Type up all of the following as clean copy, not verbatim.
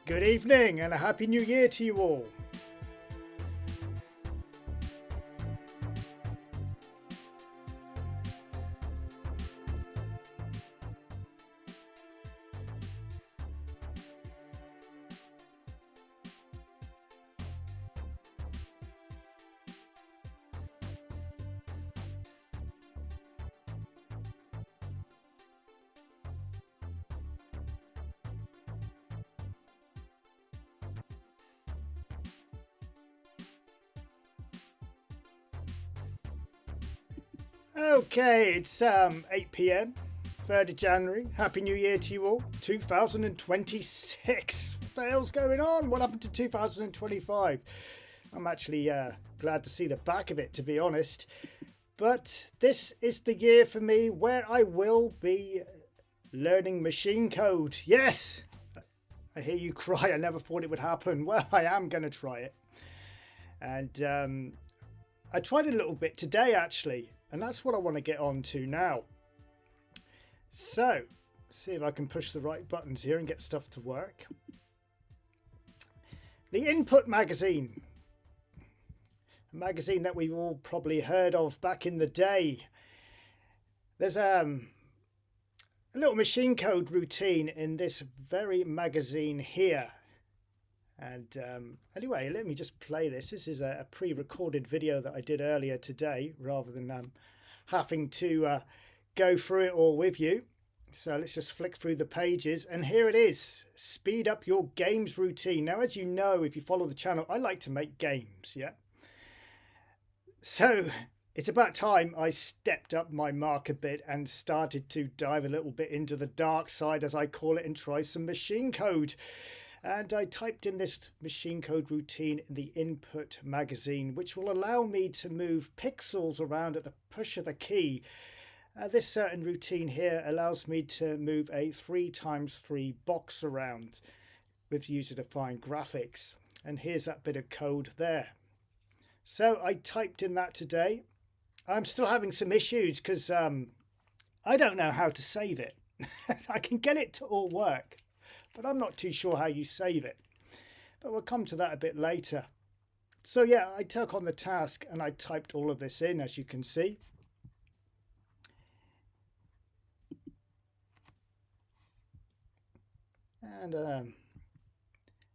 Good evening and a happy new year to you all. Okay, it's 8 p.m. 3rd of January. Happy New Year to you all. 2026. What the hell's going on? What happened to 2025? I'm actually glad to see the back of it, to be honest. But this is the year for me where I will be learning machine code. Yes! I hear you cry. I never thought it would happen. Well, I am going to try it. And I tried a little bit today, actually. And that's what I want to get on to now. So, see if I can push the right buttons here and get stuff to work. The Input magazine. A magazine that we've all probably heard of back in the day. There's a little machine code routine in this very magazine here. And anyway, let me just play this. This is a pre-recorded video that I did earlier today rather than having to go through it all with you. So let's just flick through the pages. And here it is. Speed up your games routine. Now, as you know, if you follow the channel, I like to make games, yeah? So it's about time I stepped up my mark a bit and started to dive a little bit into the dark side, as I call it, and try some machine code. And I typed in this machine code routine in the Input magazine, which will allow me to move pixels around at the push of a key. This certain routine here allows me to move a 3x3 box around with user-defined graphics. And here's that bit of code there. So I typed in that today. I'm still having some issues because I don't know how to save it. I can get it to all work, but I'm not too sure how you save it. But we'll come to that a bit later. So yeah, I took on the task and I typed all of this in, as you can see. And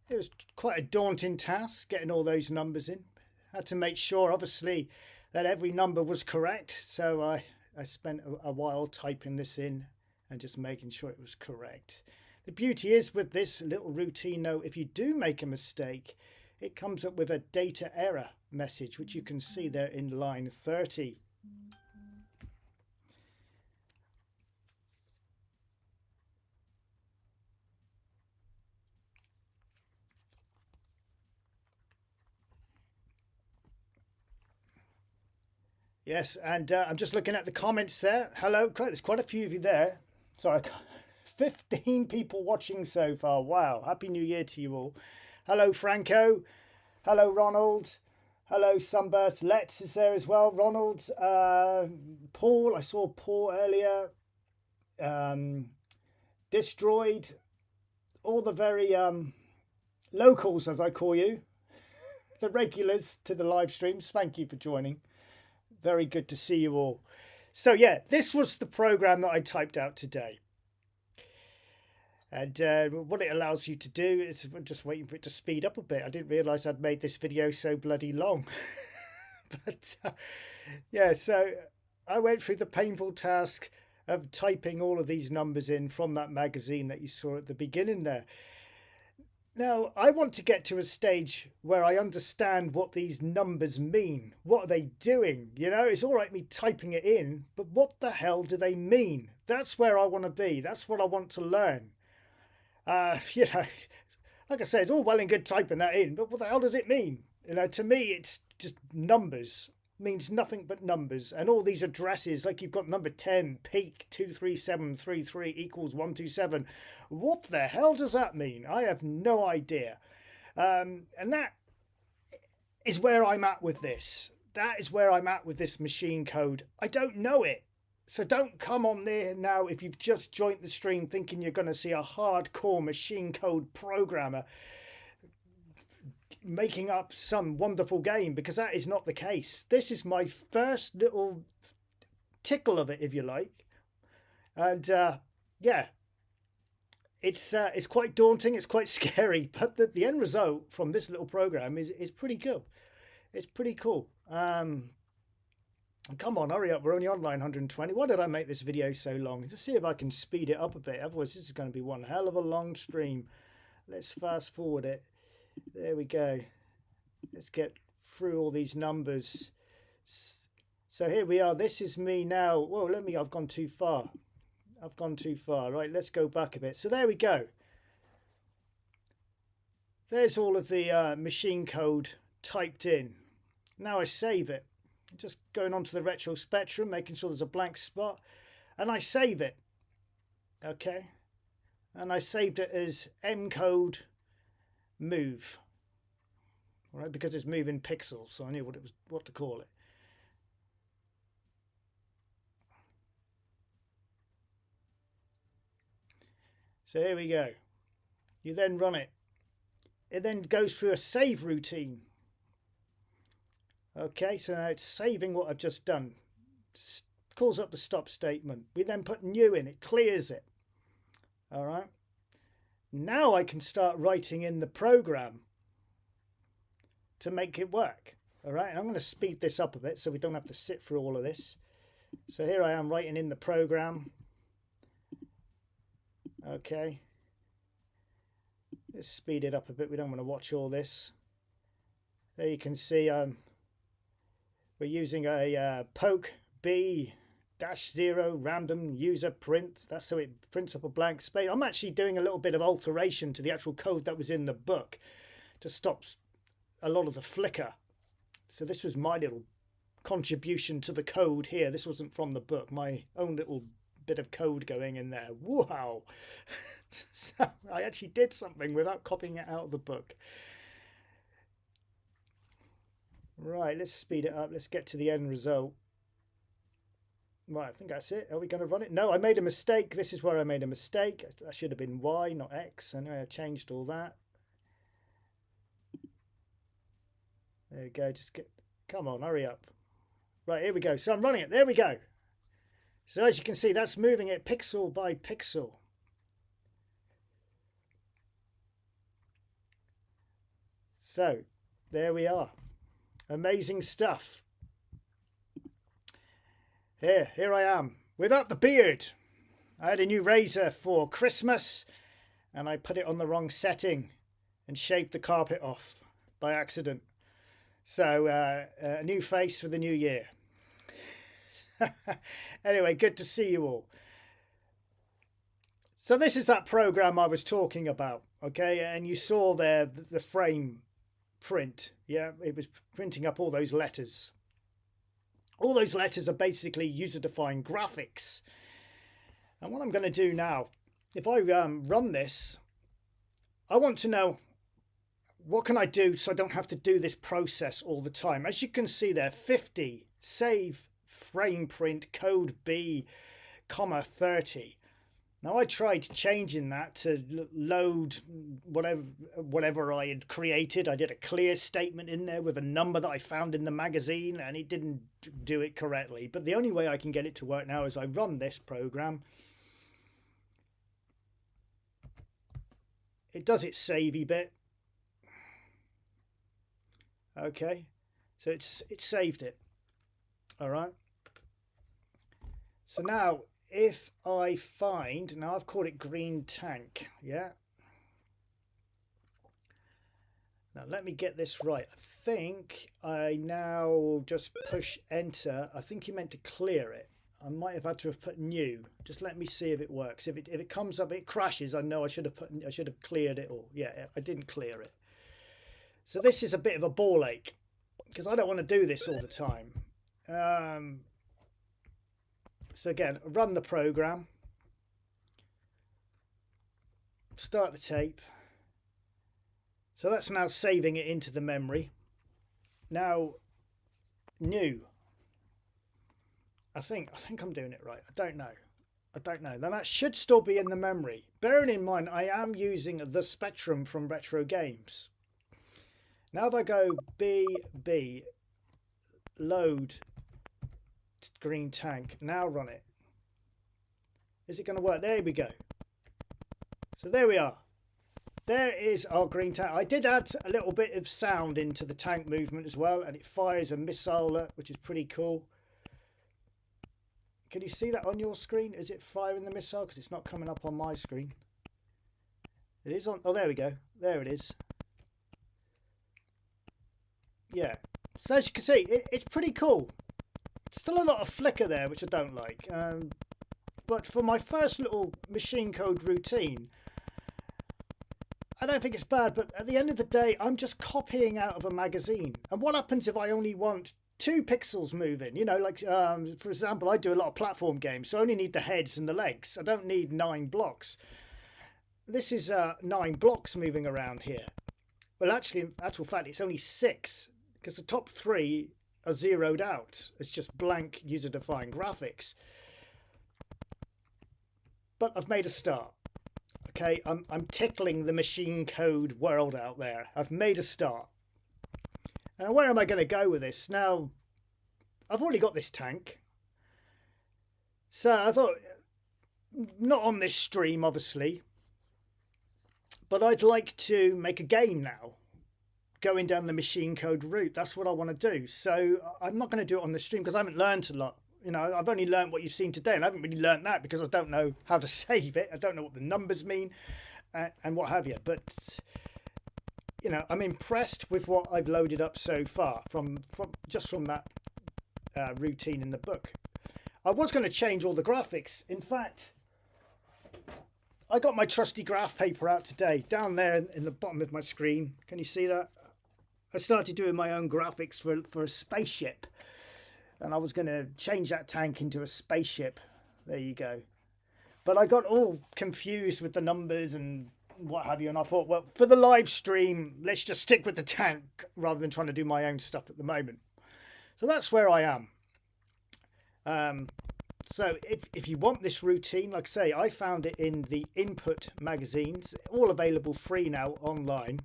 it was quite a daunting task, getting all those numbers in. Had to make sure, obviously, that every number was correct. So I spent a while typing this in and just making sure it was correct. The beauty is with this little routine, though, if you do make a mistake, it comes up with a data error message, which you can see there in line 30. Yes, and I'm just looking at the comments there. Hello, there's quite a few of you there. Sorry, 15 people watching so far. Wow, Happy New Year to you all. Hello, Franco. Hello, Ronald. Hello, Sunburst. Let's is there as well. Ronald, Paul. I saw Paul earlier. Destroyed. All the very locals, as I call you. The regulars to the live streams. Thank you for joining. Very good to see you all. So yeah, this was the program that I typed out today. And what it allows you to do is, I'm just waiting for it to speed up a bit. I didn't realise I'd made this video so bloody long. But yeah, so I went through the painful task of typing all of these numbers in from that magazine that you saw at the beginning there. Now, I want to get to a stage where I understand what these numbers mean. What are they doing? You know, it's all right me typing it in, but what the hell do they mean? That's where I want to be. That's what I want to learn. You know, like I said, it's all well and good typing that in, but what the hell does it mean? You know, to me, it's just numbers. Means nothing but numbers, and all these addresses, like you've got number 10 peak 23733 equals 127. What the hell does that mean? I have no idea. And that is where I'm at with this. That is where I'm at with this machine code. I don't know it. So don't come on there now if you've just joined the stream thinking you're going to see a hardcore machine code programmer making up some wonderful game, because that is not the case. This is my first little tickle of it, if you like. And yeah, it's quite daunting, it's quite scary, but the end result from this little program is pretty cool. It's pretty cool. Come on, hurry up, we're only on line 120. Why did I make this video so long? Just see if I can speed it up a bit, otherwise this is going to be one hell of a long stream. Let's fast forward it. There we go. Let's get through all these numbers. So here we are. This is me now. Whoa, I've gone too far. I've gone too far. Right, let's go back a bit. So there we go. There's all of the machine code typed in. Now I save it. Just going on to the retro spectrum, making sure there's a blank spot. And I save it. Okay. And I saved it as mcode move. All right, because it's moving pixels, so I knew what to call it. So here we go. You then run it. It then goes through a save routine. Okay, so now it's saving what I've just done. Calls up the stop statement. We then put new in, it clears it. All right. Now I can start writing in the program to make it work. All right, and I'm going to speed this up a bit so we don't have to sit through all of this. So here I am writing in the program. Okay. Let's speed it up a bit. We don't want to watch all this. There you can see we're using a poke B -0 random user print. That's so it prints up a blank space. I'm actually doing a little bit of alteration to the actual code that was in the book to stop a lot of the flicker. So this was my little contribution to the code here. This wasn't from the book, my own little bit of code going in there. Wow. So I actually did something without copying it out of the book. Right, let's speed it up. Let's get to the end result. Right, I think that's it. Are we going to run it? No, I made a mistake. This is where I made a mistake. That should have been Y, not X. Anyway, I changed all that. There we go. Just get... Come on, hurry up. Right, here we go. So I'm running it. There we go. So as you can see, that's moving it pixel by pixel. So there we are. Amazing stuff. Here I am without the beard. I had a new razor for Christmas and I put it on the wrong setting and shaved the carpet off by accident. So a new face for the new year. Anyway, good to see you all. So this is that program I was talking about, okay? And you saw there the frame print. Yeah, it was printing up all those letters. All those letters are basically user-defined graphics. And what I'm going to do now, if I run this, I want to know what can I do so I don't have to do this process all the time. As you can see there, 50, save, frame print, code B, comma 30. Now I tried changing that to load whatever I had created. I did a clear statement in there with a number that I found in the magazine and it didn't do it correctly. But the only way I can get it to work now is I run this program. It does its savey bit. Okay, so it saved it. All right. So now if I find, now I've called it green tank, yeah. Now let me get this right. I think I now just push enter. I think he meant to clear it. I might have had to have put new. Just let me see if it works. If it comes up, it crashes. I know I should have cleared it all. Yeah, I didn't clear it. So this is a bit of a ball ache because I don't want to do this all the time. So again, run the program, start the tape. So that's now saving it into the memory. Now, new. I think I'm doing it right. I don't know. I don't know. Then that should still be in the memory. Bearing in mind, I am using the Spectrum from Retro Games. Now if I go BB, load green tank, now run it. Is it going to work? There we go. So there we are. There is our green tank. I did add a little bit of sound into the tank movement as well, and it fires a missile, which is pretty cool. Can you see that on your screen? Is it firing the missile? Because it's not coming up on my screen. It is on. Oh, there we go. There it is. Yeah. So as you can see, it's pretty cool. Still a lot of flicker there, which I don't like. But for my first little machine code routine, I don't think it's bad. But at the end of the day, I'm just copying out of a magazine. And what happens if I only want 2 pixels moving? You know, like, for example, I do a lot of platform games, so I only need the heads and the legs. I don't need 9 blocks. This is 9 blocks moving around here. Well, actually, in actual fact, it's only 6, because the top 3 are zeroed out. It's just blank user-defined graphics. But I've made a start. Okay, I'm tickling the machine code world out there. I've made a start. And where am I going to go with this? Now, I've already got this tank. So I thought, not on this stream, obviously, but I'd like to make a game now, going down the machine code route. That's what I want to do. So I'm not going to do it on the stream because I haven't learned a lot. You know, I've only learned what you've seen today, and I haven't really learned that because I don't know how to save it. I don't know what the numbers mean and what have you. But, you know, I'm impressed with what I've loaded up so far from that routine in the book. I was going to change all the graphics. In fact, I got my trusty graph paper out today, down there in the bottom of my screen. Can you see that? I started doing my own graphics for a spaceship. And I was going to change that tank into a spaceship. There you go. But I got all confused with the numbers and what have you. And I thought, well, for the live stream, let's just stick with the tank rather than trying to do my own stuff at the moment. So that's where I am. So if you want this routine, like I say, I found it in the Input magazines, all available free now online.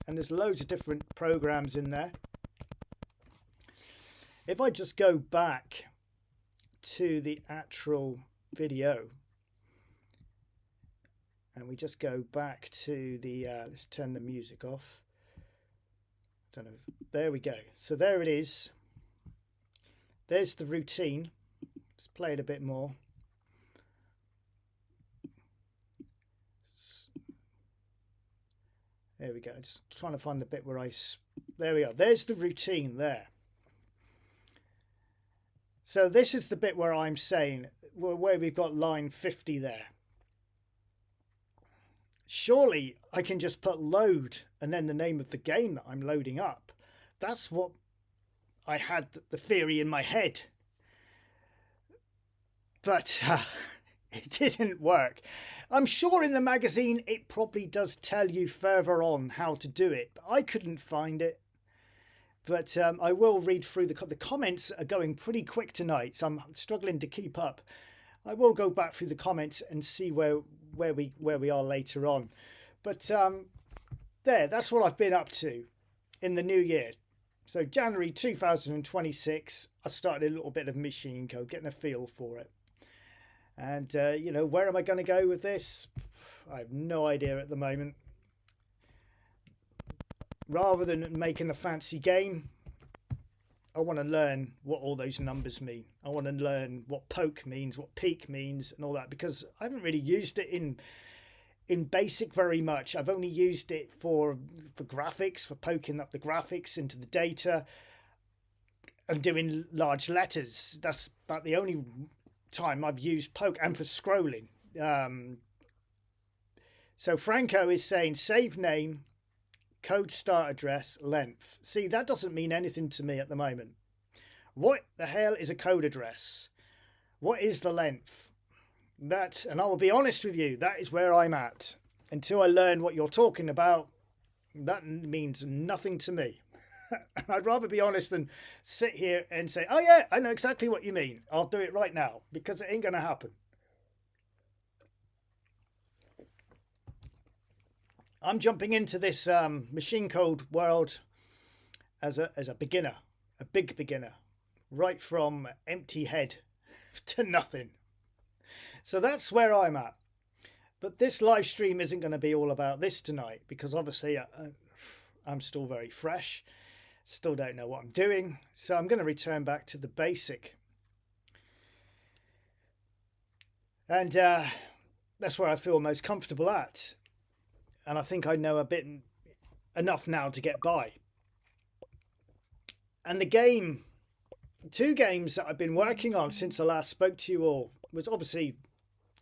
And there's loads of different programs in there. If I just go back to the actual video and we just go back to the, let's turn the music off. Don't know. There we go. So there it is. There's the routine. Let's play it a bit more. There we go. Just trying to find the bit where there we are. There's the routine there. So this is the bit where I'm saying, where we've got line 50 there. Surely I can just put load and then the name of the game that I'm loading up. That's what I had the theory in my head. But it didn't work. I'm sure in the magazine it probably does tell you further on how to do it, but I couldn't find it. But I will read through the comments are going pretty quick tonight, so I'm struggling to keep up. I will go back through the comments and see where we are later on. But that's what I've been up to in the new year. So January 2026, I started a little bit of machine code, getting a feel for it. And you know, where am I going to go with this? I have no idea at the moment. Rather than making a fancy game, I want to learn what all those numbers mean. I want to learn what poke means, what peak means and all that, because I haven't really used it in BASIC very much. I've only used it for graphics, for poking up the graphics into the data and doing large letters. That's about the only time I've used poke, and for scrolling. So Franco is saying save name, code start address, length. See, that doesn't mean anything to me at the moment. What the hell is a code address? What is the length? That, and I will be honest with you, that is where I'm at. Until I learn what you're talking about, that means nothing to me. I'd rather be honest than sit here and say, oh yeah, I know exactly what you mean. I'll do it right now, because it ain't going to happen. I'm jumping into this machine code world as a beginner, a big beginner, right from empty head to nothing. So that's where I'm at. But this live stream isn't going to be all about this tonight, because obviously I'm still very fresh, still don't know what I'm doing. So I'm going to return back to the basic. And that's where I feel most comfortable at. And I think I know a bit enough now to get by. And the game, 2 games that I've been working on since I last spoke to you all, was obviously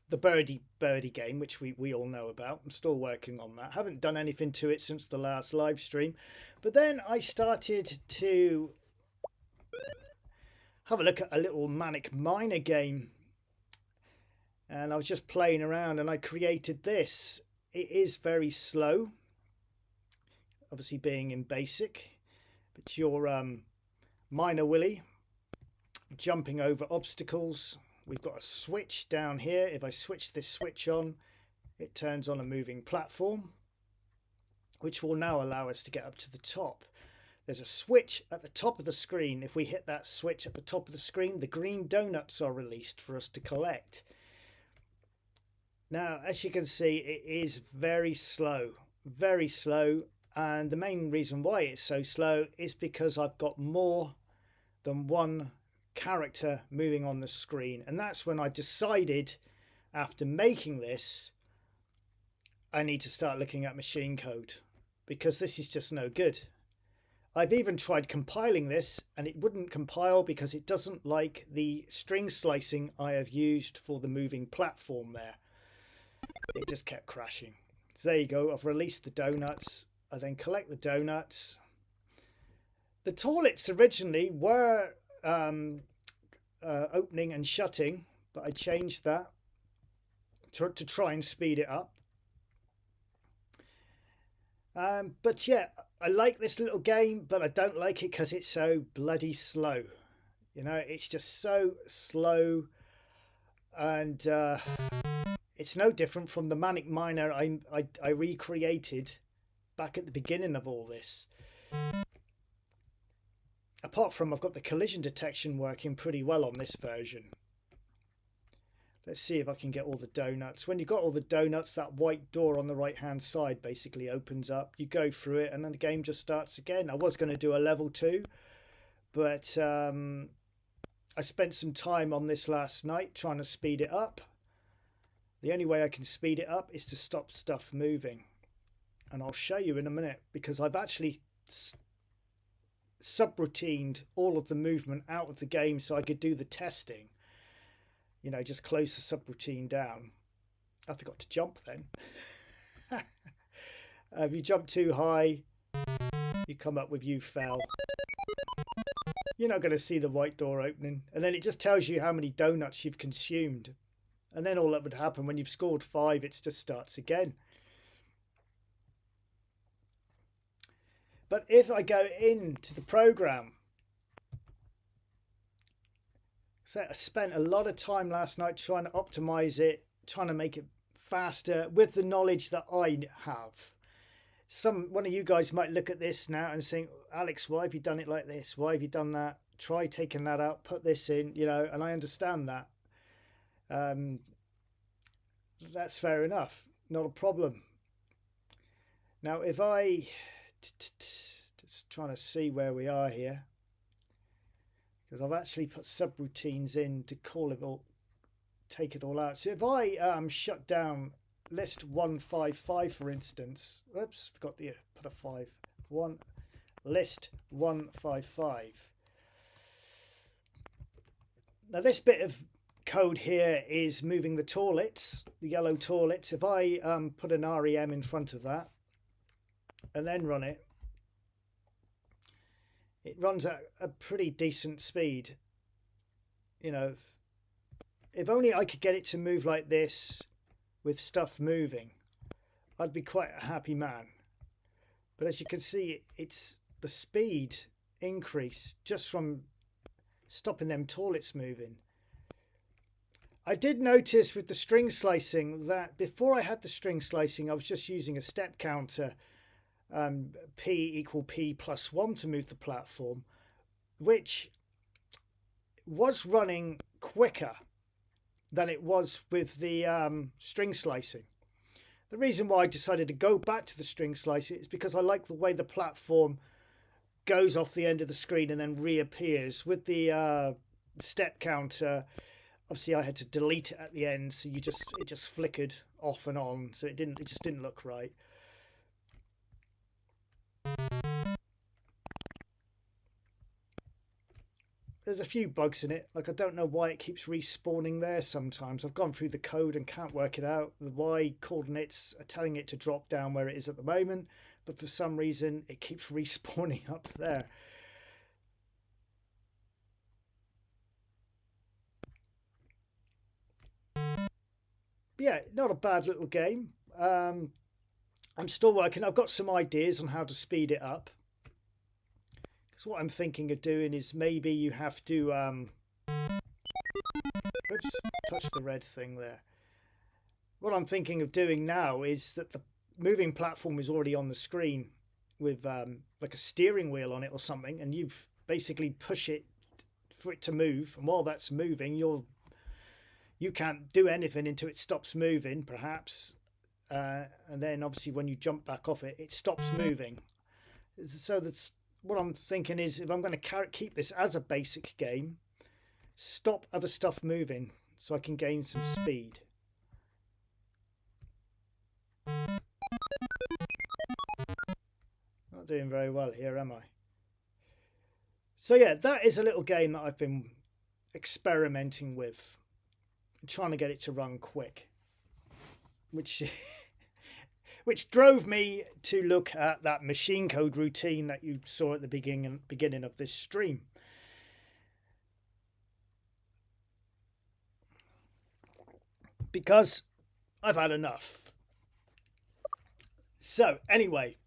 the Birdy game, which we all know about. I'm still working on that. Haven't done anything to it since the last live stream. But then I started to have a look at a little Manic Miner game. And I was just playing around and I created this. It is very slow, obviously being in basic, but your Miner Willy jumping over obstacles. We've got a switch down here. If I switch this switch on, it turns on a moving platform, which will now allow us to get up to the top. There's a switch at the top of the screen. If we hit that switch at the top of the screen, the green donuts are released for us to collect. Now, as you can see, it is very slow, and the main reason why it's so slow is because I've got more than one character moving on the screen. And that's when I decided, after making this, I need to start looking at machine code, because this is just no good. I've even tried compiling this and it wouldn't compile because it doesn't like the string slicing I have used for the moving platform there. It just kept crashing. So there you go. I've released the donuts. I then collect the donuts. The toilets originally were opening and shutting, but I changed that to try and speed it up. But yeah, I like this little game, but I don't like it because it's so bloody slow. You know, it's just so slow, and it's no different from the Manic Miner I recreated back at the beginning of all this. Apart from I've got the collision detection working pretty well on this version. Let's see if I can get all the donuts. When you've got all the donuts, that white door on the right hand side basically opens up. You go through it and then the game just starts again. I was going to do a level 2, but I spent some time on this last night trying to speed it up. The only way I can speed it up is to stop stuff moving. And I'll show you in a minute, because I've actually subroutined all of the movement out of the game so I could do the testing. You know, just close the subroutine down. I forgot to jump then. If you jump too high, you come up with "you fell." You're not going to see the white door opening. And then it just tells you how many donuts you've consumed. And then all that would happen when you've scored 5, it just starts again. But if I go into the program, so I spent a lot of time last night trying to optimize it, trying to make it faster with the knowledge that I have. One of you guys might look at this now and think, Alex, why have you done it like this? Why have you done that? Try taking that out, put this in, you know, and I understand that. That's fair enough, not a problem. Now, if I just trying to see where we are here, because I've actually put subroutines in to call it all, take it all out. So if I shut down list 155, for instance, oops, forgot to put a 5. List 155. Now this bit of code here is moving the toilets, the yellow toilets. If I put an REM in front of that and then run it, it runs at a pretty decent speed. You know, if only I could get it to move like this with stuff moving, I'd be quite a happy man. But as you can see, it's the speed increase just from stopping them toilets moving. I did notice with the string slicing that before I had the string slicing, I was just using a step counter, P equal P plus 1 to move the platform, which was running quicker than it was with the string slicing. The reason why I decided to go back to the string slicing is because I like the way the platform goes off the end of the screen and then reappears. With the step counter, obviously I had to delete it at the end, so it just flickered off and on, so it just didn't look right. There's a few bugs in it. Like, I don't know why it keeps respawning there sometimes. I've gone through the code and can't work it out. The Y coordinates are telling it to drop down where it is at the moment, but for some reason it keeps respawning up there. Yeah, not a bad little game. I'm still working. I've got some ideas on how to speed it up. Because what I'm thinking of doing is maybe you have to oops, touch the red thing there. What I'm thinking of doing now is that the moving platform is already on the screen with like a steering wheel on it or something, and you've basically push it for it to move, and while that's moving you can't do anything until it stops moving, perhaps, and then obviously when you jump back off it, it stops moving. So that's what I'm thinking, is if I'm going to keep this as a basic game, stop other stuff moving so I can gain some speed. Not doing very well here, am I? So yeah, that is a little game that I've been experimenting with, trying to get it to run quick, which drove me to look at that machine code routine that you saw at the beginning of this stream. Because I've had enough. So anyway,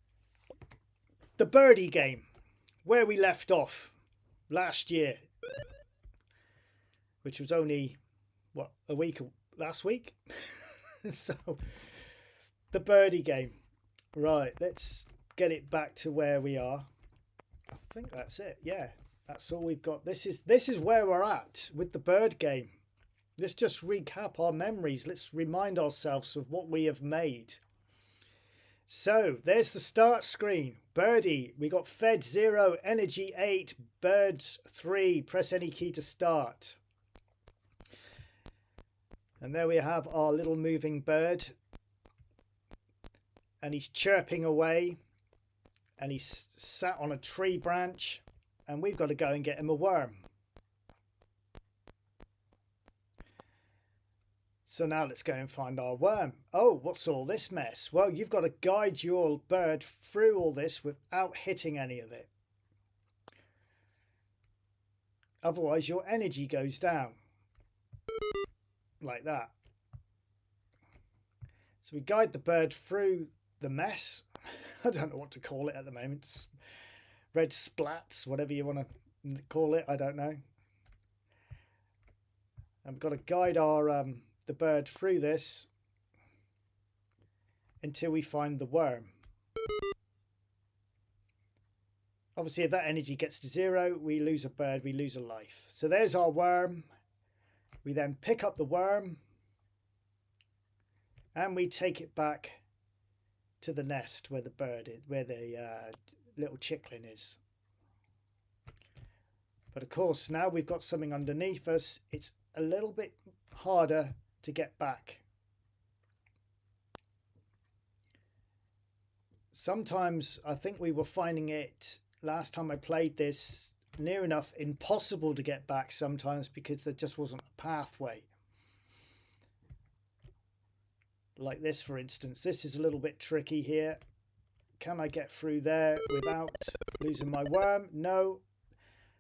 the Birdy game, where we left off last year, which was only last week. So the Birdy game, right, let's get it back to where we are. I think that's it. Yeah, that's all we've got. This is where we're at with the bird game. Let's just recap our memories. Let's remind ourselves of what we have made. So there's the start screen. Birdy, we got fed 0, energy 8, birds 3. Press any key to start. And there we have our little moving bird. And he's chirping away. And he's sat on a tree branch. And we've got to go and get him a worm. So now let's go and find our worm. Oh, what's all this mess? Well, you've got to guide your bird through all this without hitting any of it. Otherwise, your energy goes down. Like that. So we guide the bird through the mess. I don't know what to call it at the moment. Red splats, whatever you want to call it. I don't know. And we've got to guide our the bird through this until we find the worm. Obviously, if that energy gets to 0, we lose a bird, we lose a life. So there's our worm. We then pick up the worm and we take it back to the nest where the bird is, where the little chickling is. But of course, now we've got something underneath us. It's a little bit harder to get back. Sometimes I think we were finding it last time I played this near enough impossible to get back sometimes because there just wasn't a pathway. Like this, for instance. This is a little bit tricky here. Can I get through there without losing my worm? No.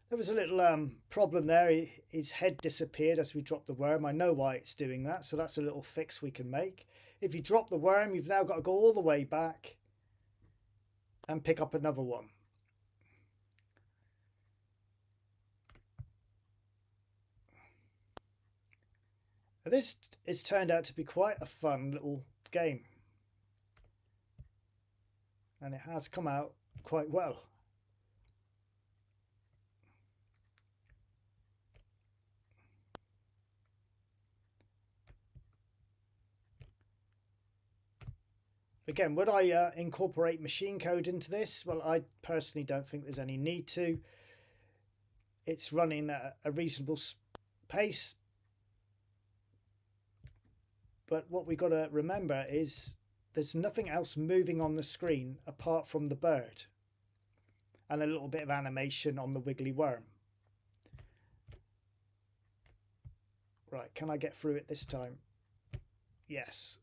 There was a little problem there. His head disappeared as we dropped the worm. I know why it's doing that, so that's a little fix we can make. If you drop the worm, you've now got to go all the way back and pick up another one. This has turned out to be quite a fun little game, and it has come out quite well. Again, would I incorporate machine code into this? Well, I personally don't think there's any need to. It's running at a reasonable pace. But what we've got to remember is there's nothing else moving on the screen apart from the bird and a little bit of animation on the wiggly worm. Right, can I get through it this time? Yes.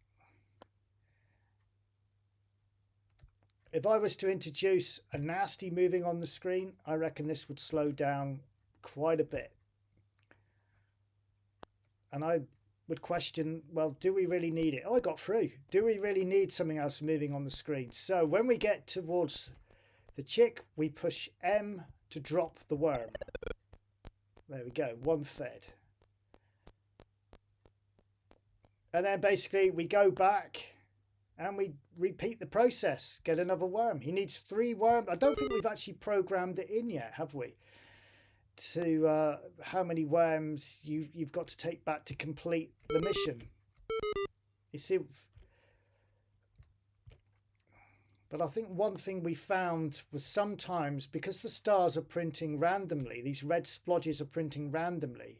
If I was to introduce a nasty moving on the screen, I reckon this would slow down quite a bit. And I would question, well, do we really need it? Oh, I got through. Do we really need something else moving on the screen? So when we get towards the chick, we push M to drop the worm. There we go, one fed. And then basically we go back and we repeat the process, get another worm. He needs 3 worms. I don't think we've actually programmed it in yet, have we? To how many worms you've got to take back to complete the mission. You see, but I think one thing we found was sometimes, because the stars are printing randomly, these red splodges are printing randomly,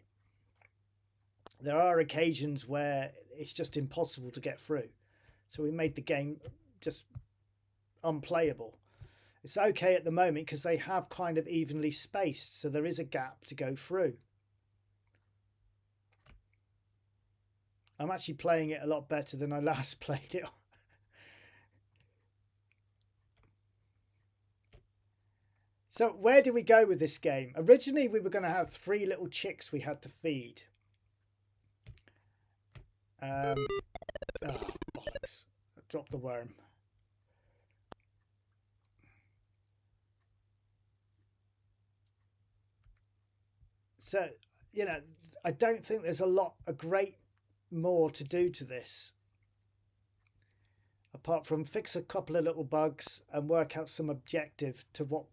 there are occasions where it's just impossible to get through. So we made the game just unplayable. It's okay at the moment because they have kind of evenly spaced, so there is a gap to go through. I'm actually playing it a lot better than I last played it. So where do we go with this game? Originally we were going to have 3 little chicks we had to feed. Oh, bollocks. Drop the worm. So, you know, I don't think there's a great more to do to this. Apart from fix a couple of little bugs and work out some objective to what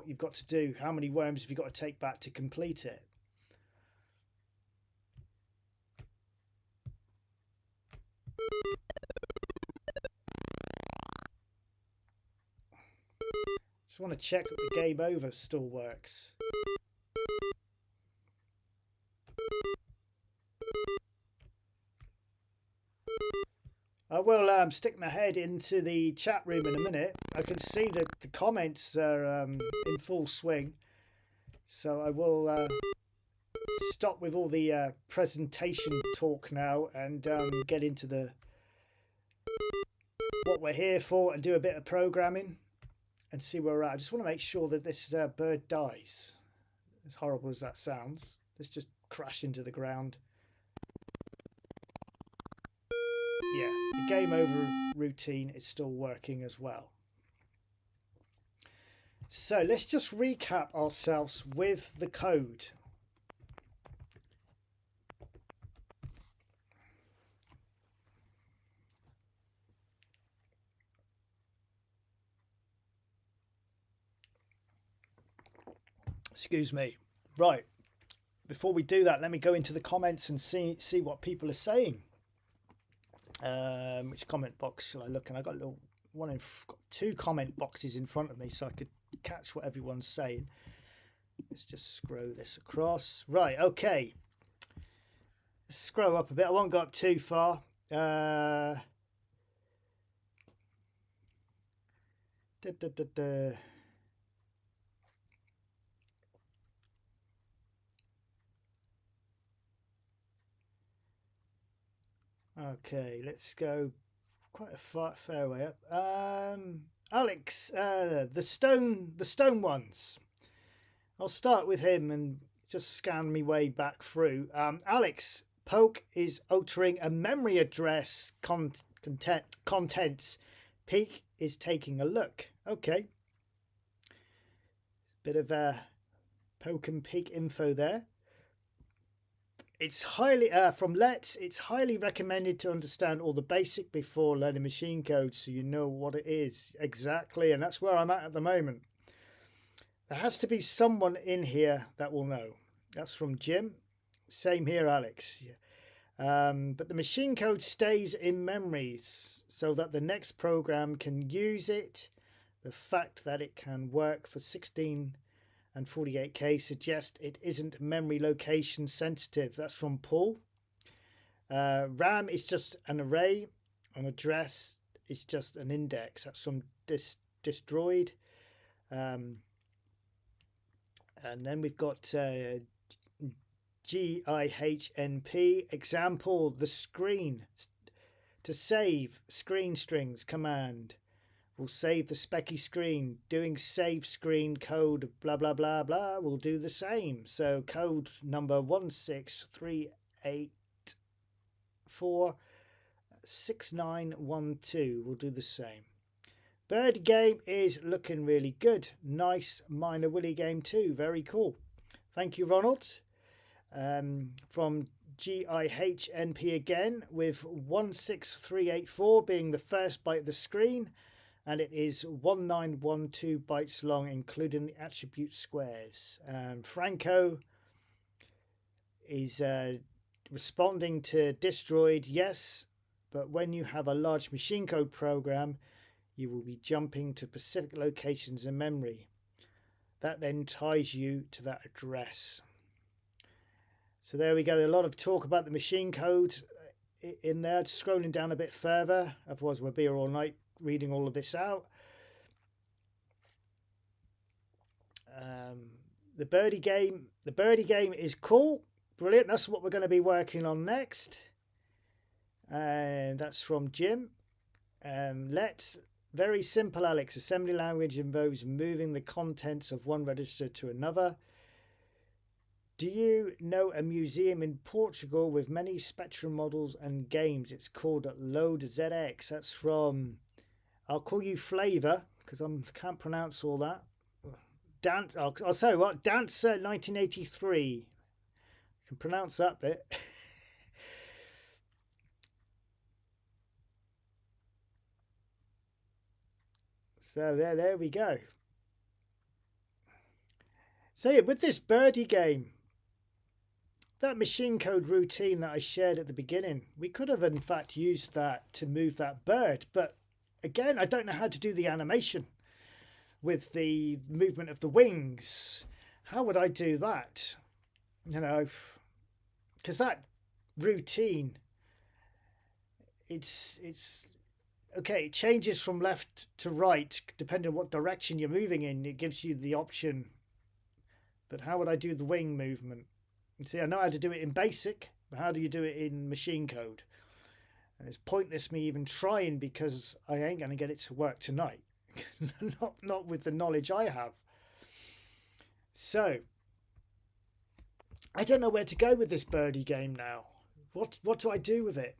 you've got to do. How many worms have you got to take back to complete it? Just want to check that the game over still works. I will stick my head into the chat room in a minute. I can see that the comments are in full swing. So I will stop with all the presentation talk now and get into the what we're here for and do a bit of programming and see where we're at. I just want to make sure that this bird dies. As horrible as that sounds. Let's just crash into the ground. Yeah, the game over routine is still working as well. So let's just recap ourselves with the code. Excuse me. Right, before we do that, let me go into the comments and see what people are saying. Which comment box shall I look in? I got a little one got 2 comment boxes in front of me so I could catch what everyone's saying. Let's just scroll this across. Right, okay. Let's scroll up a bit. I won't go up too far. Okay, let's go quite a fair way up. Alex, the stone ones. I'll start with him and just scan me way back through. Alex, Poke is altering a memory address contents. Peak is taking a look. Okay. Bit of Poke and Peak info there. it's highly from Let's. It's highly recommended to understand all the basic before learning machine code, so you know what it is exactly. And that's where I'm at the moment. There has to be someone in here that will know. That's from Jim. Same here, Alex. But the machine code stays in memory so that the next program can use it. The fact that it can work for 16 and 48K suggests it isn't memory location sensitive. That's from Paul. RAM is just an array. An address is just an index. That's from Destroyed. And then we've got GIHNP example, the screen. To save screen strings command will save the specky screen. Doing save screen code blah blah blah blah will do the same. So code number 163846912 will do the same. Birdy game is looking really good. Nice Miner Willy game too. Very cool. Thank you, Ronald. From GIHNP again, with 16384 being the first byte of the screen, and it is 1912 bytes long, including the attribute squares. And Franco is responding to Destroyed, yes, but when you have a large machine code program, you will be jumping to specific locations in memory. That then ties you to that address. So there we go. A lot of talk about the machine code in there. Scrolling down a bit further, otherwise we'll be here all night reading all of this out. The Birdy game is cool, brilliant. That's what we're going to be working on next, and that's from Jim. Let's very simple, Alex. Assembly language involves moving the contents of one register to another. Do you know a museum in Portugal with many Spectrum models and games? It's called Load ZX. That's from, I'll call you Flavor because I can't pronounce all that. Dance. I'll say what? Dancer 1983. I can pronounce that bit. So there we go. So yeah, with this Birdy game, that machine code routine that I shared at the beginning, we could have in fact used that to move that bird. But again, I don't know how to do the animation with the movement of the wings. How would I do that? You know, because that routine, it's okay, it changes from left to right depending on what direction you're moving in. It gives you the option. But how would I do the wing movement? See, I know how to do it in BASIC, but how do you do it in machine code? And it's pointless me even trying because I ain't going to get it to work tonight. not with the knowledge I have. So, I don't know where to go with this Birdy game now. What do I do with it?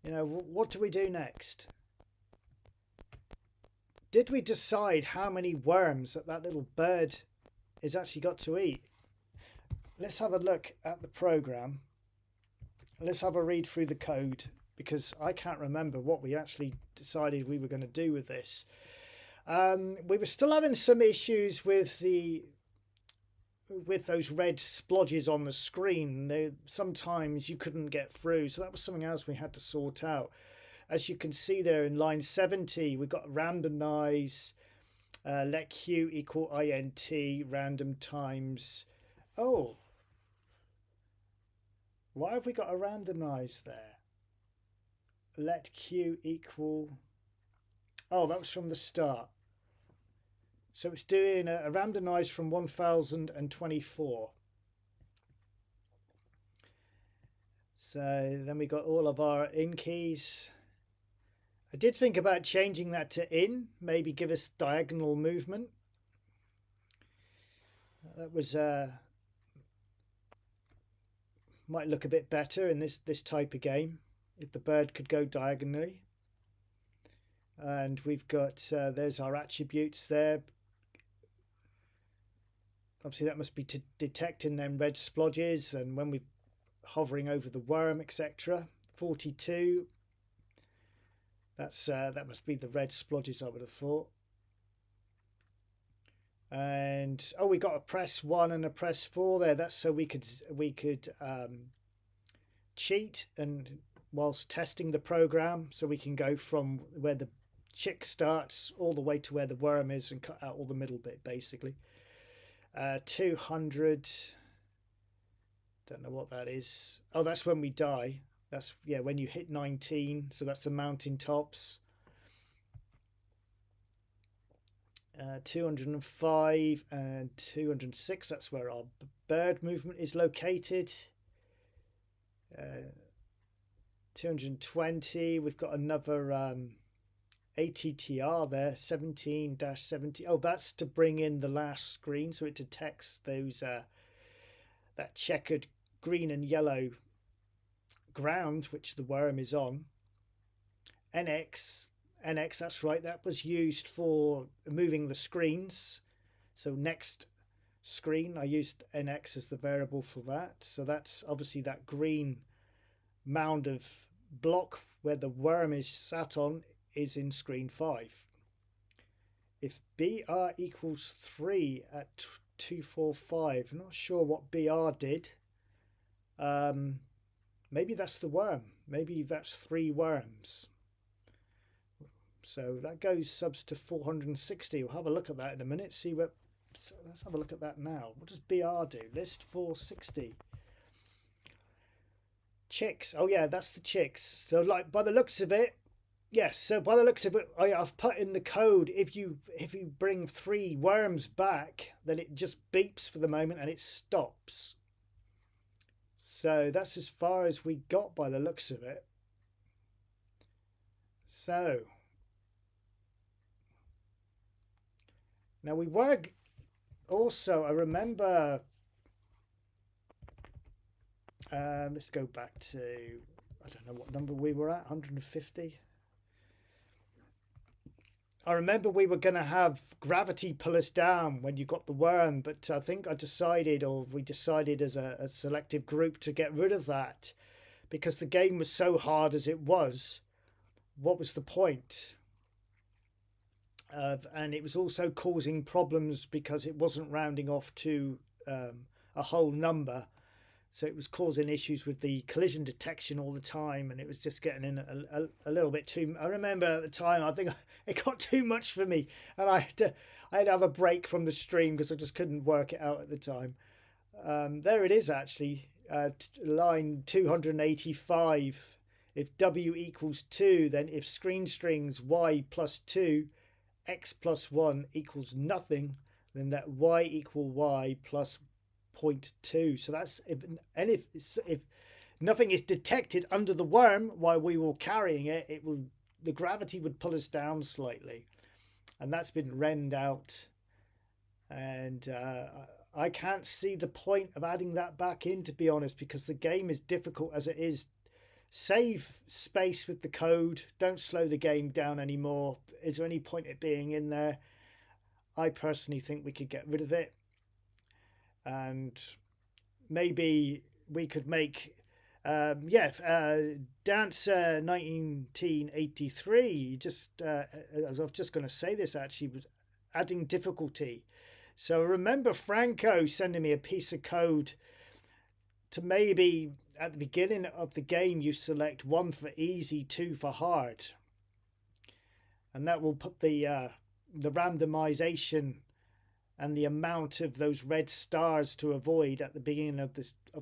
You know, what do we do next? Did we decide how many worms that little bird is actually got to eat? Let's have a look at the program. Let's have a read through the code because I can't remember what we actually decided we were going to do with this. We were still having some issues with those red splodges on the screen. Sometimes you couldn't get through, so that was something else we had to sort out. As you can see there in line 70, we've got randomize, let q equal int, random times. Oh, why have we got a randomize there? Let q equal, oh, that was from the start. So it's doing a randomize from 1024. So then we got all of our in keys. I did think about changing that to in, maybe give us diagonal movement. That was might look a bit better in this type of game if the bird could go diagonally. And we've got there's our attributes there. obviously that must be detecting them red splodges, and when we're hovering over the worm, etc. 42, that must be the red splodges, I would have thought. And oh, we got a press 1 and a press 4 there. That's so we could cheat and whilst testing the program, so we can go from where the chick starts all the way to where the worm is and cut out all the middle bit, basically. 200, don't know what that is. Oh, that's when we die. That's, yeah, when you hit 19, so that's the mountain tops. 205 and 206, that's where our bird movement is located. 220, we've got another ATTR there, 17-70. Oh, that's to bring in the last screen, so it detects those that checkered green and yellow ground which the worm is on. NX, that's right, that was used for moving the screens. So next screen, I used NX as the variable for that. So that's obviously that green mound of block where the worm is sat on is in screen 5. If BR equals 3 at 245, I'm not sure what BR did. Maybe that's the worm. Maybe that's 3 worms. So that goes subs to 460. We'll have a look at that in a minute. See what. So let's have a look at that now. What does BR do? List 460. Chicks. Oh yeah, that's the chicks. So like by the looks of it, yes. So by the looks of it, I've put in the code. If you bring 3 worms back, then it just beeps for the moment and it stops. So that's as far as we got by the looks of it. So now we were also, I remember, let's go back to, I don't know what number we were at, 150. I remember we were going to have gravity pull us down when you got the worm, but I think I decided, or we decided as a selective group, to get rid of that because the game was so hard as it was. What was the point? And it was also causing problems because it wasn't rounding off to a whole number. So it was causing issues with the collision detection all the time, and it was just getting in a little bit too. I remember at the time, I think it got too much for me, and I had to have a break from the stream because I just couldn't work it out at the time. There it is, actually, line 285. If W equals 2, then if screen strings Y plus 2, X plus 1 equals nothing, then that Y equal Y plus 0.2. So that's if nothing is detected under the worm while we were carrying it, the gravity would pull us down slightly, and that's been remmed out. And I can't see the point of adding that back in, to be honest, because the game is difficult as it is. Save space with the code. Don't slow the game down anymore. Is there any point it being in there? I personally think we could get rid of it. And maybe we could make Dance 1983, just I was just going to say this, actually, was adding difficulty. So remember Franco sending me a piece of code to maybe at the beginning of the game you select 1 for easy, 2 for hard, and that will put the randomization and the amount of those red stars to avoid at the beginning of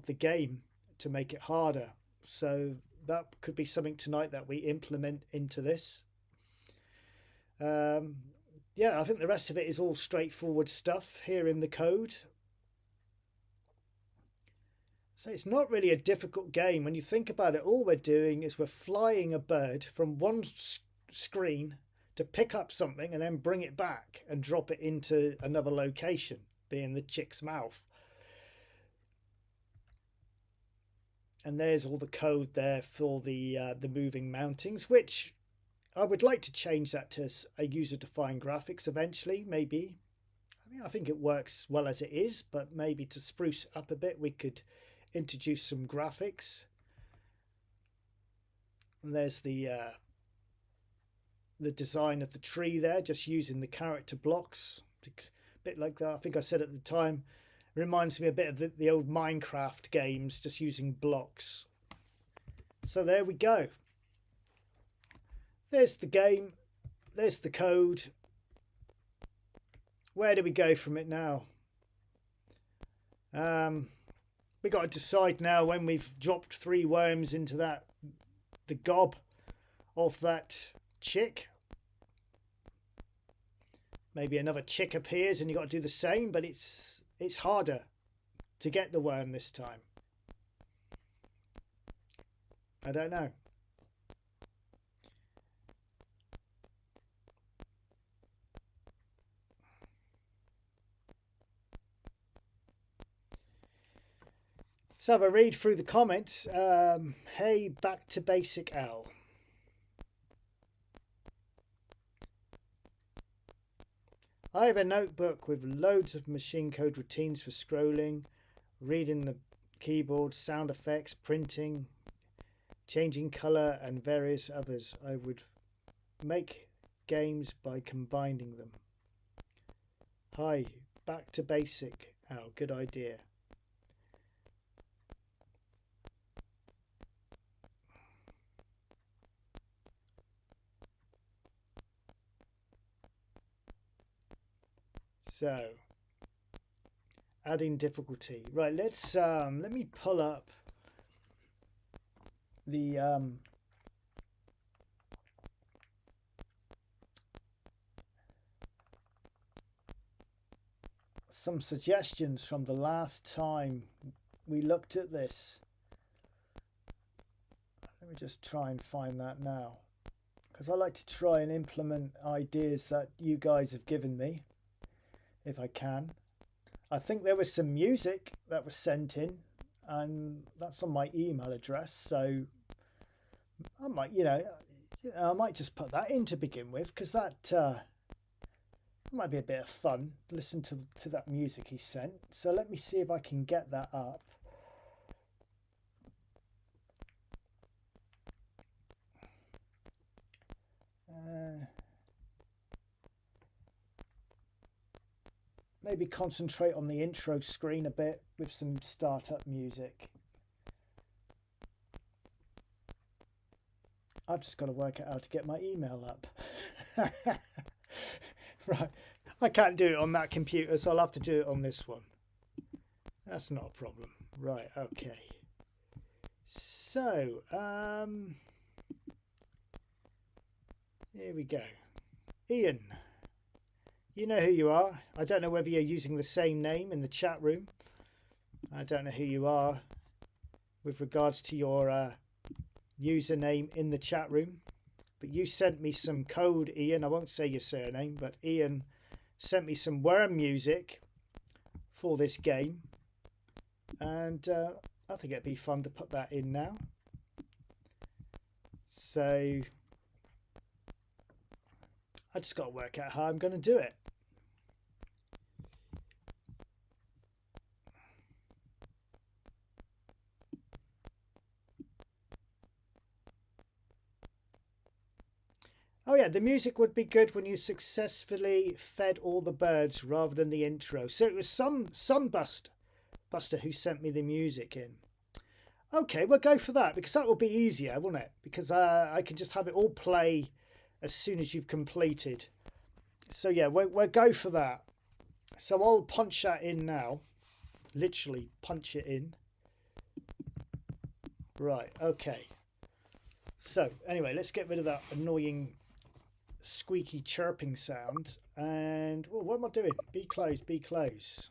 the game to make it harder. So that could be something tonight that we implement into this. Yeah, I think the rest of it is all straightforward stuff here in the code. So it's not really a difficult game. When you think about it, all we're doing is we're flying a bird from one screen to pick up something and then bring it back and drop it into another location, being the chick's mouth. And there's all the code there for the moving mountings, which I would like to change that to a user-defined graphics eventually, maybe. I mean, I think it works well as it is, but maybe to spruce it up a bit, we could introduce some graphics. And there's the design of the tree there, just using the character blocks, a bit like that. I think I said at the time, it reminds me a bit of the old Minecraft games, just using blocks. So there we go. There's the game. There's the code. Where do we go from it now? We got to decide now, when we've dropped 3 worms into the gob of that chick. Maybe another chick appears and you got to do the same, but it's harder to get the worm this time. I don't know. Let's have a read through the comments. Hey, back to basic Al. I have a notebook with loads of machine code routines for scrolling, reading the keyboard, sound effects, printing, changing color, and various others. I would make games by combining them. Hi, back to basic Al. Good idea. So, adding difficulty. Right, let's let me pull up the some suggestions from the last time we looked at this. Let me just try and find that now, because I like to try and implement ideas that you guys have given me, if I can. I think there was some music that was sent in, and that's on my email address, so I might, I might just put that in to begin with, because that might be a bit of fun. Listen to that music he sent. So let me see if I can get that up. Maybe concentrate on the intro screen a bit with some startup music. I've just got to work out how to get my email up. Right, I can't do it on that computer, so I'll have to do it on this one. That's not a problem. Right, okay. So, here we go. Ian, you know who you are. I don't know whether you're using the same name in the chat room. I don't know who you are with regards to your username in the chat room, but you sent me some code, Ian. I won't say your surname, but Ian sent me some worm music for this game, and I think it'd be fun to put that in now. So I just got to work out how I'm going to do it. Oh yeah, the music would be good when you successfully fed all the birds rather than the intro. So it was some Buster who sent me the music in. Okay, we'll go for that, because that will be easier, won't it? Because I can just have it all play as soon as you've completed. So yeah, we'll go for that. So I'll punch that in now. Literally punch it in. Right, okay. So anyway, let's get rid of that annoying squeaky chirping sound. And oh, what am I doing? Be close, be close.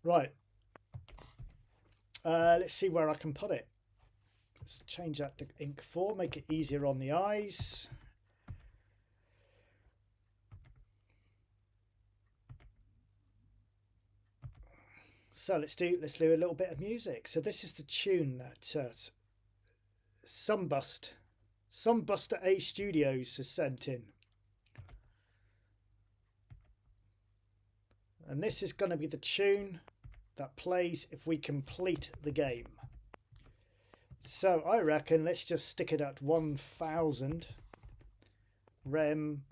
Right. Let's see where I can put it. Let's change that to ink 4, make it easier on the eyes. So let's do a little bit of music. So this is the tune that Sunbuster A Studios has sent in. And this is going to be the tune that plays if we complete the game. So I reckon let's just stick it at 1000 rem.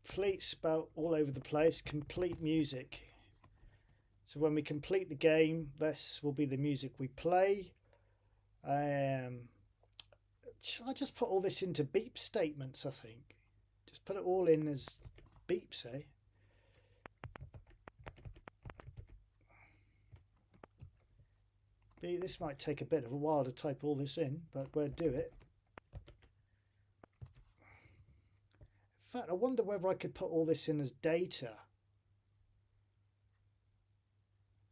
Complete spelt all over the place. Complete music. So when we complete the game, this will be the music we play. Shall I just put all this into beep statements? I think just put it all in as beeps, eh? This might take a bit of a while to type all this in, but we'll do it. In fact, I wonder whether I could put all this in as data.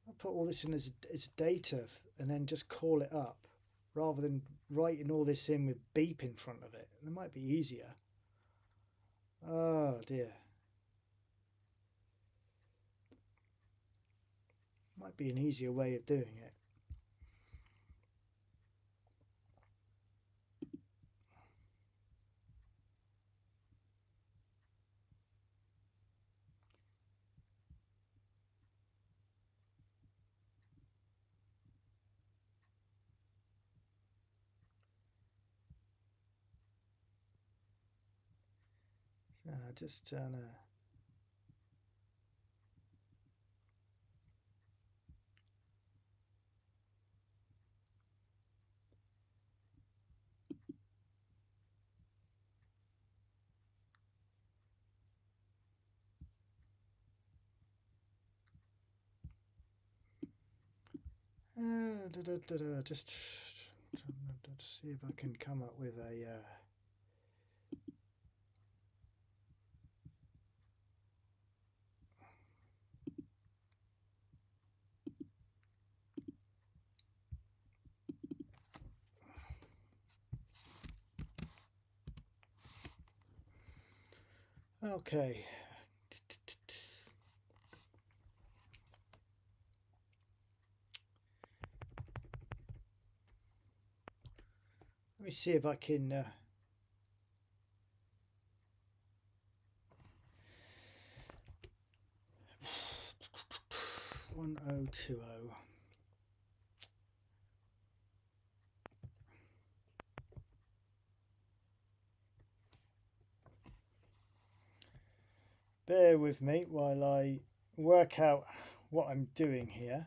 I'll put all this in as data and then just call it up rather than writing all this in with beep in front of it. That might be easier. Oh dear. Might be an easier way of doing it. Just turn a... Just see if I can come up with a... Okay. Let me see if I can 1020. Bear with me while I work out what I'm doing here.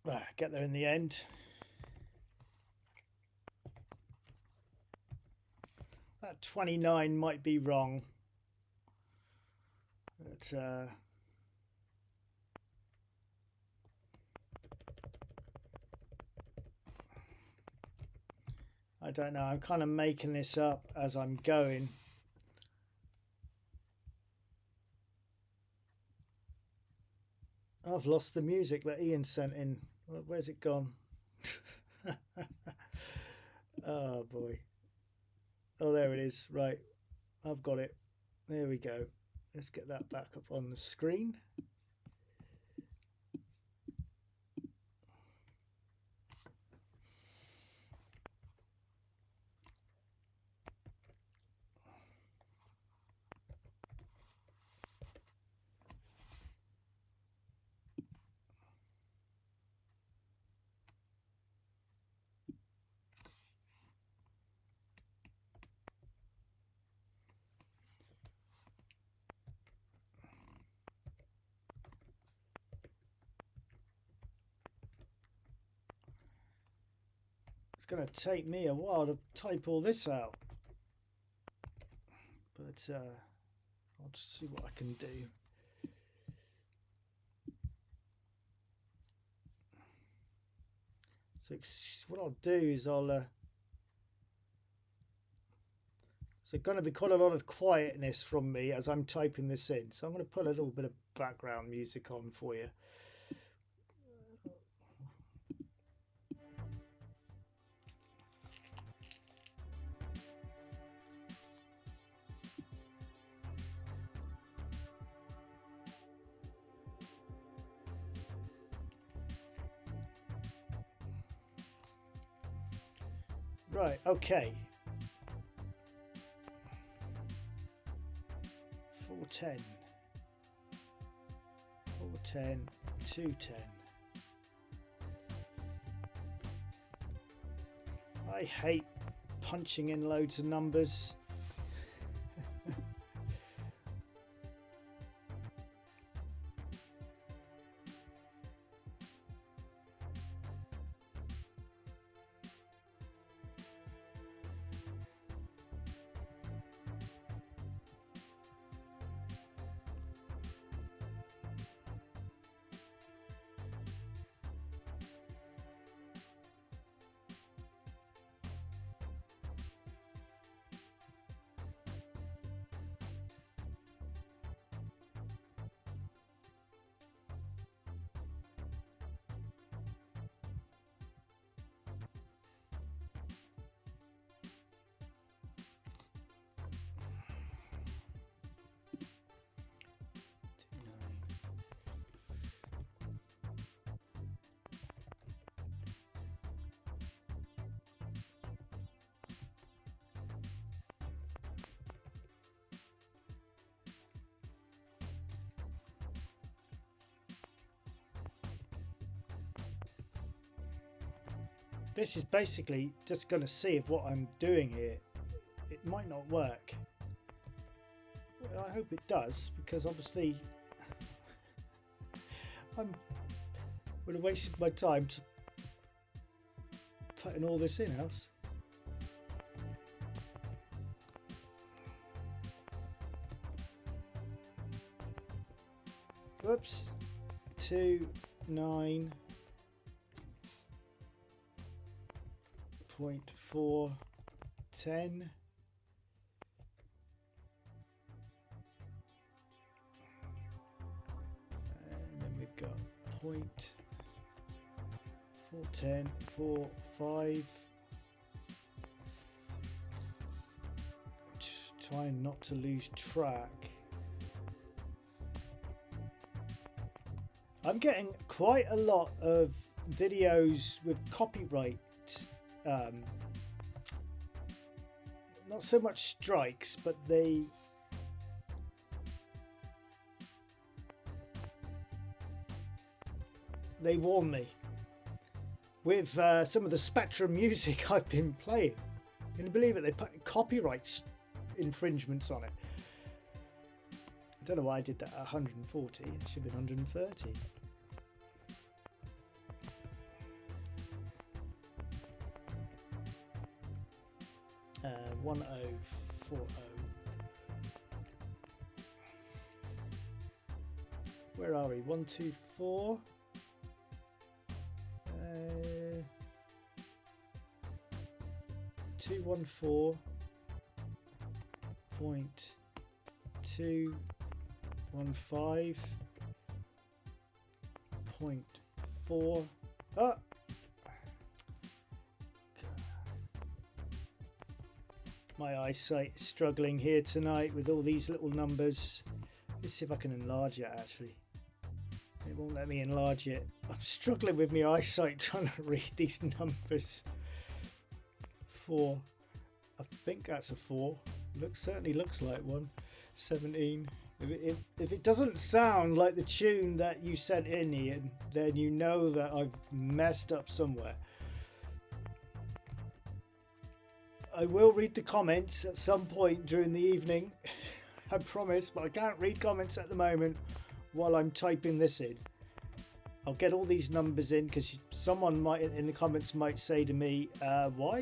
Right, get there in the end. That 29 might be wrong. But I don't know. I'm kind of making this up as I'm going. I've lost the music that Ian sent in. Where's it gone? Oh boy. Oh, there it is. Right. I've got it. There we go. Let's get that back up on the screen. It's going to take me a while to type all this out, but I'll just see what I can do. So what I'll do is so going to be quite a lot of quietness from me as I'm typing this in. So I'm going to put a little bit of background music on for you. Right, okay. 410, 410, 210. I hate punching in loads of numbers. This is basically just going to see if what I'm doing here, it might not work. I hope it does, because obviously I would have wasted my time to putting all this in else. Whoops. 2, 9. 0.4, 10. And then we've got 0.410, 4, 5. Just trying not to lose track. I'm getting quite a lot of videos with copyright. Not so much strikes, but they warn me with some of the Spectrum music I've been playing. Can you believe it? They put copyright infringements on it. I don't know why I did that at 140. It should have been 130. 1040. Where are we? 124. 214.215.4. Ah! My eyesight is struggling here tonight with all these little numbers. Let's see if I can enlarge it actually. It won't let me enlarge it. I'm struggling with my eyesight trying to read these numbers. 4. I think that's a 4. Certainly looks like one. 17. If it doesn't sound like the tune that you sent in, Ian, then you know that I've messed up somewhere. I will read the comments at some point during the evening. I promise, but I can't read comments at the moment while I'm typing this in. I'll get all these numbers in because someone might in the comments might say to me, what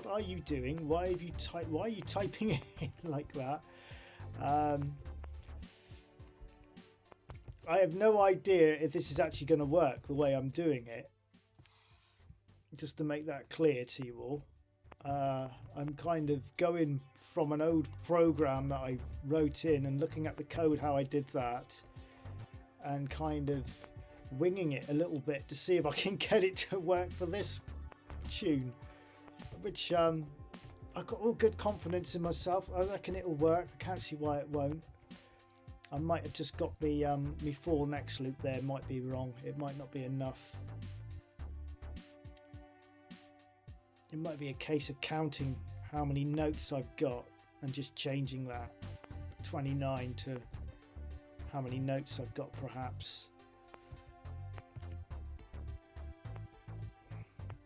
are you doing? Why are you typing it in like that? I have no idea if this is actually going to work the way I'm doing it. just to make that clear to you all. I'm kind of going from an old program that I wrote in and looking at the code how I did that, and kind of winging it a little bit to see if I can get it to work for this tune, which I've got all good confidence in myself. I reckon it'll work. I can't see why it won't. I might have just got me me 4 next loop there, might be wrong. It might not be enough. It might be a case of counting how many notes I've got and just changing that 29 to how many notes I've got, perhaps.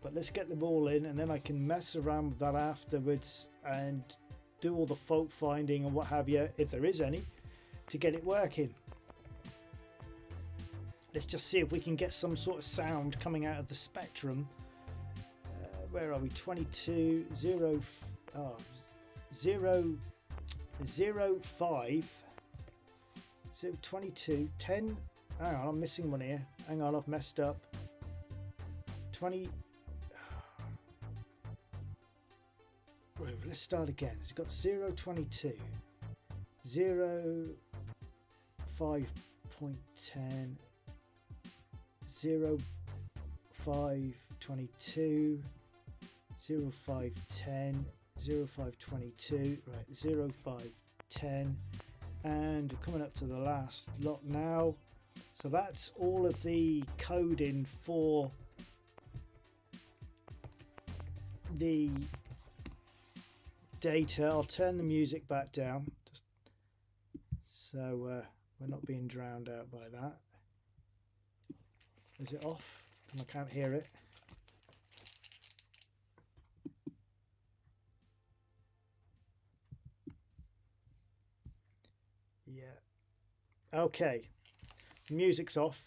But let's get them all in, and then I can mess around with that afterwards and do all the fault finding and what have you, if there is any, to get it working. Let's just see if we can get some sort of sound coming out of the spectrum. Where are we? 22 0 0 0 5 0 22 10. Hang on, I'm missing one here. Hang on, I've messed up. 20. Wait, let's start again. It's got 0 22 0 5.10 0 5 22 0 5 10 0 5 22, right, 0 5 10, and coming up to the last lot now. So that's all of the coding for the data. I'll turn the music back down just so we're not being drowned out by that. Is it off? I can't hear it. Yeah. Okay. The music's off.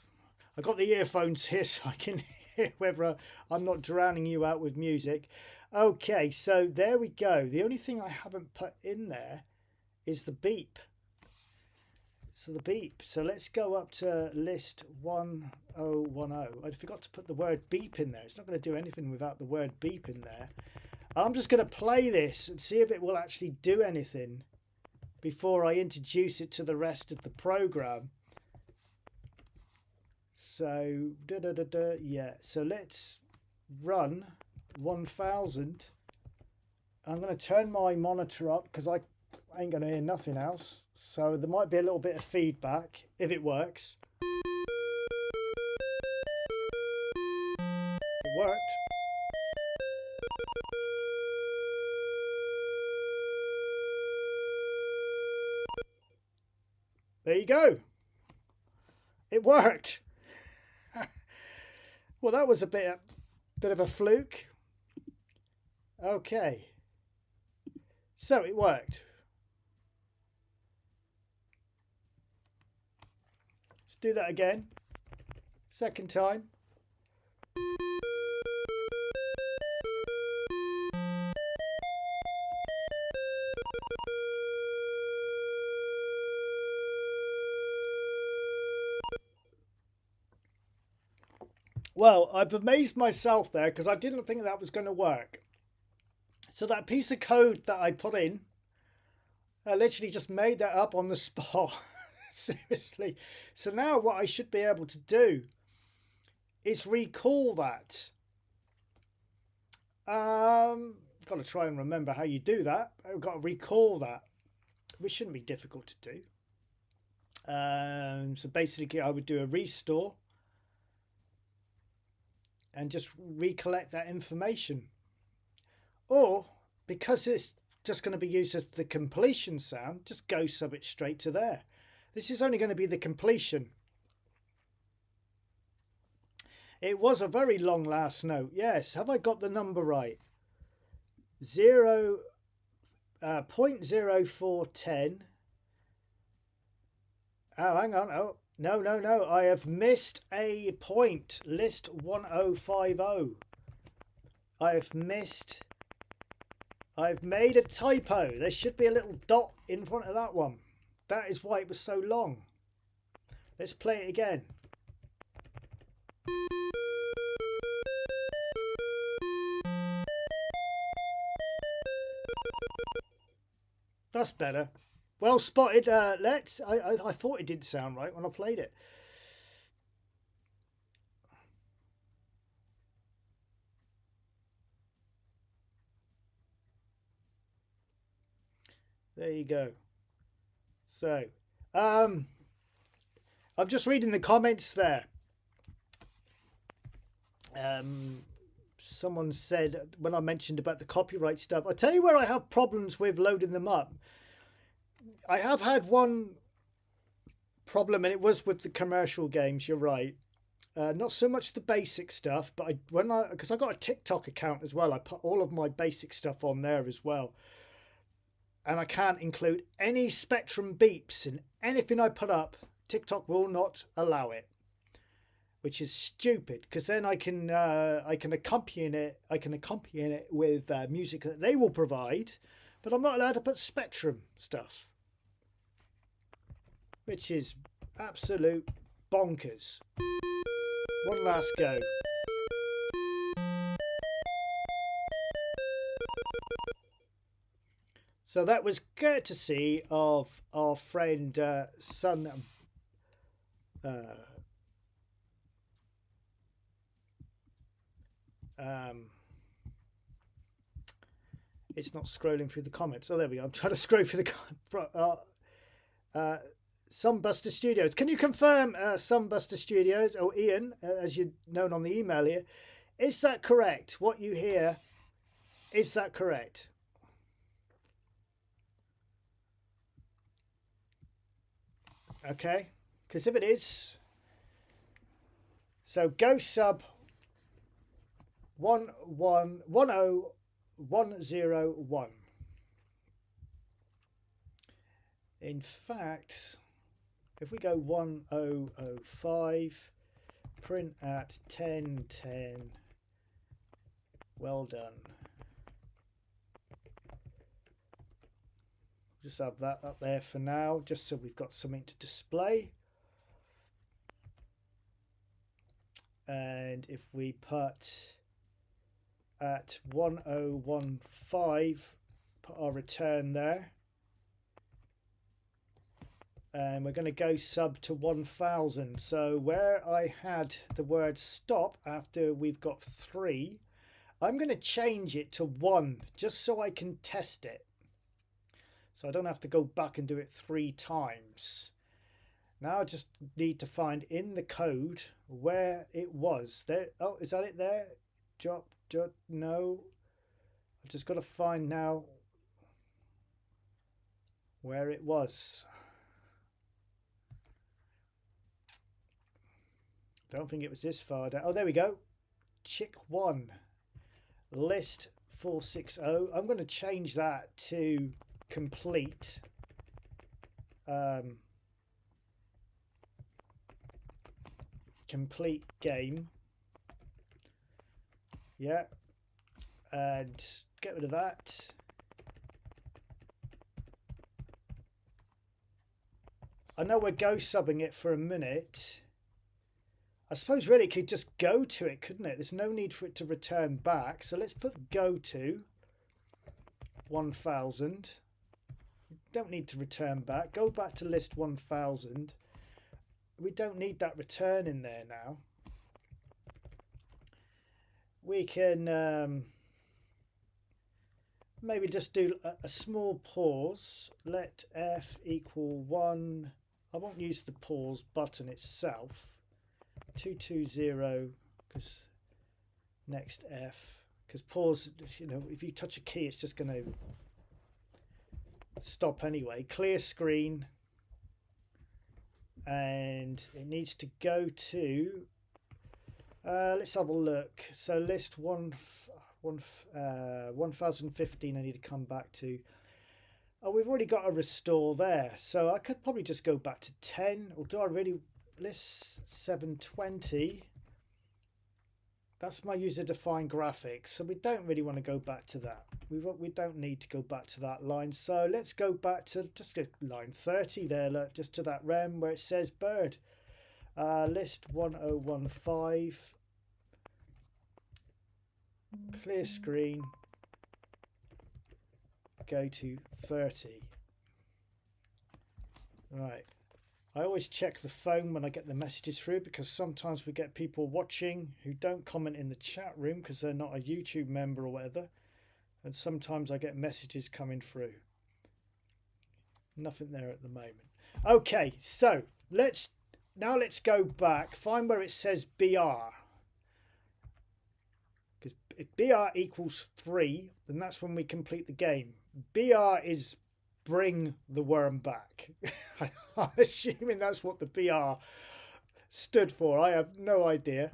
I got the earphones here so I can hear whether I'm not drowning you out with music. Okay, so there we go. The only thing I haven't put in there is the beep. So the beep. So let's go up to list 1010. I forgot to put the word beep in there. It's not going to do anything without the word beep in there. I'm just going to play this and see if it will actually do anything before I introduce it to the rest of the program. So yeah, so let's run 1000. I'm going to turn my monitor up because I ain't going to hear nothing else, so there might be a little bit of feedback if it works. It worked. There you go. It worked. Well, that was a bit of a fluke. Okay. So it worked. Let's do that again. Second time. Well, I've amazed myself there because I didn't think that was going to work. So that piece of code that I put in, I literally just made that up on the spot. Seriously. So now what I should be able to do is recall that. Got to try and remember how you do that. I've got to recall that, which shouldn't be difficult to do. So basically I would do a restore and just recollect that information. Or, because it's just going to be used as the completion sound, just go sub it straight to there. This is only going to be the completion. It was a very long last note. Yes, have I got the number right? 0.0410. Oh, hang on. Oh, no. I have missed a point. List 1050. I've made a typo. There should be a little dot in front of that one. That is why it was so long. Let's play it again. That's better. Well spotted, Let's. I thought it didn't sound right when I played it. There you go. So, I'm just reading the comments there. Someone said when I mentioned about the copyright stuff, I tell you where I have problems with loading them up. I have had one problem, and it was with the commercial games. You're right. Not so much the basic stuff, but because I got a TikTok account as well, I put all of my basic stuff on there as well. And I can't include any Spectrum beeps in anything I put up. TikTok will not allow it, which is stupid, because then I can accompany it. I can accompany it with music that they will provide, but I'm not allowed to put Spectrum stuff, which is absolute bonkers. One last go. So that was courtesy of our friend Sun. It's not scrolling through the comments. Oh, there we go. I'm trying to scroll through the Sunbuster Studios. Can you confirm Sunbuster Studios, or Ian, as you're known on the email here, is that correct? What you hear, is that correct? Okay, because if it is, so go sub 10101. In fact, if we go 1005, print at 1010, well done. Just have that up there for now, just so we've got something to display. And if we put at 1015, put our return there. And we're going to go sub to 1000. So where I had the word stop after we've got 3, I'm going to change it to 1, just so I can test it. So I don't have to go back and do it 3 times. Now I just need to find in the code where it was. There. Oh, is that it there? No. I've just got to find now where it was. Don't think it was this far down. Oh, there we go. Chick 1. List 460. I'm going to change that to complete. Complete game. Yeah. And get rid of that. I know we're go subbing it for a minute. I suppose really it could just go to it, couldn't it? There's no need for it to return back. So let's put go to 1000. Don't need to return back. Go back to list 1000. We don't need that return in there now. We can maybe just do a small pause. Let F equal 1. I won't use the pause button itself. 220, because next F, because pause, you know, if you touch a key, it's just going to stop anyway. Clear screen, and it needs to go to, let's have a look. So list 1015 I need to come back to. Oh, we've already got a restore there, so I could probably just go back to 10, or do I really? List 720. That's my user-defined graphics, so we don't really want to go back to that. We don't need to go back to that line, so let's go back to just line 30 there. Look, just to that rem where it says bird. List 1015. Clear screen. Go to 30. Right. I always check the phone when I get the messages through, because sometimes we get people watching who don't comment in the chat room because they're not a YouTube member or whatever. And sometimes I get messages coming through. Nothing there at the moment. Okay, so let's go back, find where it says BR. Because if BR equals 3, then that's when we complete the game. BR is bring the worm back. I'm assuming that's what the BR stood for. I have no idea.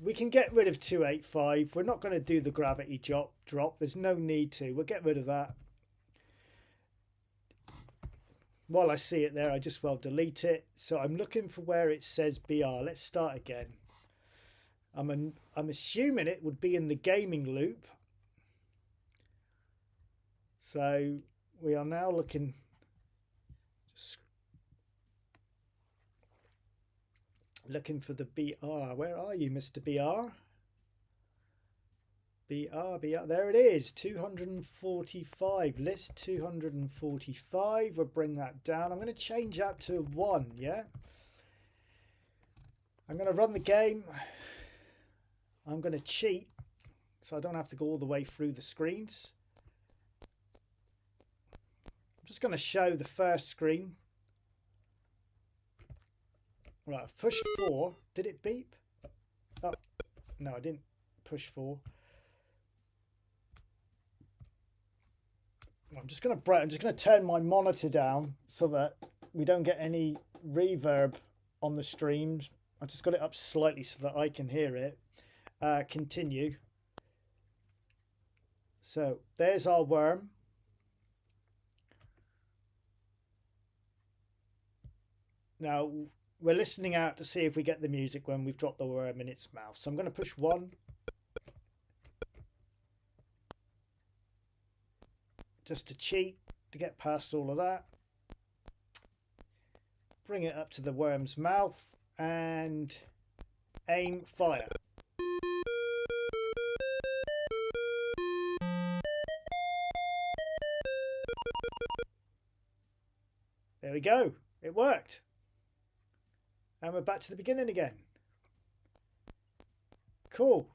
We can get rid of 285. We're not going to do the gravity drop. There's no need to. We'll get rid of that. While I see it there, I just well delete it. So I'm looking for where it says BR. Let's start again. I'm assuming it would be in the gaming loop. So we are now looking, looking for the BR. Where are you, Mr. BR? BR, there it is, 245. List 245. We'll bring that down. I'm going to change that to 1, yeah? I'm going to run the game. I'm going to cheat so I don't have to go all the way through the screens. I'm just going to show the first screen. Right, I've pushed 4. Did it beep? Oh, no, I didn't push 4. I'm just going to turn my monitor down so that we don't get any reverb on the streams. I just got it up slightly so that I can hear it. Continue. So there's our worm. Now we're listening out to see if we get the music when we've dropped the worm in its mouth. So I'm going to push 1. Just to cheat, to get past all of that. Bring it up to the worm's mouth and aim, fire. There we go. It worked. And we're back to the beginning again. Cool.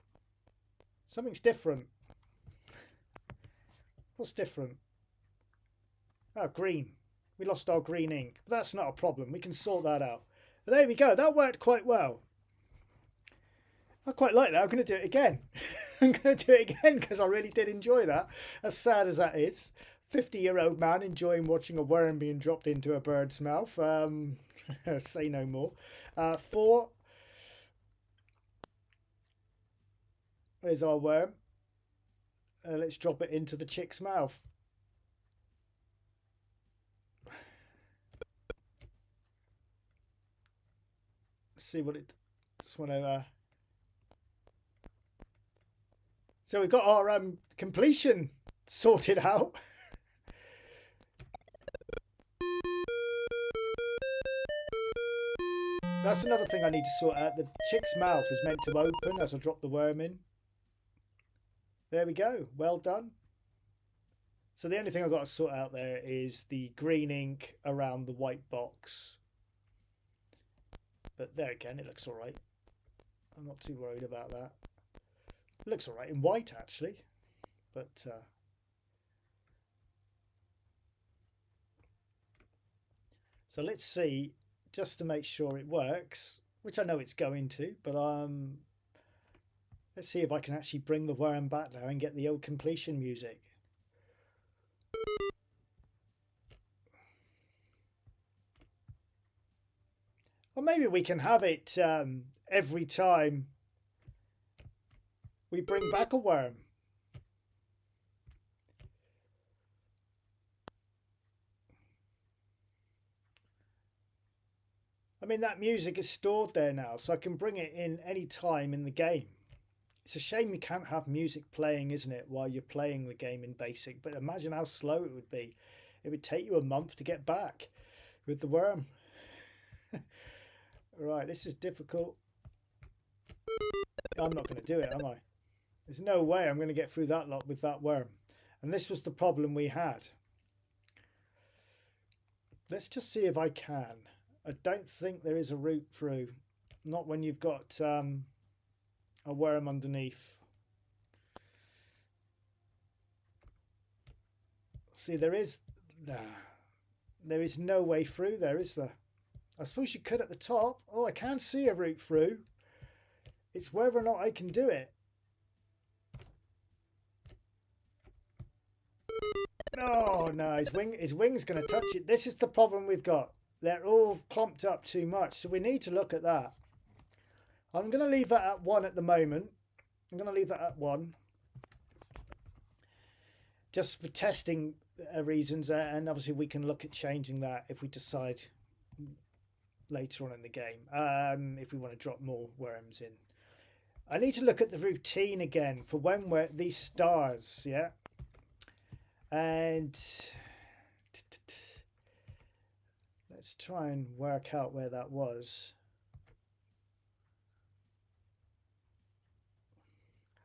Something's different. What's different? Oh, green. We lost our green ink. But that's not a problem. We can sort that out. But there we go. That worked quite well. I quite like that. I'm going to do it again. I'm going to do it again because I really did enjoy that. As sad as that is. 50-year-old man enjoying watching a worm being dropped into a bird's mouth. Say no more. 4. There's our worm. Let's drop it into the chick's mouth. Let's see what it. Just want to. So we've got our completion sorted out. That's another thing I need to sort out. The chick's mouth is meant to open as I drop the worm in. There we go. Well done. So the only thing I've got to sort out there is the green ink around the white box. But there again, it looks all right. I'm not too worried about that. It looks all right in white, actually. But so let's see, just to make sure it works, which I know it's going to, but let's see if I can actually bring the worm back now and get the old completion music. Or maybe we can have it every time we bring back a worm. I mean, that music is stored there now, so I can bring it in any time in the game. It's a shame you can't have music playing, isn't it, while you're playing the game in basic. But imagine how slow it would be. It would take you a month to get back with the worm. Right, this is difficult. I'm not going to do it, am I? There's no way I'm going to get through that lot with that worm. And this was the problem we had. Let's just see if I can. I don't think there is a route through. Not when you've got a worm underneath. See, there is no way through there, is there? I suppose you could at the top. Oh, I can see a route through. It's whether or not I can do it. Oh no, his wing's going to touch it. This is the problem we've got. They're all clumped up too much, so we need to look at that. I'm going to leave that at 1 at the moment. I'm going to leave that at 1. Just for testing reasons, and obviously we can look at changing that if we decide later on in the game, if we want to drop more worms in. I need to look at the routine again for when we're these stars, yeah? And let's try and work out where that was.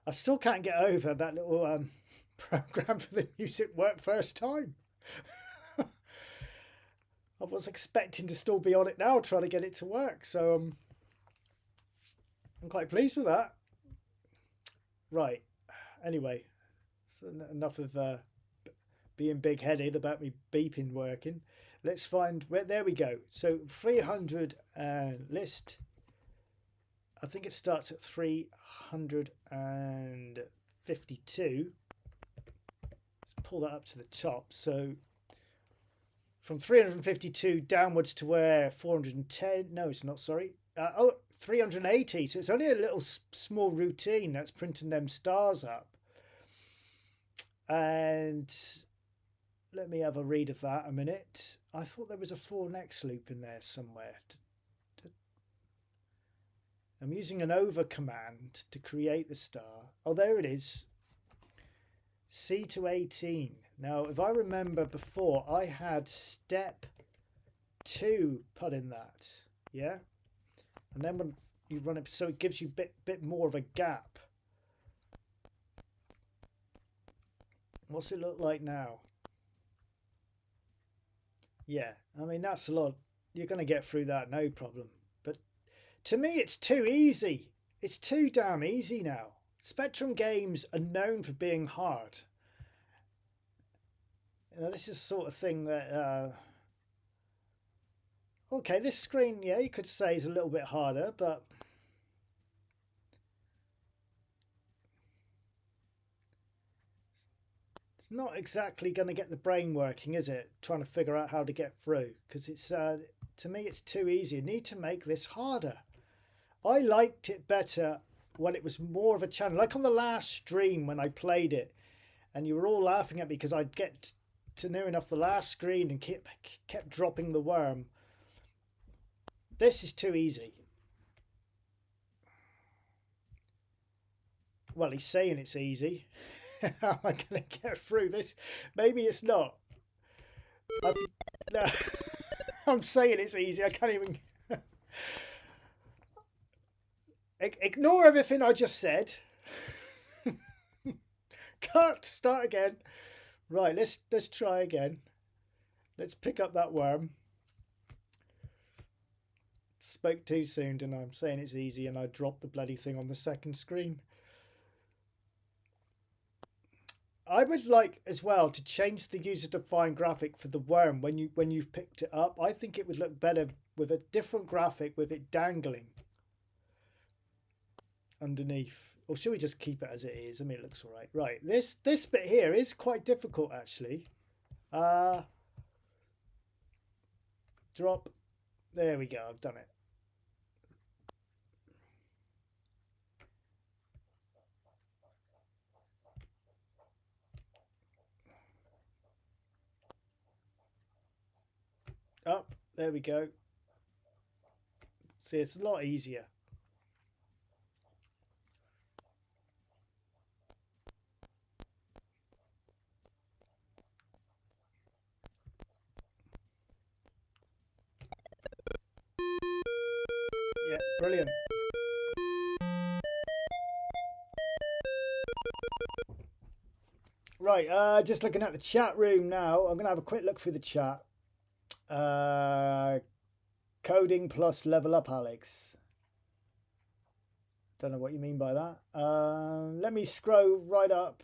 I still can't get over that little program for the music work first time. I was expecting to still be on it now, trying to get it to work. So I'm quite pleased with that. Right. Anyway, so enough of being big-headed about me beeping working. Let's find where. There we go. So 300 list. I think it starts at 352. Let's pull that up to the top. So from 352 downwards to where 410. No, it's not. Sorry. 380. So it's only a little small routine that's printing them stars up. And let me have a read of that a minute. I thought there was a for next loop in there somewhere. I'm using an over command to create the star. Oh, there it is. C to 18. Now, if I remember before, I had step 2 put in that. Yeah? And then when you run it, so it gives you a bit more of a gap. What's it look like now? Yeah, I mean, that's a lot. You're going to get through that, no problem. But to me, it's too easy. It's too damn easy now. Spectrum games are known for being hard. You know, this is the sort of thing that... okay, this screen, yeah, you could say is a little bit harder, but... it's not exactly going to get the brain working, is it? Trying to figure out how to get through. Because it's, to me, it's too easy. You need to make this harder. I liked it better when it was more of a challenge. Like on the last stream when I played it. And you were all laughing at me because I'd get to near enough the last screen and kept dropping the worm. This is too easy. Well, he's saying it's easy. How am I going to get through this? Maybe it's not. No, I'm saying it's easy. I can't even... Ignore everything I just said. Cut. Start again. Right, let's try again. Let's pick up that worm. Spoke too soon, didn't I? I'm saying it's easy and I dropped the bloody thing on the second screen. I would like as well to change the user-defined graphic for the worm when you've picked it up. I think it would look better with a different graphic with it dangling underneath. Or should we just keep it as it is? I mean, it looks all right. Right, this bit here is quite difficult actually. Drop. There we go. I've done it. Up, there we go. See, it's a lot easier. Yeah, brilliant. Right, just looking at the chat room now. I'm going to have a quick look through the chat. Coding plus level up, Alex. Don't know what you mean by that. Let me scroll right up.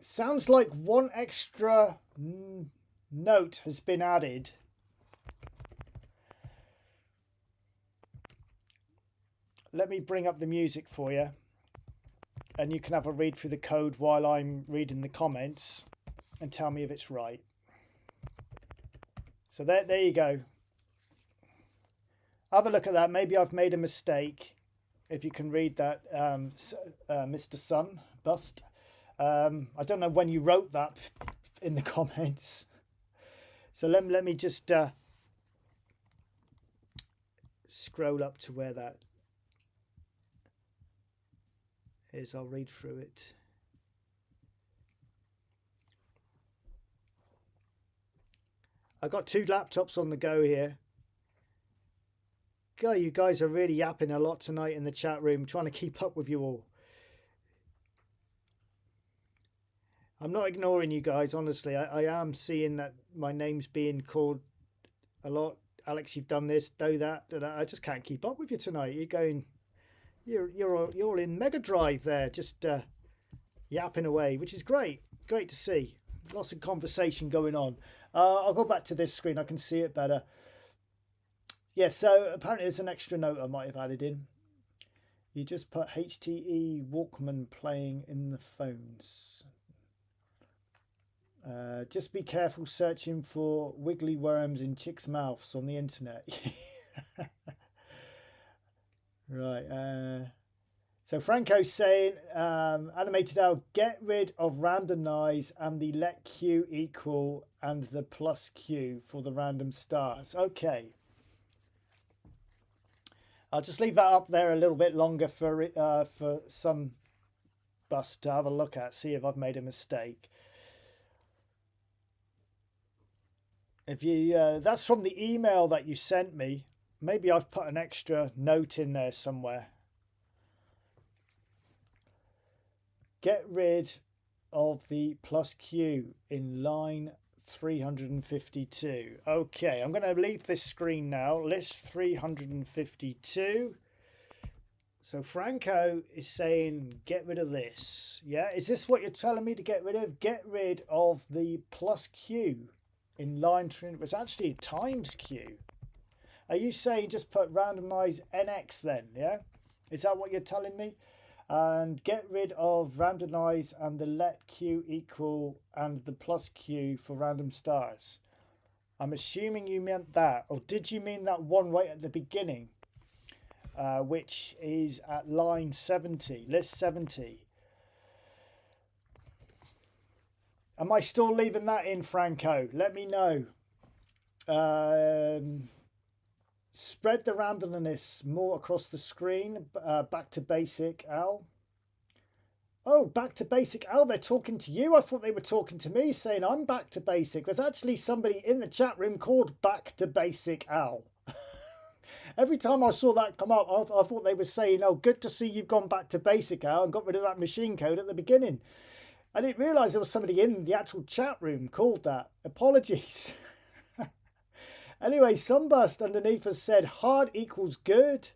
Sounds like one extra note has been added. Let me bring up the music for you, and you can have a read through the code while I'm reading the comments and tell me if it's right. So there you go. Have a look at that. Maybe I've made a mistake. If you can read that, Mr. Sun Bust. I don't know when you wrote that in the comments. So let me just scroll up to where that is. I'll read through it. I've got two laptops on the go here. God, you guys are really yapping a lot tonight in the chat room, trying to keep up with you all. I'm not ignoring you guys, honestly. I am seeing that my name's being called a lot. Alex, you've done this, do that. I just can't keep up with you tonight. You're all in Mega Drive there, just yapping away, which is great. Great to see. Lots of conversation going on. I'll go back to this screen. I can see it better. Yeah, so apparently there's an extra note I might have added in. You just put HTE Walkman playing in the phones. Just be careful searching for wiggly worms in chicks' mouths on the internet. Right. So Franco's saying, animated out, get rid of randomize and the let q equal and the plus q for the random stars. Okay. I'll just leave that up there a little bit longer for some bus to have a look at, see if I've made a mistake. If you that's from the email that you sent me. Maybe I've put an extra note in there somewhere. Get rid of the plus Q in line 352. Okay, I'm going to leave this screen now. List 352. So Franco is saying get rid of this. Yeah, is this what you're telling me to get rid of? Get rid of the plus Q in line 3. It's actually times Q. Are you saying just put randomize NX then? Yeah, is that what you're telling me? And get rid of randomize and the let Q equal and the plus Q for random stars. I'm assuming you meant that, or did you mean that one right at the beginning, which is at line 70, list 70? Am I still leaving that in, Franco? Let me know. Spread the randomness more across the screen. Back to basic, Al. Oh, back to basic, Al. They're talking to you. I thought they were talking to me, saying I'm back to basic. There's actually somebody in the chat room called Back to Basic Al. Every time I saw that come up, I thought they were saying, oh, good to see you've gone back to basic, Al, and got rid of that machine code at the beginning. I didn't realise there was somebody in the actual chat room called that. Apologies. Anyway, Sunburst underneath has said hard equals good.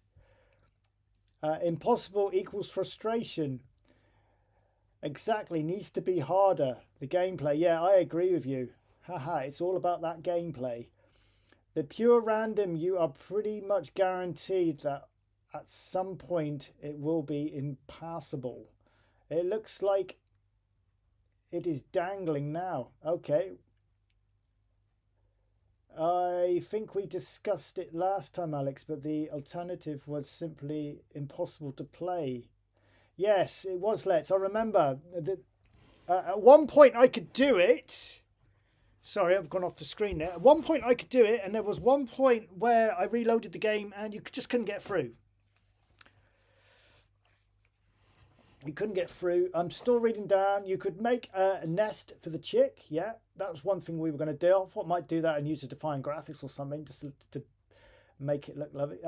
Impossible equals frustration. Exactly, needs to be harder. The gameplay. Yeah, I agree with you. Haha, it's all about that gameplay. The pure random, you are pretty much guaranteed that at some point it will be impassable. It looks like it is dangling now. Okay. I think we discussed it last time, Alex, but the alternative was simply impossible to play. Yes, it was, Let's. I remember that at one point I could do it. Sorry, I've gone off the screen there. At one point I could do it, and there was one point where I reloaded the game and you just couldn't get through. You couldn't get through. I'm still reading down. You could make a nest for the chick. Yeah, that was one thing we were going to do. I thought I might do that and use a defined graphics or something just to make it look lovely.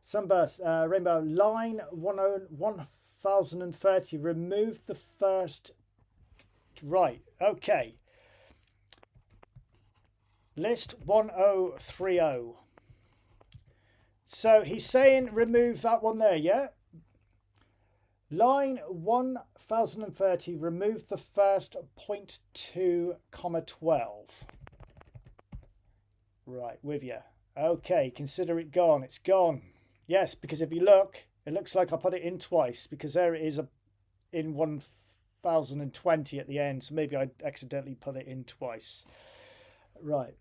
Sunburst, Rainbow, line 1030, remove the first, right, okay. List 1030. So he's saying remove that one there, yeah? Line 1030, remove the first 0.2, 12. Right, with you. Okay, consider it gone. It's gone. Yes, because if you look, it looks like I put it in twice, because there it is in 1020 at the end. So maybe I accidentally put it in twice. Right.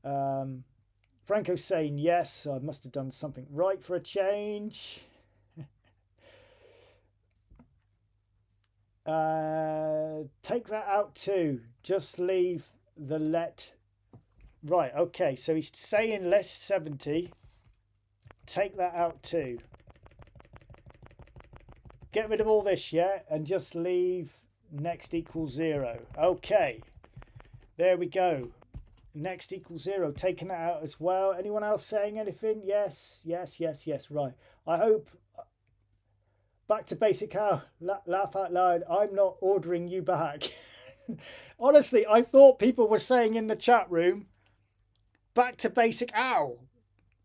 Franco's saying yes. I must have done something right for a change. Take that out too. Just leave the let. Right, okay, so he's saying list 70. Take that out too. Get rid of all this, yeah? And just leave next equals 0. Okay. There we go. Next equals 0. Taking that out as well. Anyone else saying anything? Yes, yes, yes, yes. Right. I hope... Back to basic how. Laugh out loud. I'm not ordering you back. Honestly, I thought people were saying in the chat room, back to basic ow.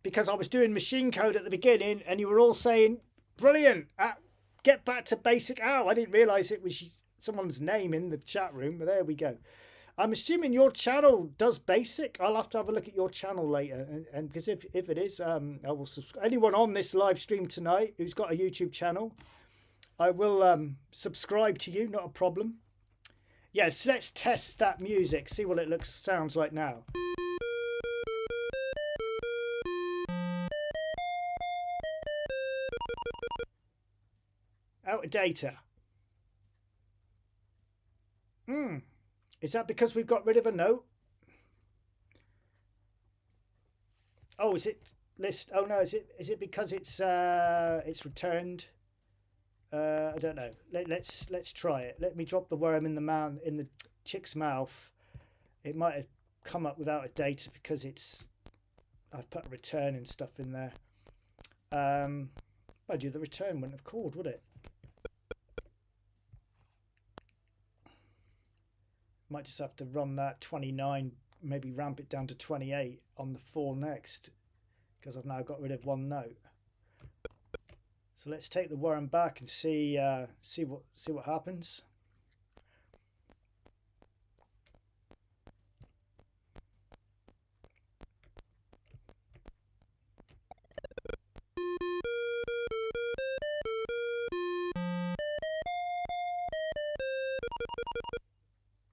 Because I was doing machine code at the beginning and you were all saying, brilliant, get back to basic ow. I didn't realise it was someone's name in the chat room, but there we go. I'm assuming your channel does basic. I'll have to have a look at your channel later. And because if it is, I will subscribe. Anyone on this live stream tonight who's got a YouTube channel, I will subscribe to you, not a problem. Yes, let's test that music, see what it sounds like now. Out of data. Is that because we've got rid of a note? Oh, is it list? Oh no, is it because it's returned? I don't know. Let's try it. Let me drop the worm in the chick's mouth. It might have come up without a data because I've put return and stuff in there. Mind you, the return wouldn't have called, would it? Might just have to run that 29, maybe ramp it down to 28 on the 4 next, because I've now got rid of one note. So let's take the worm back and see what happens.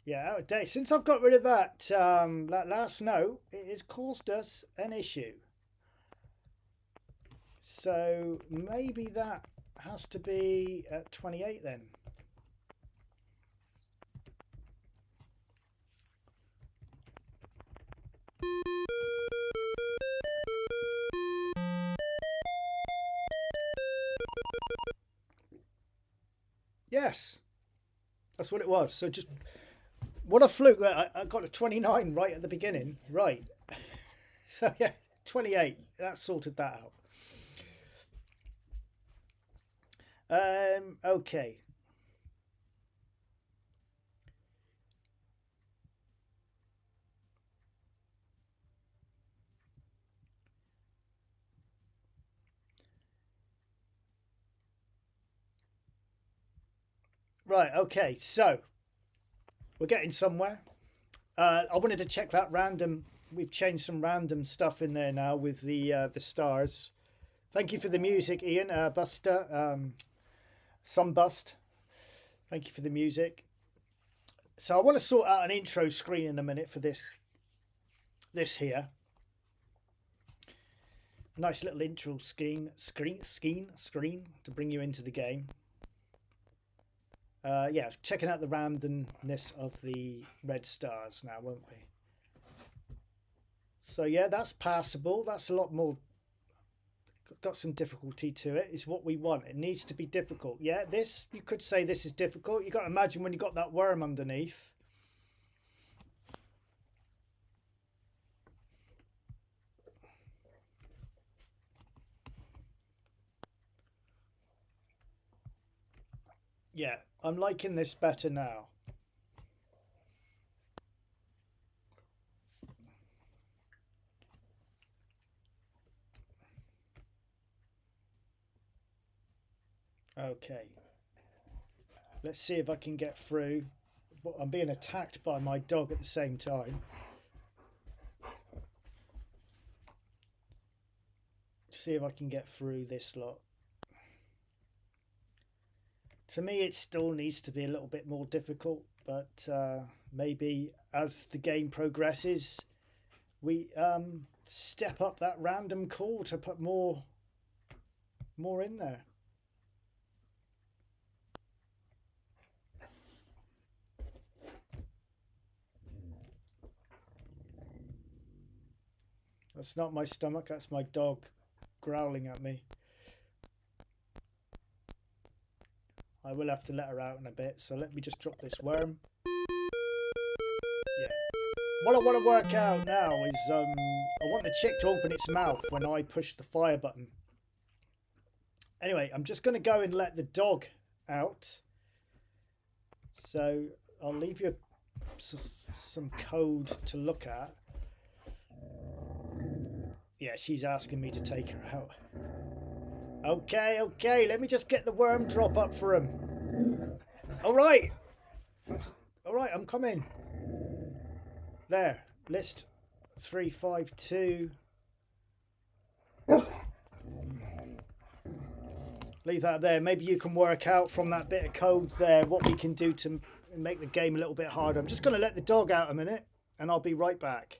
Yeah, out of date. Since I've got rid of that that last note, it has caused us an issue. So maybe that has to be at 28 then. Yes, that's what it was. So just... What a fluke that I got a 29 right at the beginning. Right. So yeah, 28. That sorted that out. Okay. Right, okay, so we're getting somewhere. I wanted to check that random. We've changed some random stuff in there now with the stars. Thank you for the music, Ian. Buster, Sunbust. Thank you for the music. So I want to sort out an intro screen in a minute for this here. Nice little intro screen to bring you into the game. Yeah, checking out the randomness of the red stars now, won't we? So yeah, that's passable. That's a lot more, got some difficulty to it. It's what we want. It needs to be difficult. Yeah, this, you could say this is difficult. You got to imagine when you got that worm underneath. Yeah, I'm liking this better now. Okay. Let's see if I can get through. I'm being attacked by my dog at the same time. See if I can get through this lot. To me, it still needs to be a little bit more difficult, but maybe as the game progresses, we step up that random call to put more in there. That's not my stomach, that's my dog growling at me. I will have to let her out in a bit, so let me just drop this worm. Yeah. What I want to work out now is I want the chick to open its mouth when I push the fire button. Anyway, I'm just going to go and let the dog out. So I'll leave you some code to look at. Yeah, she's asking me to take her out. Okay, okay, let me just get the worm drop up for him. Alright. Alright, I'm coming. There, list 352. Leave that there. Maybe you can work out from that bit of code there what we can do to make the game a little bit harder. I'm just going to let the dog out a minute and I'll be right back.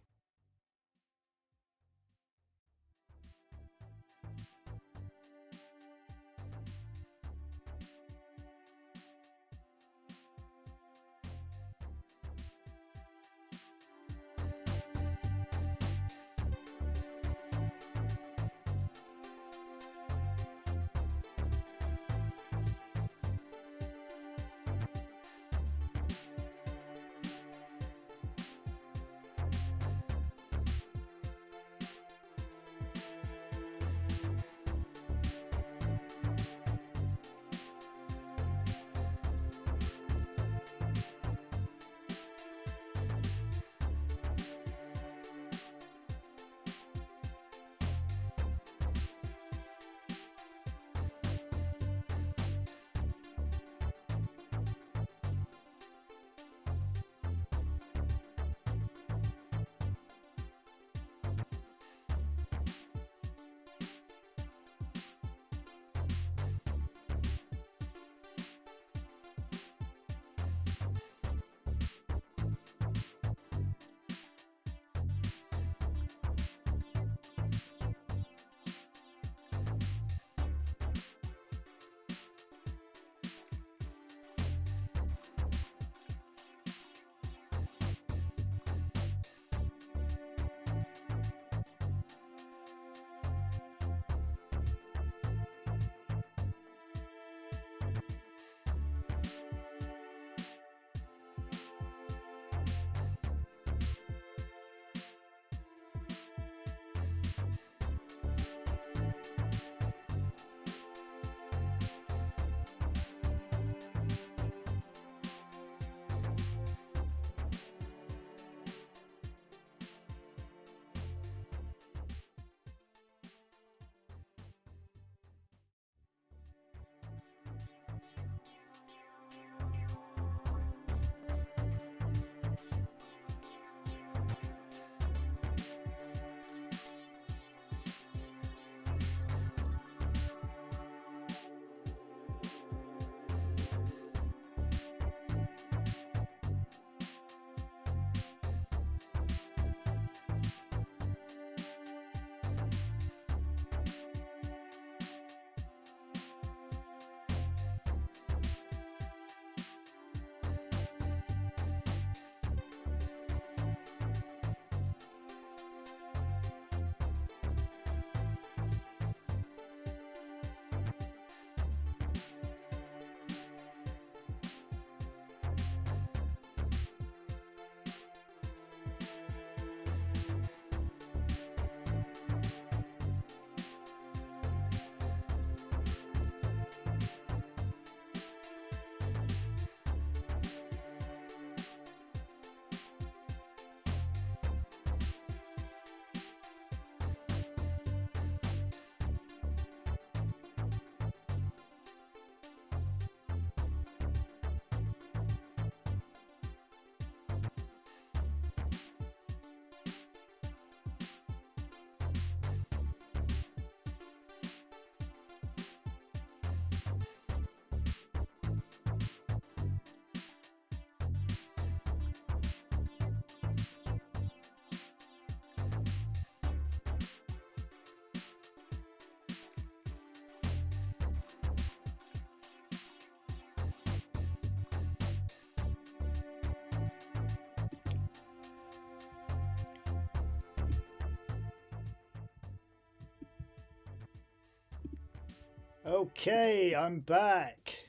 Okay, I'm back.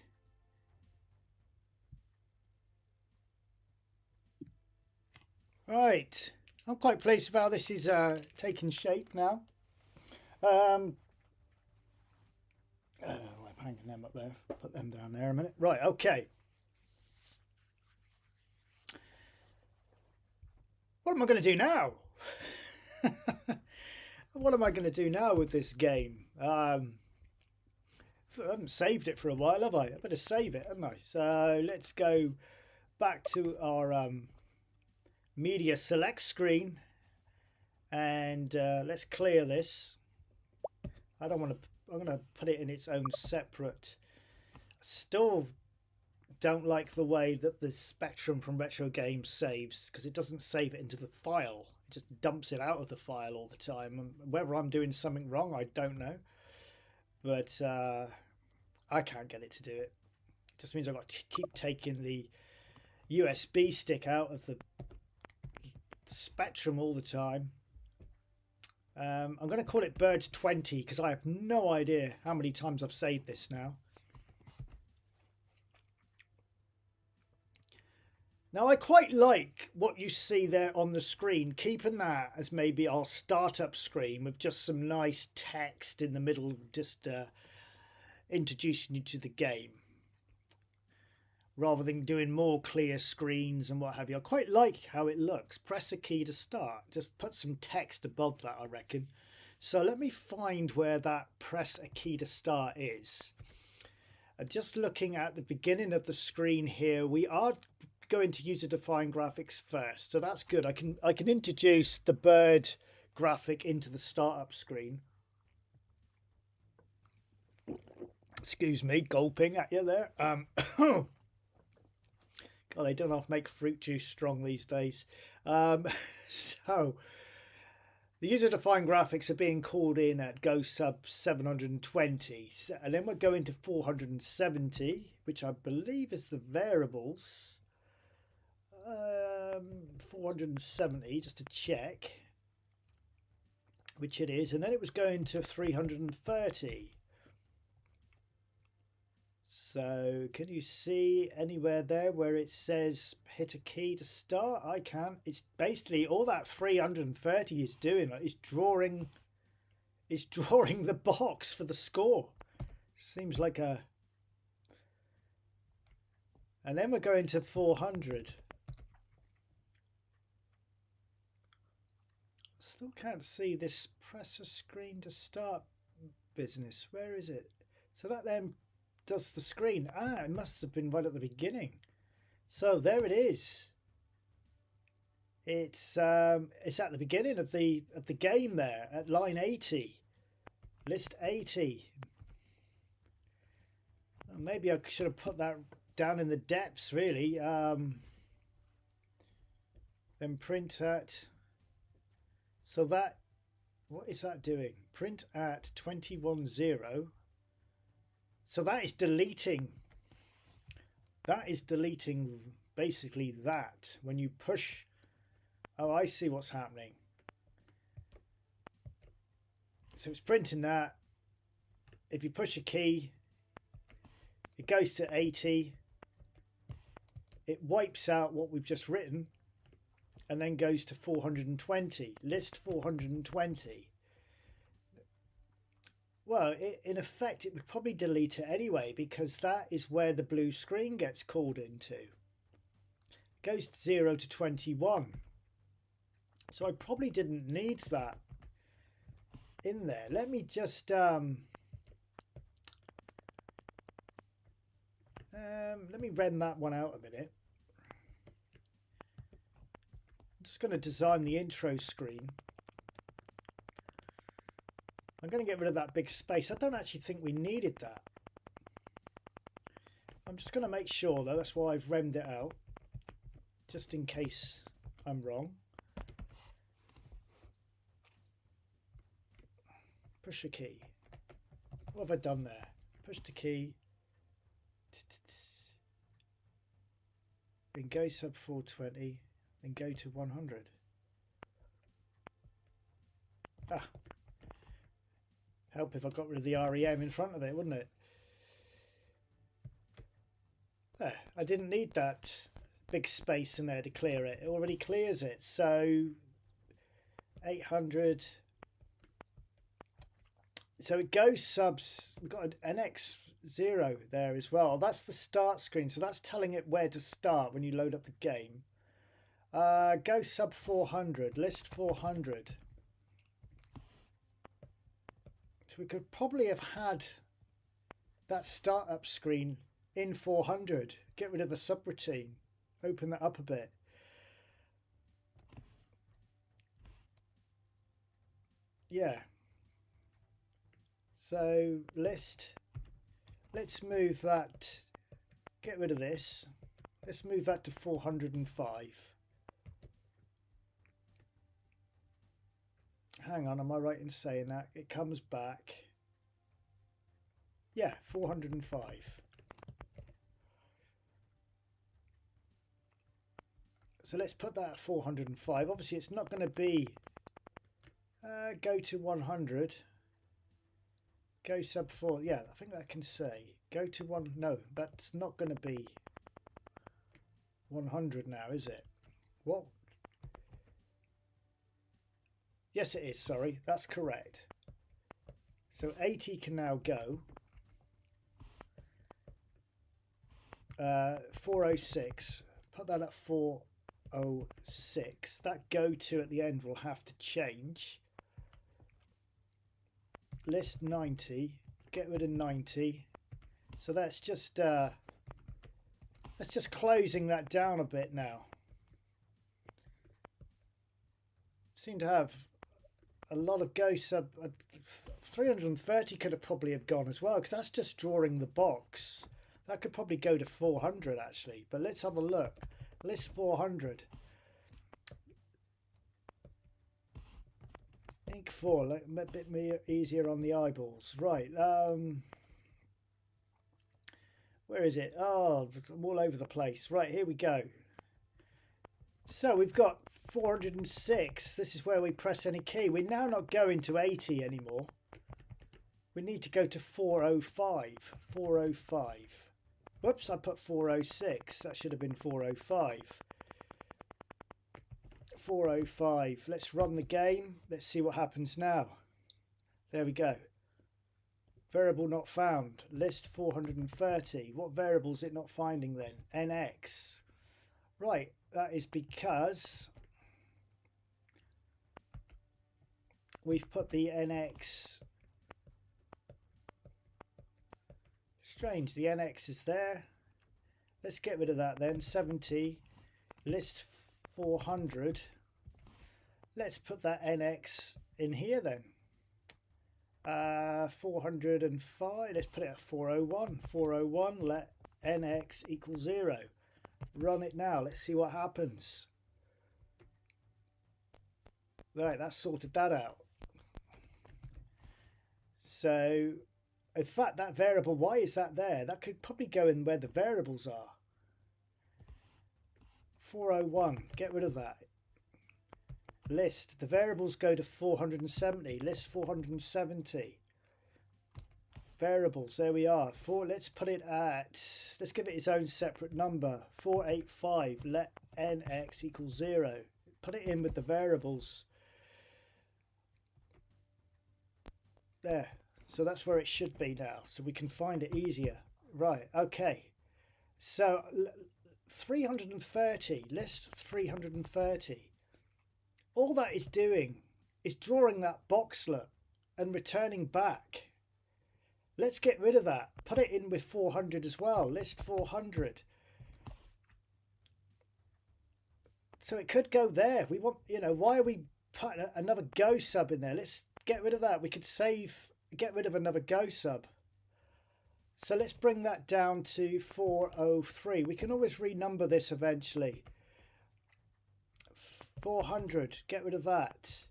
Right, I'm quite pleased with how this is taking shape now. I'm hanging them up there. Put them down there a minute. Right, okay. What am I going to do now? What am I going to do now with this game? I haven't saved it for a while, have I? I better save it, haven't I? So let's go back to our media select screen, and let's clear this. I don't want to. I'm going to put it in its own separate. Still don't like the way that the Spectrum from Retro Games saves, because it doesn't save it into the file. It just dumps it out of the file all the time. And whether I'm doing something wrong, I don't know. But I can't get it to do it. It just means I've got to keep taking the USB stick out of the Spectrum all the time. I'm going to call it Bird 20 because I have no idea how many times I've saved this now. Now, I quite like what you see there on the screen, keeping that as maybe our startup screen with just some nice text in the middle, just introducing you to the game, rather than doing more clear screens and what have you. I quite like how it looks. Press a key to start. Just put some text above that, I reckon. So let me find where that press a key to start is. Just looking at the beginning of the screen here, we are going to user-defined graphics first, so that's good. I can introduce the bird graphic into the startup screen. Excuse me, gulping at you there. God, they don't have to make fruit juice strong these days. So the user-defined graphics are being called in at go sub 720, and then we're going to 470, which I believe is the variables. 470 just to check, which it is, and then it was going to 330. So can you see anywhere there where it says hit a key to start? I can't. It's basically all that 330 is doing is drawing the box for the score. Seems like a. And then we're going to 400. Still can't see this press a screen to start business. Where is it? So that then does the screen. Ah, it must have been right at the beginning. So there it is. It's at the beginning of the game there at line 80, list 80. Maybe I should have put that down in the depths really. Then print at. So that, what is that doing? Print at 210. So that is deleting. That is deleting basically that. When you push. Oh, I see what's happening. So it's printing that. If you push a key, it goes to 80. It wipes out what we've just written. And then goes to 420, list 420. Well, in effect, it would probably delete it anyway, because that is where the blue screen gets called into. It goes 0 to 21. So I probably didn't need that in there. Let me just let me rend that one out a minute. Just going to design the intro screen. I'm going to get rid of that big space. I don't actually think we needed that. I'm just going to make sure though, that's why I've remmed it out, just in case I'm wrong. Push a key. What have I done there? Push the key. Then go sub 420. Then go to 100. Help if I got rid of the REM in front of it, wouldn't it? There, I didn't need that big space in there to clear it. It already clears it. So 800. So it goes subs. We've got an NX0 there as well. That's the start screen. So that's telling it where to start when you load up the game. Go sub 400. List 400. So we could probably have had that startup screen in 400. Get rid of the subroutine. Open that up a bit. Yeah. So list, let's move that, get rid of this. Let's move that to 405. Hang on, am I right in saying that? It comes back. Yeah, 405. So let's put that at 405. Obviously, it's not going to be go to 100. Go sub 4. Yeah, I think that can say go to 1. No, that's not going to be 100 now, is it? What? Yes, it is. Sorry, that's correct. So 80 can now go. 406. Put that at 406. That go to at the end will have to change. List 90. Get rid of 90. So that's just closing that down a bit now. Seem to have a lot of go sub. 330 could have probably have gone as well, because that's just drawing the box. That could probably go to 400 actually, but let's have a look. List 400. Ink 4, like a bit easier on the eyeballs. Right. Where is it? Oh, I'm all over the place. Right, here we go. So we've got 406. This is where we press any key. We're now not going to 80 anymore. We need to go to 405. 405. Whoops, I put 406. That should have been 405. 405. Let's run the game. Let's see what happens now. There we go. Variable not found. List 430. What variable is it not finding then? NX. Right, that is because we've put the NX. Strange, the NX is there. Let's get rid of that then. 70. List 400. Let's put that NX in here then. 405. Let's put it at 401. 401. Let NX equal 0. Run it now. Let's see what happens. Right, that's sorted that out. So, in fact, that variable, why is that there? That could probably go in where the variables are. 401. Get rid of that. List. The variables go to 470. List 470. Variables. There we are. Let's put it at. Let's give it its own separate number. 485. Let NX equal 0. Put it in with the variables. There. So that's where it should be now. So we can find it easier. Right. Okay. So 330. List 330. All that is doing is drawing that boxlet and returning back. Let's get rid of that. Put it in with 400 as well. List 400. So it could go there. We want, why are we putting another go sub in there? Let's get rid of that. We could get rid of another go sub. So let's bring that down to 403. We can always renumber this eventually. 400, get rid of that.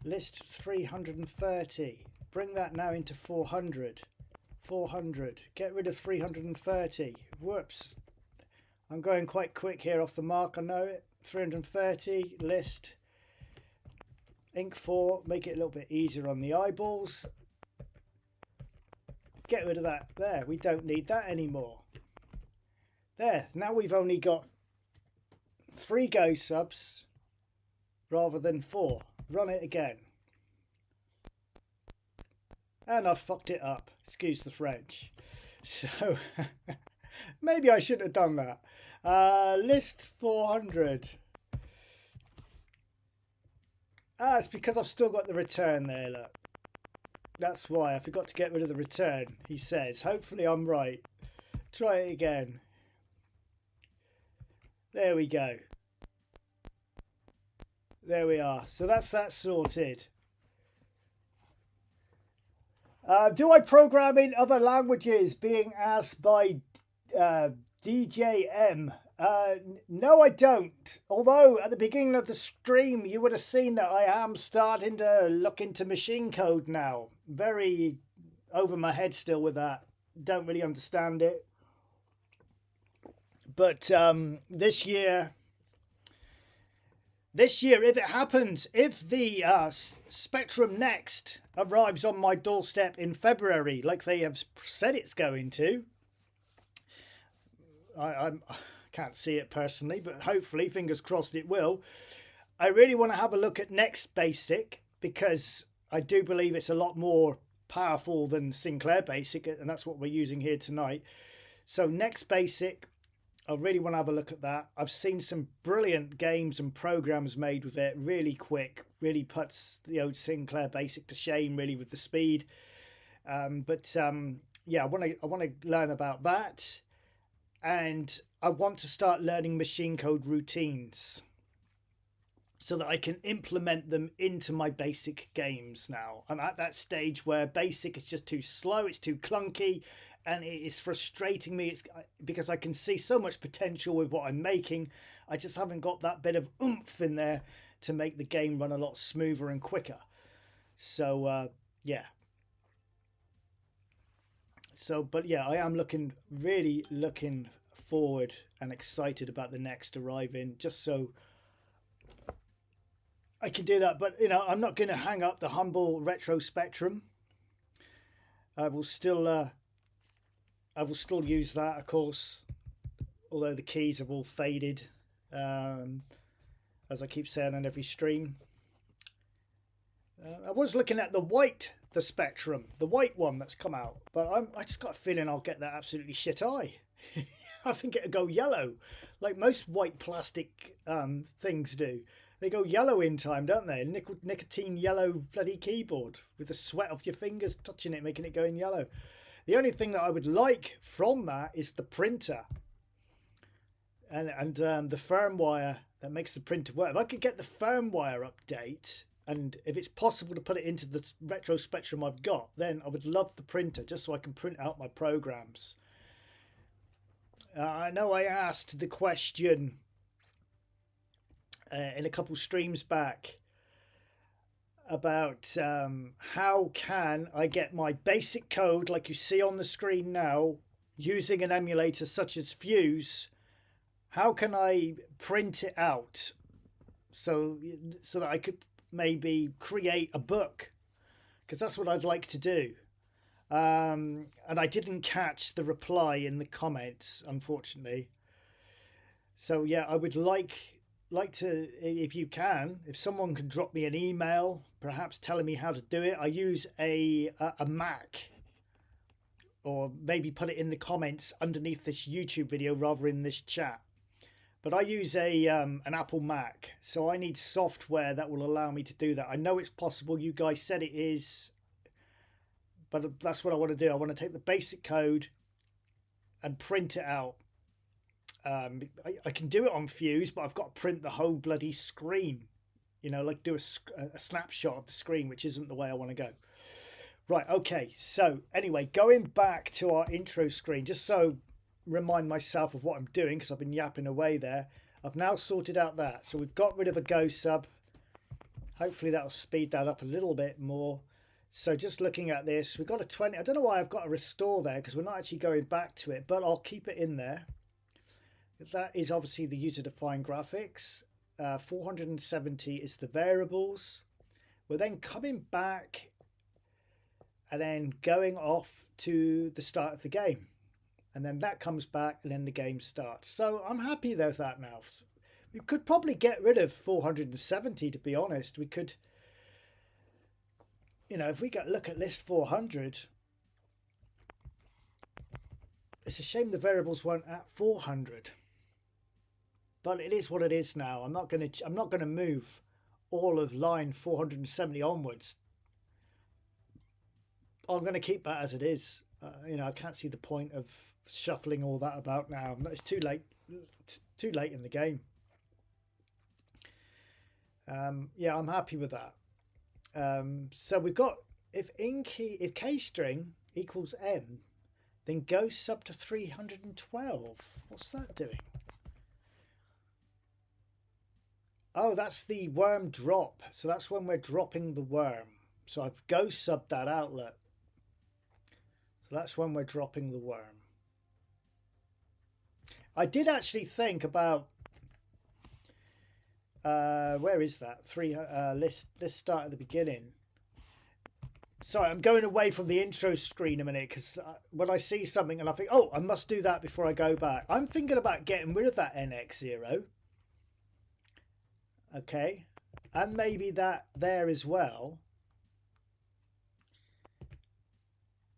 List 330. Bring that now into 400. 400, get rid of 330. Whoops. I'm going quite quick here off the mark, I know it. 330, list. Ink 4, make it a little bit easier on the eyeballs. get rid of that there. We don't need that anymore. There, now we've only got 3 go subs rather than 4. Run it again. And I fucked it up. Excuse the French. So maybe I shouldn't have done that. List 400. It's because I've still got the return there, look. That's why I forgot to get rid of the return, he says. Hopefully I'm right. Try it again. There we go. There we are. So that's that sorted. Do I program in other languages? Being asked by DJM. No, I don't. Although at the beginning of the stream, you would have seen that I am starting to look into machine code now. Very over my head still with that. Don't really understand it. But this year, if it happens, if the Spectrum Next arrives on my doorstep in February, like they have said it's going to, I can't see it personally, but hopefully, fingers crossed, it will. I really want to have a look at Next Basic because I do believe it's a lot more powerful than Sinclair Basic, and that's what we're using here tonight. So Next Basic, I really want to have a look at that. I've seen some brilliant games and programs made with it, really quick, really puts the old Sinclair Basic to shame, really, with the speed. Yeah, I want to learn about that, and I want to start learning machine code routines so that I can implement them into my basic games now. I'm at that stage where basic is just too slow, it's too clunky, and it is frustrating me. It's because I can see so much potential with what I'm making. I just haven't got that bit of oomph in there to make the game run a lot smoother and quicker. So, yeah. So, but yeah, I am really looking forward and excited about the next arriving, just so I can do that. But, you know, I'm not going to hang up the humble Retro Spectrum. I will still use that, of course, although the keys have all faded, as I keep saying on every stream. I was looking at the Spectrum, the white one that's come out, but I just got a feeling I'll get that absolutely shit eye. I think it'll go yellow, like most white plastic things do. They go yellow in time, don't they? Nicotine yellow bloody keyboard with the sweat of your fingers touching it, making it go in yellow. The only thing that I would like from that is the printer and the firmwire that makes the printer work. If I could get the firmwire update, and if it's possible to put it into the Retro Spectrum I've got, then I would love the printer just so I can print out my programs. I know I asked the question in a couple streams back about how can I get my basic code like you see on the screen now using an emulator such as Fuse. How can I print it out so that I could maybe create a book, because that's what I'd like to do. And I didn't catch the reply in the comments, unfortunately. So yeah, I would like to, if someone can drop me an email, perhaps telling me how to do it. I use a Mac, or maybe put it in the comments underneath this YouTube video rather in this chat. But I use an Apple Mac, so I need software that will allow me to do that. I know it's possible. You guys said it is, but that's what I want to do. I want to take the basic code and print it out. I can do it on Fuse, but I've got to print the whole bloody screen, you know, like do a snapshot of the screen, which isn't the way I want to go. Right, okay, so anyway, going back to our intro screen, just so remind myself of what I'm doing, because I've been yapping away there. I've now sorted out that, so we've got rid of a Go sub. Hopefully that'll speed that up a little bit more. So just looking at this, we've got a 20. I don't know why I've got a restore there, because we're not actually going back to it, but I'll keep it in there. That is obviously the user-defined graphics. 470 is the variables. We're then coming back and then going off to the start of the game. And then that comes back and then the game starts. So I'm happy with that now. We could probably get rid of 470, to be honest. We could, you know, if we look at list 400, it's a shame the variables weren't at 400. But it is what it is now. I'm not going to move all of line 470 onwards. I'm going to keep that as it is. You know, I can't see the point of shuffling all that about now. It's too late. It's too late in the game. Yeah, I'm happy with that. So we've got if K string equals M, then go sub to 312. What's that doing? Oh, that's the worm drop. So that's when we're dropping the worm. So I've go sub that outlet. So that's when we're dropping the worm. I did actually think about where is that? Let's start at the beginning. Sorry, I'm going away from the intro screen a minute because when I see something and I think, oh, I must do that before I go back. I'm thinking about getting rid of that NX0. Okay, and maybe that there as well.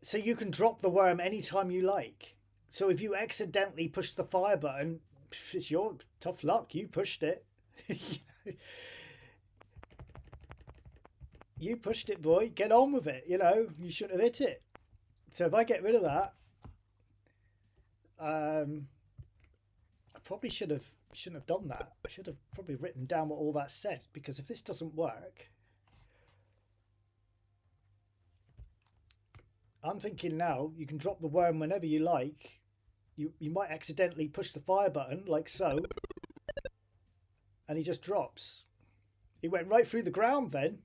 So you can drop the worm anytime you like. So if you accidentally push the fire button, it's your tough luck. You pushed it. You pushed it, boy. Get on with it. You know, you shouldn't have hit it. So if I get rid of that, I probably shouldn't have done that. I should have probably written down what all that said, because if this doesn't work, I'm thinking now you can drop the worm whenever you like. You might accidentally push the fire button like so, and he just drops. He went right through the ground then.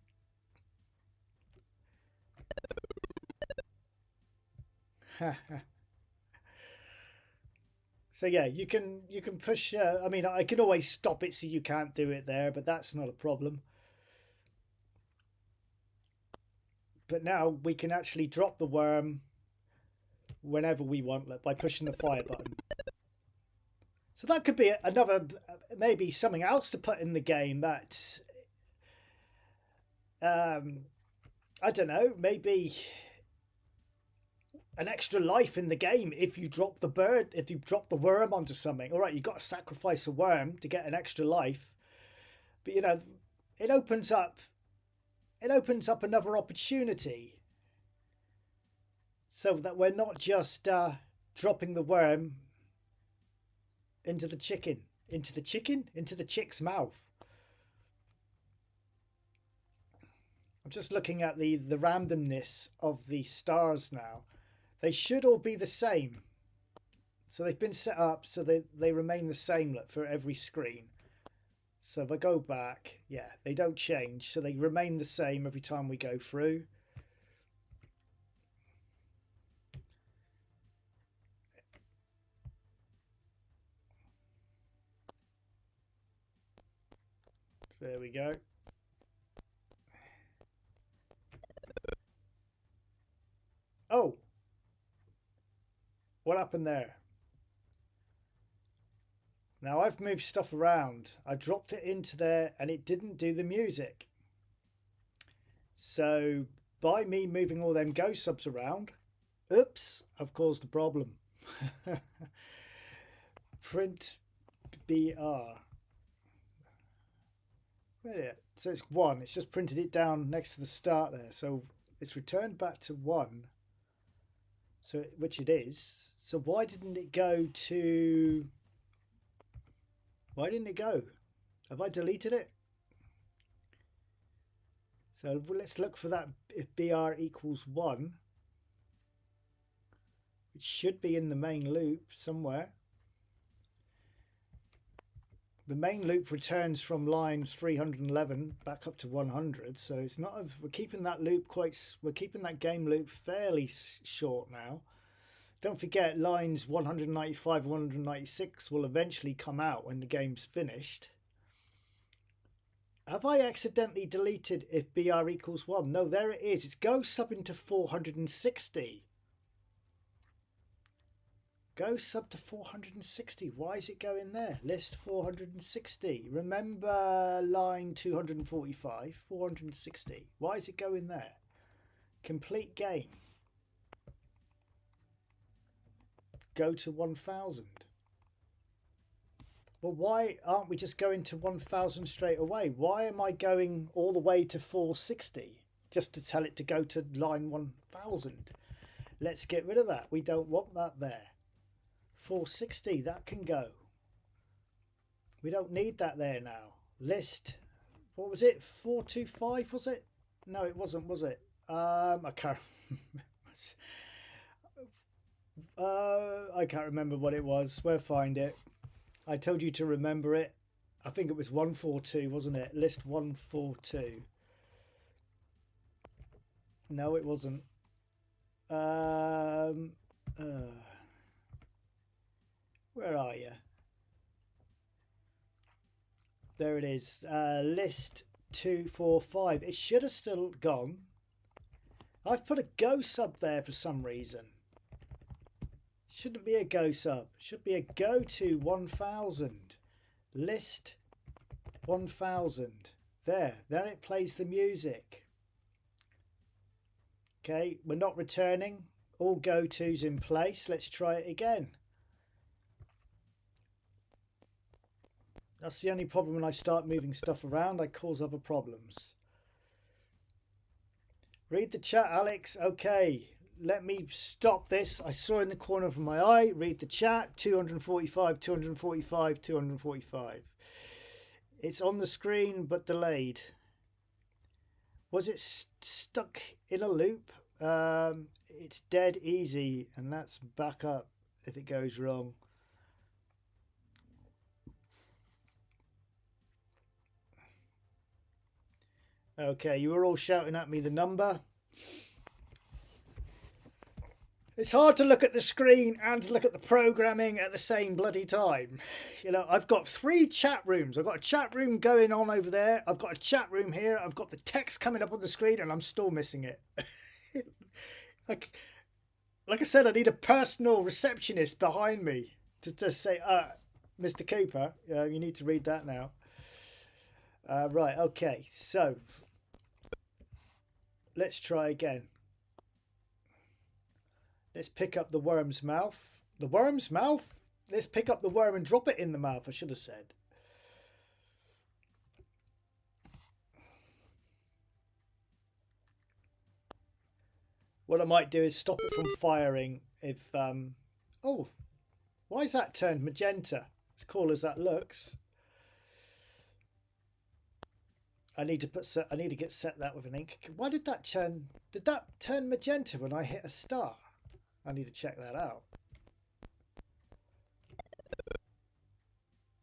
So yeah, you can push. I mean, I can always stop it so you can't do it there, but that's not a problem. But now we can actually drop the worm whenever we want, like by pushing the fire button. So that could be another, maybe something else to put in the game that, I don't know, maybe an extra life in the game if you drop the worm onto something. All right, you've got to sacrifice a worm to get an extra life, but you know, it opens up another opportunity, so that we're not just dropping the worm into the chick's mouth. I'm just looking at the randomness of the stars now. They should all be the same. So they've been set up so they remain the same for every screen. So if I go back, yeah, they don't change. So they remain the same every time we go through. There we go. Oh, what happened there? Now I've moved stuff around. I dropped it into there and it didn't do the music. So by me moving all them go subs around, oops, I've caused a problem. Print BR. So it's 1. It's just printed it down next to the start there. So it's returned back to 1. So which it is. So why didn't it go to... Why didn't it go? Have I deleted it? So let's look for that if BR equals 1. It should be in the main loop somewhere. The main loop returns from line 311 back up to 100, so it's not. We're keeping that loop we're keeping that game loop fairly short now. Don't forget, lines 195 and 196 will eventually come out when the game's finished. Have I accidentally deleted if BR equals 1? No, there it is. It's go sub into 460. Go sub to 460. Why is it going there? List 460. Remember line 245, 460. Why is it going there? Complete game. Go to 1000. Well, why aren't we just going to 1000 straight away? Why am I going all the way to 460 just to tell it to go to line 1000? Let's get rid of that. We don't want that there. 460, that can go. We don't need that there now. List, what was it? 425, was it? No, it wasn't, was it? I can't I can't remember what it was. We'll find it. I told you to remember it. I think it was 142, wasn't it? List 142. No, it wasn't. Where are you? There it is. List 245. It should have still gone. I've put a go sub there for some reason. Shouldn't be a go sub. Should be a go to 1000. List 1000. There. Then it plays the music. Okay, we're not returning. All go tos in place. Let's try it again. That's the only problem when I start moving stuff around. I cause other problems. Read the chat, Alex. Okay, let me stop this. I saw in the corner of my eye. Read the chat. 245, 245, 245. It's on the screen but delayed. Was it stuck in a loop? It's dead easy, and that's back up if it goes wrong. Okay, you were all shouting at me the number. It's hard to look at the screen and to look at the programming at the same bloody time. You know, I've got 3 chat rooms. I've got a chat room going on over there. I've got a chat room here. I've got the text coming up on the screen, and I'm still missing it. like I said, I need a personal receptionist behind me to say, Mr. Cooper, you need to read that now. Right, okay, so let's try again. Let's pick up the worm's mouth. The worm's mouth? Let's pick up the worm and drop it in the mouth, I should have said. What I might do is stop it from firing if... oh, why is that turned magenta? As cool as that looks. I need to get set that with an ink. Why did that turn? Did that turn magenta when I hit a star? I need to check that out.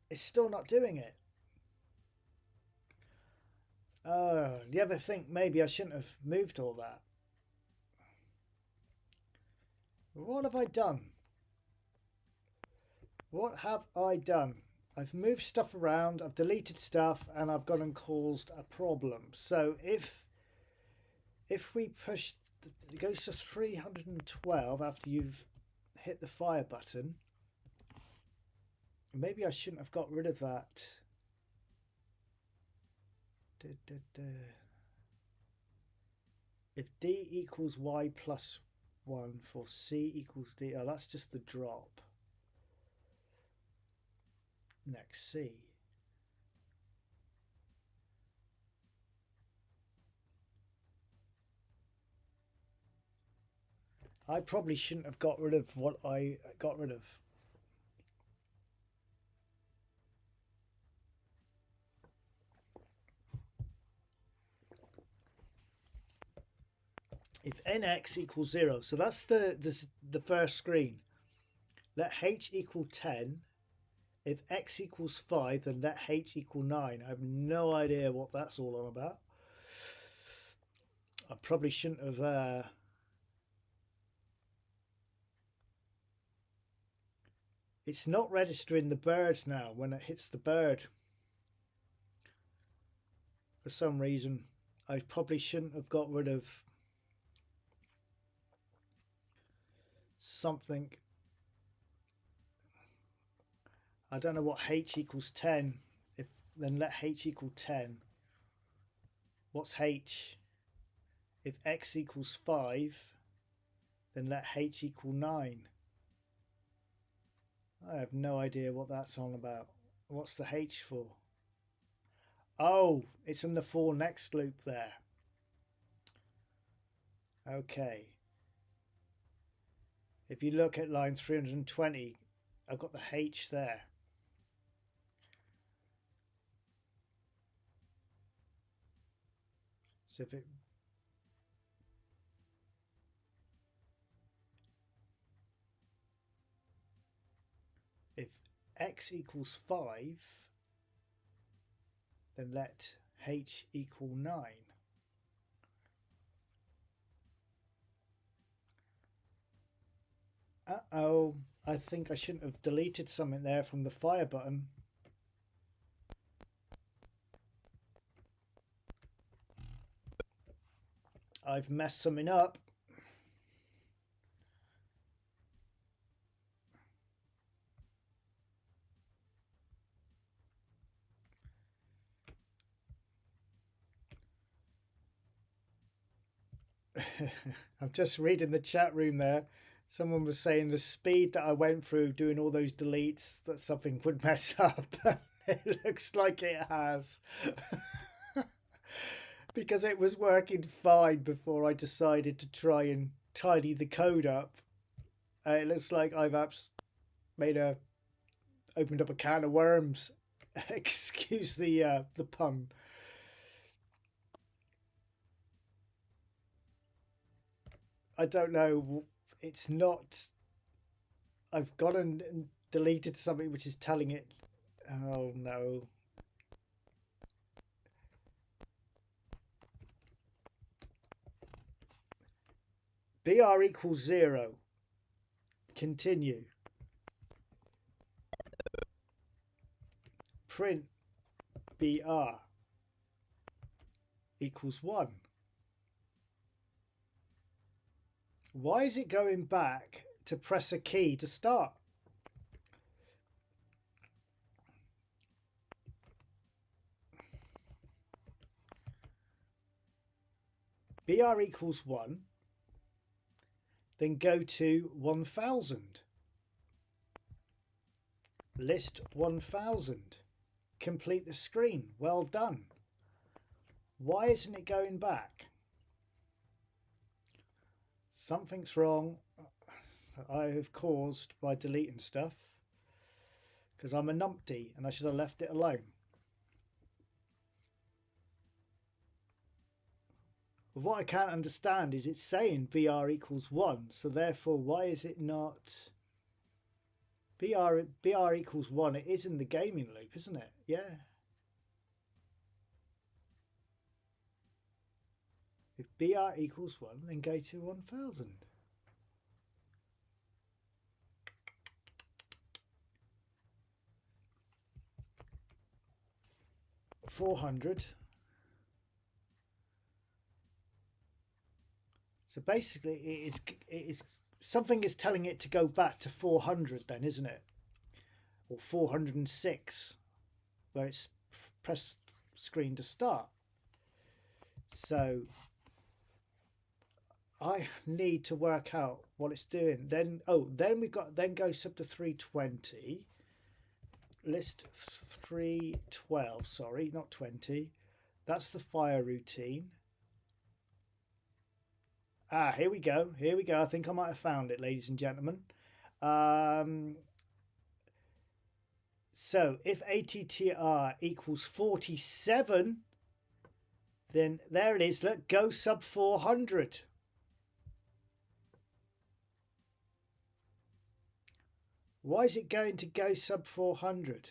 It's still not doing it. Oh, do you ever think maybe I shouldn't have moved all that? What have I done? What have I done? I've moved stuff around, I've deleted stuff, and I've gone and caused a problem. So if we push, it goes to 312 after you've hit the fire button. Maybe I shouldn't have got rid of that. If D equals Y plus 1 for C equals D, oh, that's just the drop. Next C. I probably shouldn't have got rid of what I got rid of. If nx equals 0, so that's the first screen. Let h equal 10. If x equals 5, then let h equal 9. I have no idea what that's all on about. I probably shouldn't have... It's not registering the bird now when it hits the bird. For some reason, I probably shouldn't have got rid of something. I don't know what h equals 10. If then let h equal 10. What's h? If x equals 5, then let h equal 9. I have no idea what that's on about. What's the h for? Oh, it's in the for next loop there. Okay. If you look at line 320, I've got the h there. So if x equals 5, then let h equal 9. Uh-oh, I think I shouldn't have deleted something there from the fire button. I've messed something up. I'm just reading the chat room there. Someone was saying the speed that I went through doing all those deletes, that something would mess up. It looks like it has. Because it was working fine before I decided to try and tidy the code up. It looks like I've opened up a can of worms. Excuse the pun. I don't know. It's not. I've gone and deleted something which is telling it. Oh no. BR equals 0. Continue. Print BR equals 1. Why is it going back to press a key to start? BR equals 1. Then go to 1000. List 1000. Complete the screen. Well done. Why isn't it going back? Something's wrong. I have caused by deleting stuff, because I'm a numpty and I should have left it alone. But what I can't understand is it's saying BR equals 1, so therefore why is it not BR equals 1? It is in the gaming loop, isn't it? Yeah. If BR equals 1, then go to 1000. $400. So basically it is something is telling it to go back to 400 then, isn't it? Or 406, where it's press screen to start. So I need to work out what it's doing. Then goes up to 320. List 312, sorry, not 20. That's the fire routine. Ah, here we go. Here we go. I think I might have found it, ladies and gentlemen. So if ATTR equals 47, then there it is. Look, go sub 400. Why is it going to go sub 400?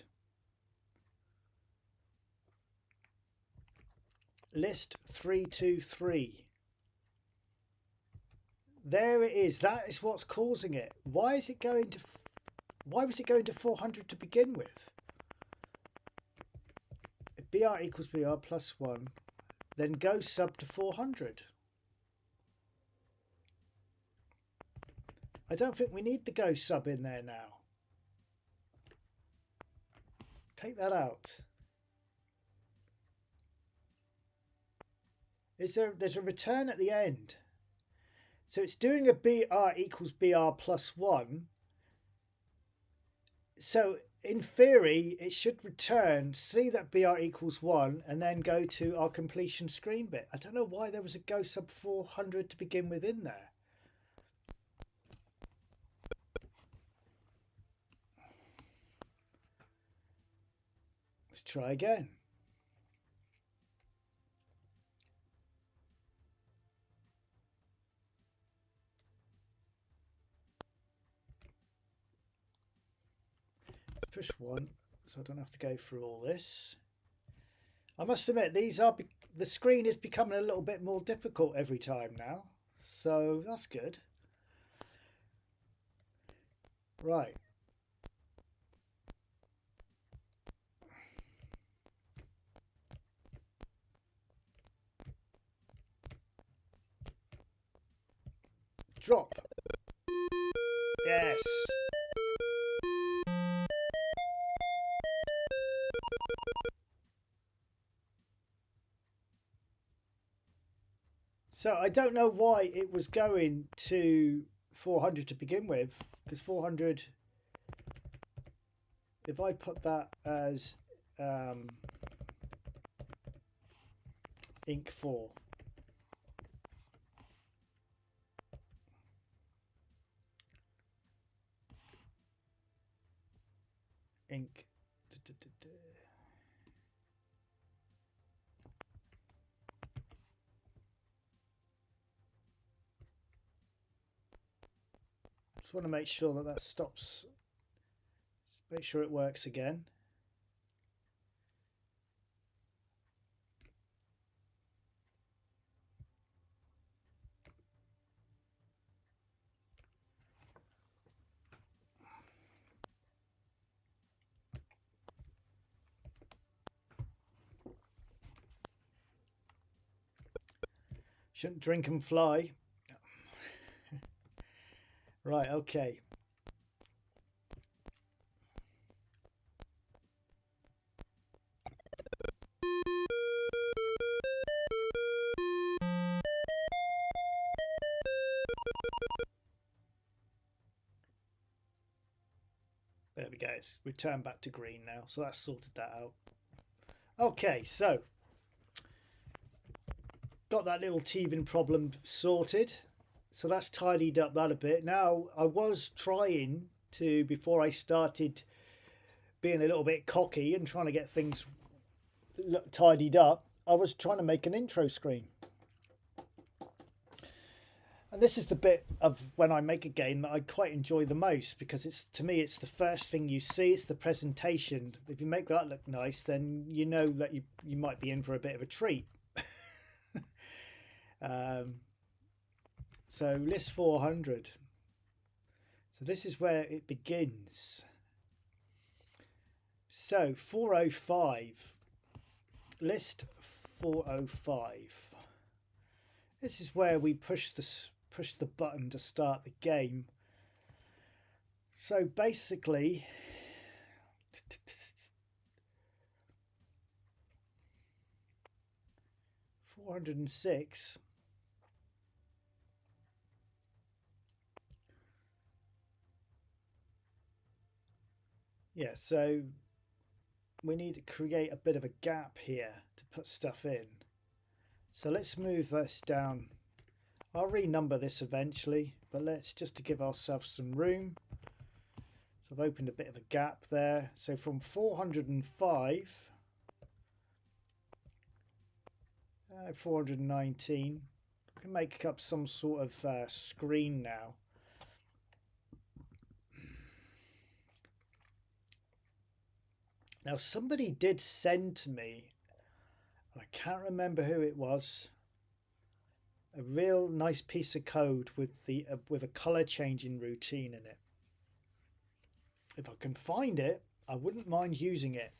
List 323. There it is. That is what's causing it. Why was it going to 400 to begin with? BR equals BR plus 1, then go sub to 400. I don't think we need the go sub in there now. Take that out. There's a return at the end. So it's doing a BR equals BR plus 1. So in theory, it should return, see that BR equals 1, and then go to our completion screen bit. I don't know why there was a go sub 400 to begin with in there. Let's try again. Push 1, so I don't have to go through all this. I must admit, the screen is becoming a little bit more difficult every time now, so that's good. Right. Drop. Yes. So I don't know why it was going to 400 to begin with, because 400, if I put that as ink 4, ink, just want to make sure that that stops, make sure it works again. Shouldn't drink and fly. Right, okay. There we go, it's returned back to green now, so that's sorted that out. Okay, so got that little teething problem sorted, so that's tidied up that a bit. Now I was trying to, before I started being a little bit cocky and trying to get things tidied up, I was trying to make an intro screen. And this is the bit of when I make a game that I quite enjoy the most, because it's, to me, it's the first thing you see. It's the presentation. If you make that look nice, then you know that you might be in for a bit of a treat. So list 400. So this is where it begins. So 405. List 405. This is where we push the button to start the game. So basically, $406. Yeah, so we need to create a bit of a gap here to put stuff in. So let's move this down. I'll renumber this eventually, but let's just to give ourselves some room. So I've opened a bit of a gap there. So from 405, 419, we can make up some sort of screen now. Now somebody did send to me, I can't remember who it was, a real nice piece of code with with a color changing routine in it. If I can find it, I wouldn't mind using it.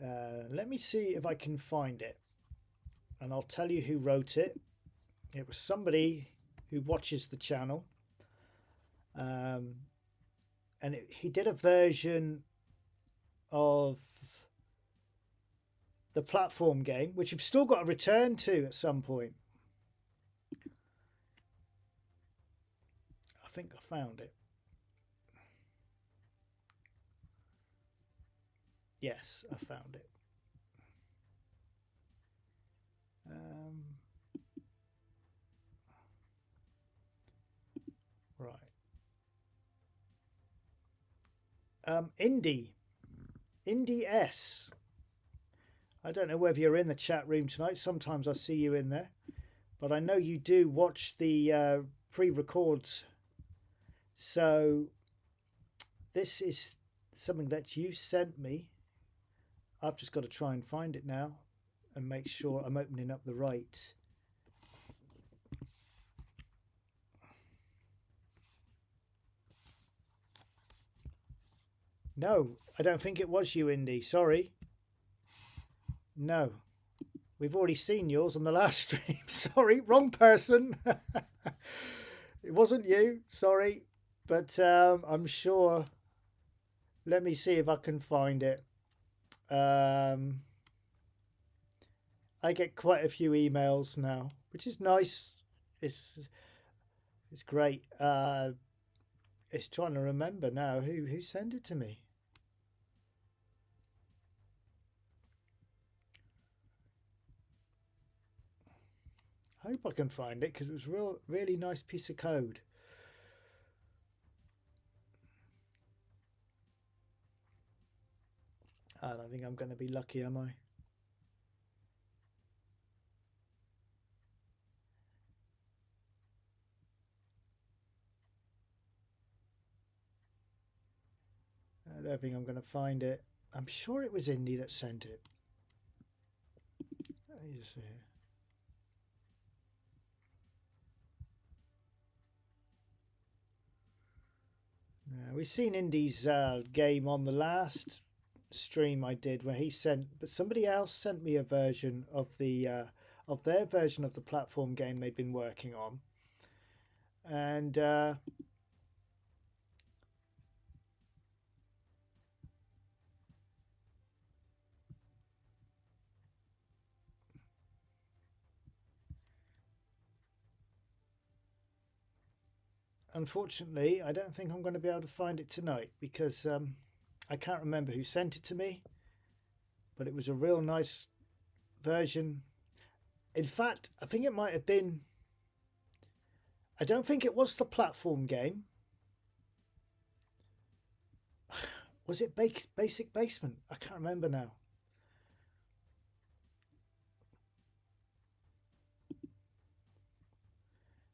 Let me see if I can find it, and I'll tell you who wrote it. It was somebody who watches the channel, and he did a version of the platform game, which you've still got to return to at some point. I think I found it. Yes, I found it. Right. Indie S. I don't know whether you're in the chat room tonight. Sometimes I see you in there, but I know you do watch the pre-records. So this is something that you sent me. I've just got to try and find it now and make sure I'm opening up the right. No, I don't think it was you, Indy. Sorry. No. We've already seen yours on the last stream. Sorry, wrong person. It wasn't you. Sorry. But I'm sure. Let me see if I can find it. I get quite a few emails now, which is nice. It's great. It's trying to remember now who sent it to me. I hope I can find it because it was really nice piece of code. I don't think I'm going to be lucky, am I? I don't think I'm going to find it. I'm sure it was Indy that sent it. Let me just see here. We've seen Indy's game on the last stream I did where he sent, but somebody else sent me a version of their version of the platform game they'd been working on, and unfortunately I don't think I'm going to be able to find it tonight because I can't remember who sent it to me, but it was a real nice version. In fact, I think it might have been, I don't think it was the platform game. Was it Basic Basement? I can't remember now.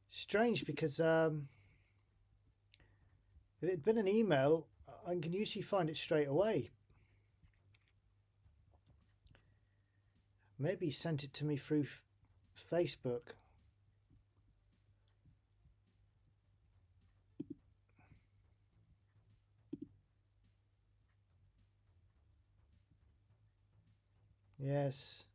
Strange because if it had been an email, I can usually find it straight away. Maybe he sent it to me through Facebook. Yes.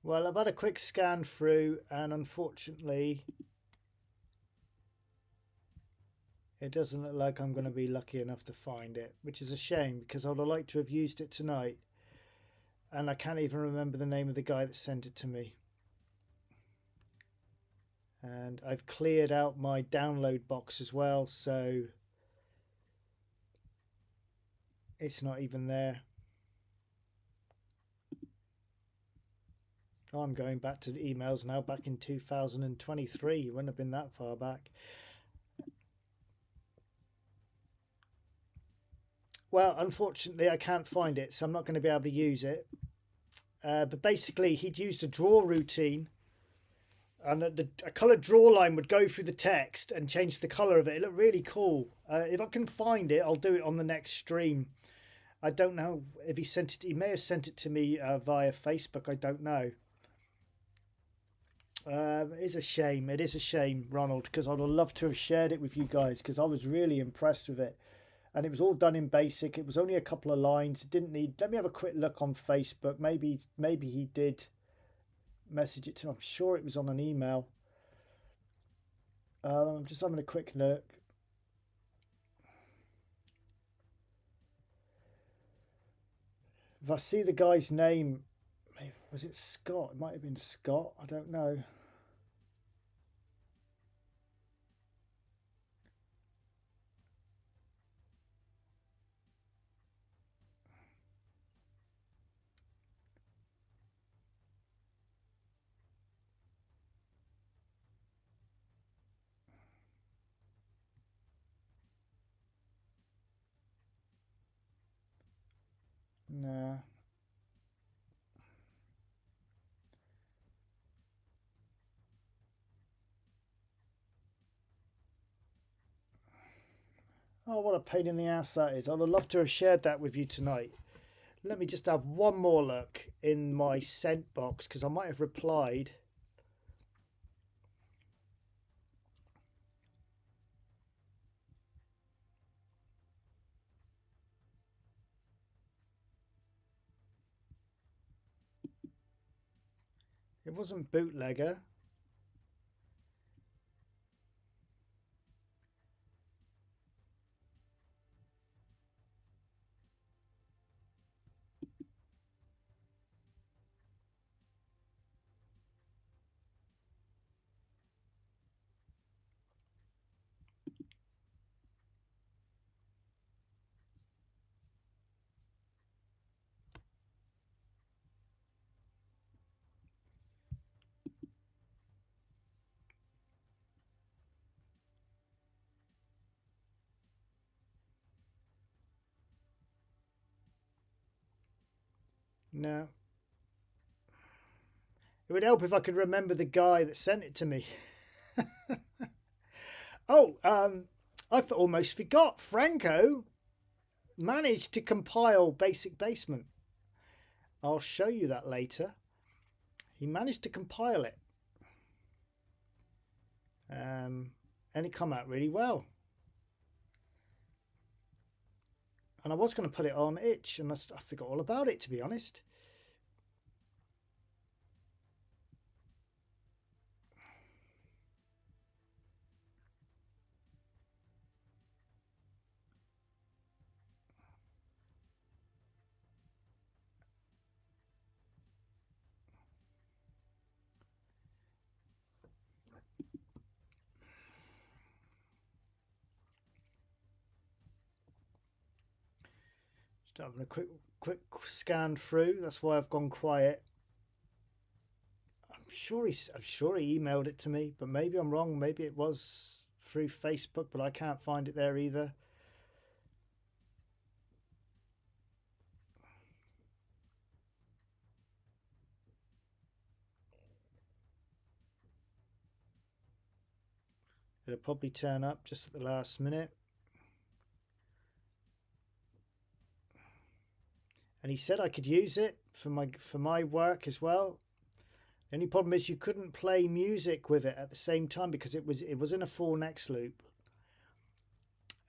Well, I've had a quick scan through, and unfortunately, it doesn't look like I'm going to be lucky enough to find it, which is a shame because I would have liked to have used it tonight. And I can't even remember the name of the guy that sent it to me. And I've cleared out my download box as well, so it's not even there. Oh, I'm going back to the emails now, back in 2023. It wouldn't have been that far back. Well, unfortunately, I can't find it, so I'm not going to be able to use it. But basically, he'd used a draw routine, and a coloured draw line would go through the text and change the colour of it. It looked really cool. If I can find it, I'll do it on the next stream. I don't know if he sent it. He may have sent it to me via Facebook. I don't know. It is a shame. It is a shame, Ronald, because I'd have loved to have shared it with you guys because I was really impressed with it. And it was all done in BASIC. It was only a couple of lines. It didn't need. Let me have a quick look on Facebook. Maybe he did message it to me. I'm sure it was on an email. I'm just having a quick look. If I see the guy's name, maybe, was it Scott? It might have been Scott. I don't know. Nah. Oh, what a pain in the ass that is. I'd have loved to have shared that with you tonight. Let me just have one more look in my sent box because I might have replied. It wasn't bootlegger. No. It would help if I could remember the guy that sent it to me. Oh, I almost forgot. Franco managed to compile Basic Basement. I'll show you that later. He managed to compile it. And it come out really well. And I was going to put it on Itch, and I forgot all about it, to be honest. Just having a quick scan through. That's why I've gone quiet. I'm sure he emailed it to me, but maybe I'm wrong. Maybe it was through Facebook, but I can't find it there either. It'll probably turn up just at the last minute. And he said I could use it for my work as well. The only problem is you couldn't play music with it at the same time because it was in a 4-next loop.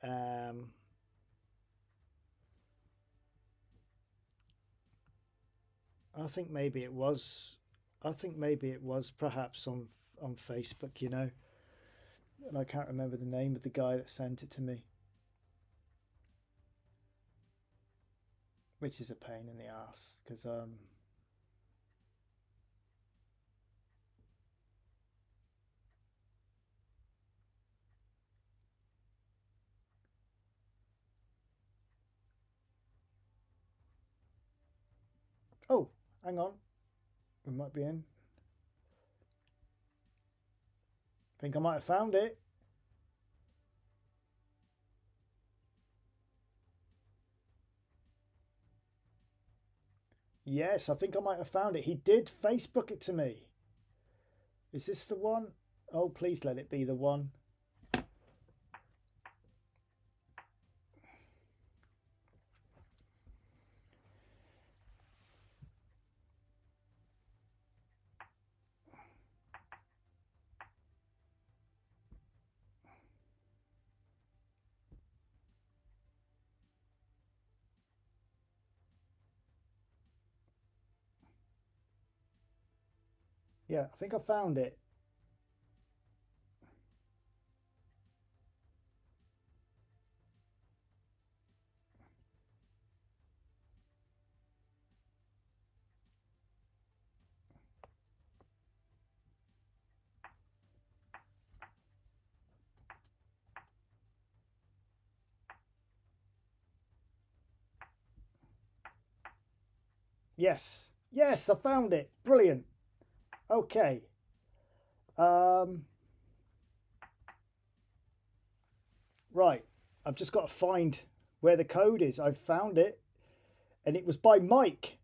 I think maybe it was. I think maybe it was perhaps on Facebook, you know. And I can't remember the name of the guy that sent it to me, which is a pain in the ass because oh, hang on, we might be in. I think I might have found it. Yes, I think I might have found it. He did Facebook it to me. Is this the one? Oh, please let it be the one. Yeah, I think I found it. Yes. Yes, I found it. Brilliant. Okay. Um, right. I've just got to find where the code is. I've found it. And it was by Mike.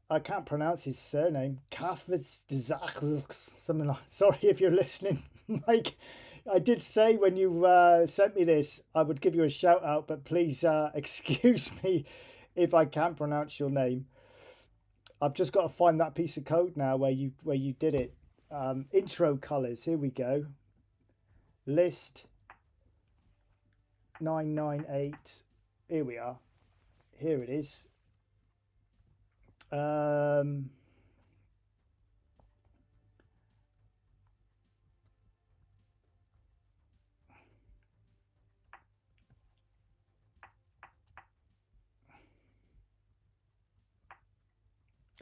I can't pronounce his surname. Something like. Sorry if you're listening, Mike. I did say when you sent me this, I would give you a shout out, but please excuse me if I can't pronounce your name. I've just got to find that piece of code now where you did it. Intro colors. Here we go. List 998. Here we are. Here it is.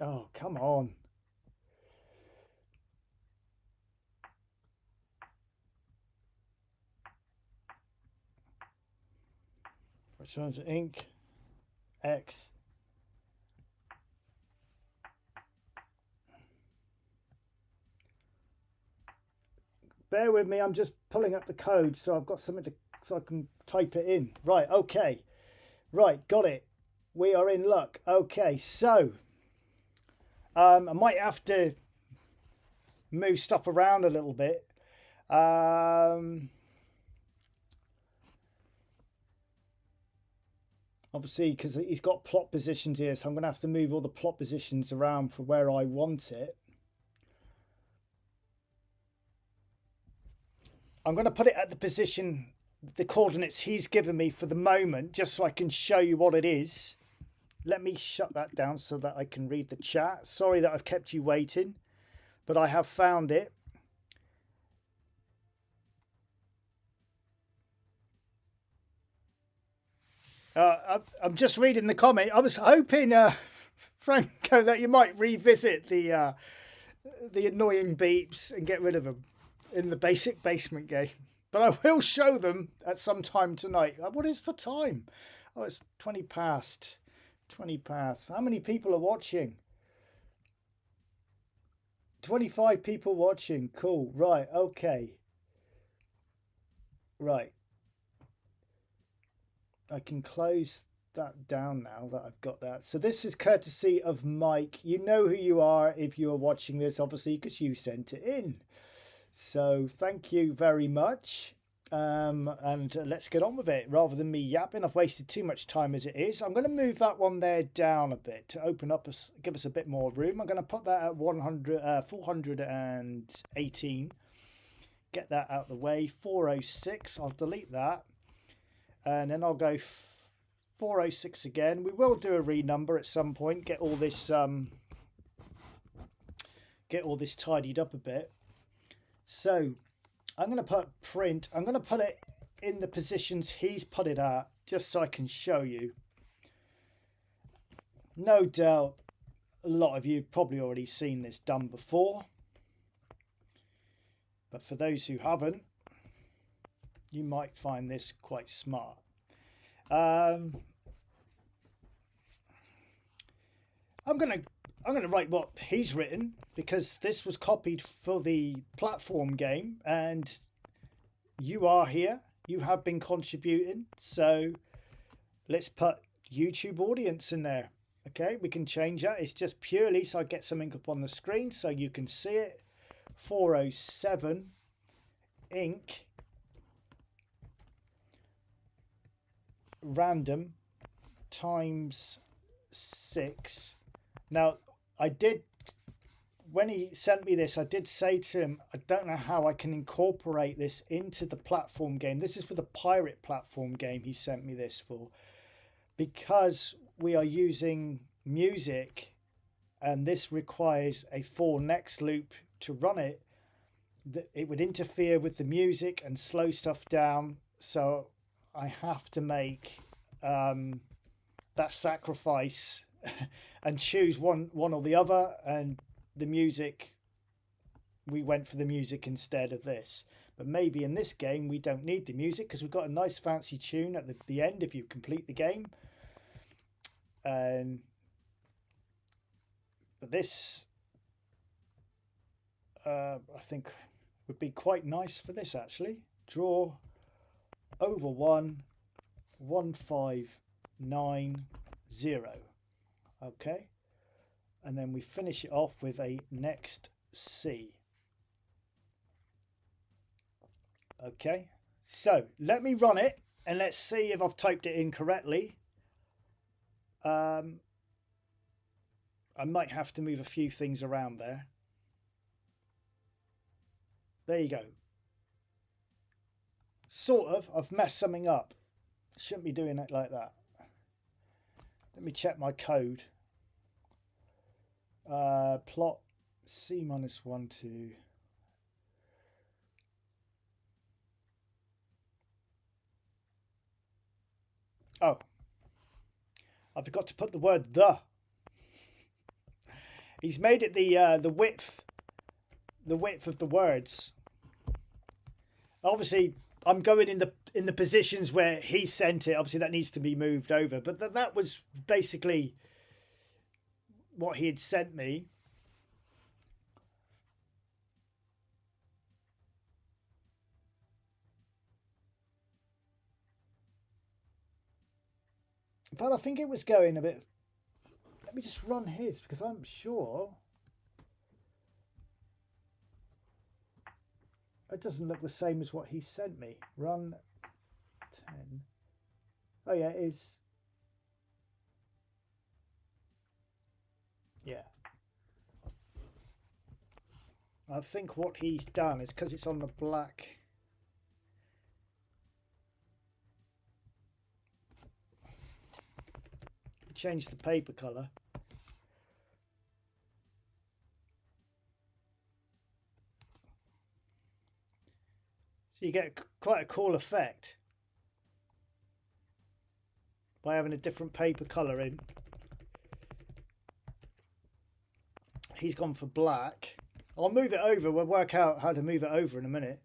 Oh, come on. Which one's ink? X. Bear with me, I'm just pulling up the code so I've got something to so I can type it in. Right, okay. Right, got it. We are in luck. Okay, so I might have to move stuff around a little bit. Obviously, because he's got plot positions here, so I'm going to have to move all the plot positions around for where I want it. I'm going to put it at the position, the coordinates he's given me for the moment, just so I can show you what it is. Let me shut that down so that I can read the chat. Sorry that I've kept you waiting, but I have found it. I'm just reading the comment. I was hoping, Franco, that you might revisit the annoying beeps and get rid of them in the basic basement game. But I will show them at some time tonight. What is the time? Oh, it's 20 past. 20 past. How many people are watching? 25 people watching. Cool. Right. Okay. Right. I can close that down now that I've got that. So this is courtesy of Mike. You know who you are if you are watching this, obviously, because you sent it in. So thank you very much. And let's get on with it rather than me yapping. I've wasted too much time as it is. I'm going to move that one there down a bit to open up, give us a bit more room. I'm going to put that at 418. Get that out of the way. 406. I'll delete that. And then I'll go 406 again. We will do a renumber at some point. Get all this tidied up a bit. So I'm going to put print. I'm going to put it in the positions he's put it at, just so I can show you. No doubt a lot of you have probably already seen this done before. But for those who haven't, you might find this quite smart. I'm going to write what he's written because this was copied for the platform game and you are here. You have been contributing. So let's put YouTube audience in there. Okay, we can change that. It's just purely so I get something up on the screen so you can see it. 407 ink random times 6. Now I did, when he sent me this, I did say to him, I don't know how I can incorporate this into the platform game. This is for the pirate platform game he sent me this for, because we are using music and this requires a for next loop to run it, that it would interfere with the music and slow stuff down. So I have to make that sacrifice and choose one or the other. And the music, we went for the music instead of this. But maybe in this game we don't need the music because we've got a nice fancy tune at the end if you complete the game. But this I think would be quite nice for this actually. Draw over 1590. Okay, and then we finish it off with a next C. Okay, so let me run it and let's see if I've typed it in correctly. I might have to move a few things around there. There you go. Sort of. I've messed something up. Shouldn't be doing it like that. Let me check my code. Plot C minus 1 2. Oh, I forgot to put the word the. He's made it the width of the words. Obviously, I'm going in the positions where he sent it. Obviously, that needs to be moved over. But that was basically what he had sent me. But I think it was going a bit. Let me just run his because I'm sure it doesn't look the same as what he sent me. Run 10. Oh yeah, it is. Yeah. I think what he's done is because it's on the black. Change the paper color. So you get quite a cool effect by having a different paper color in. He's gone for black. I'll move it over. We'll work out how to move it over in a minute.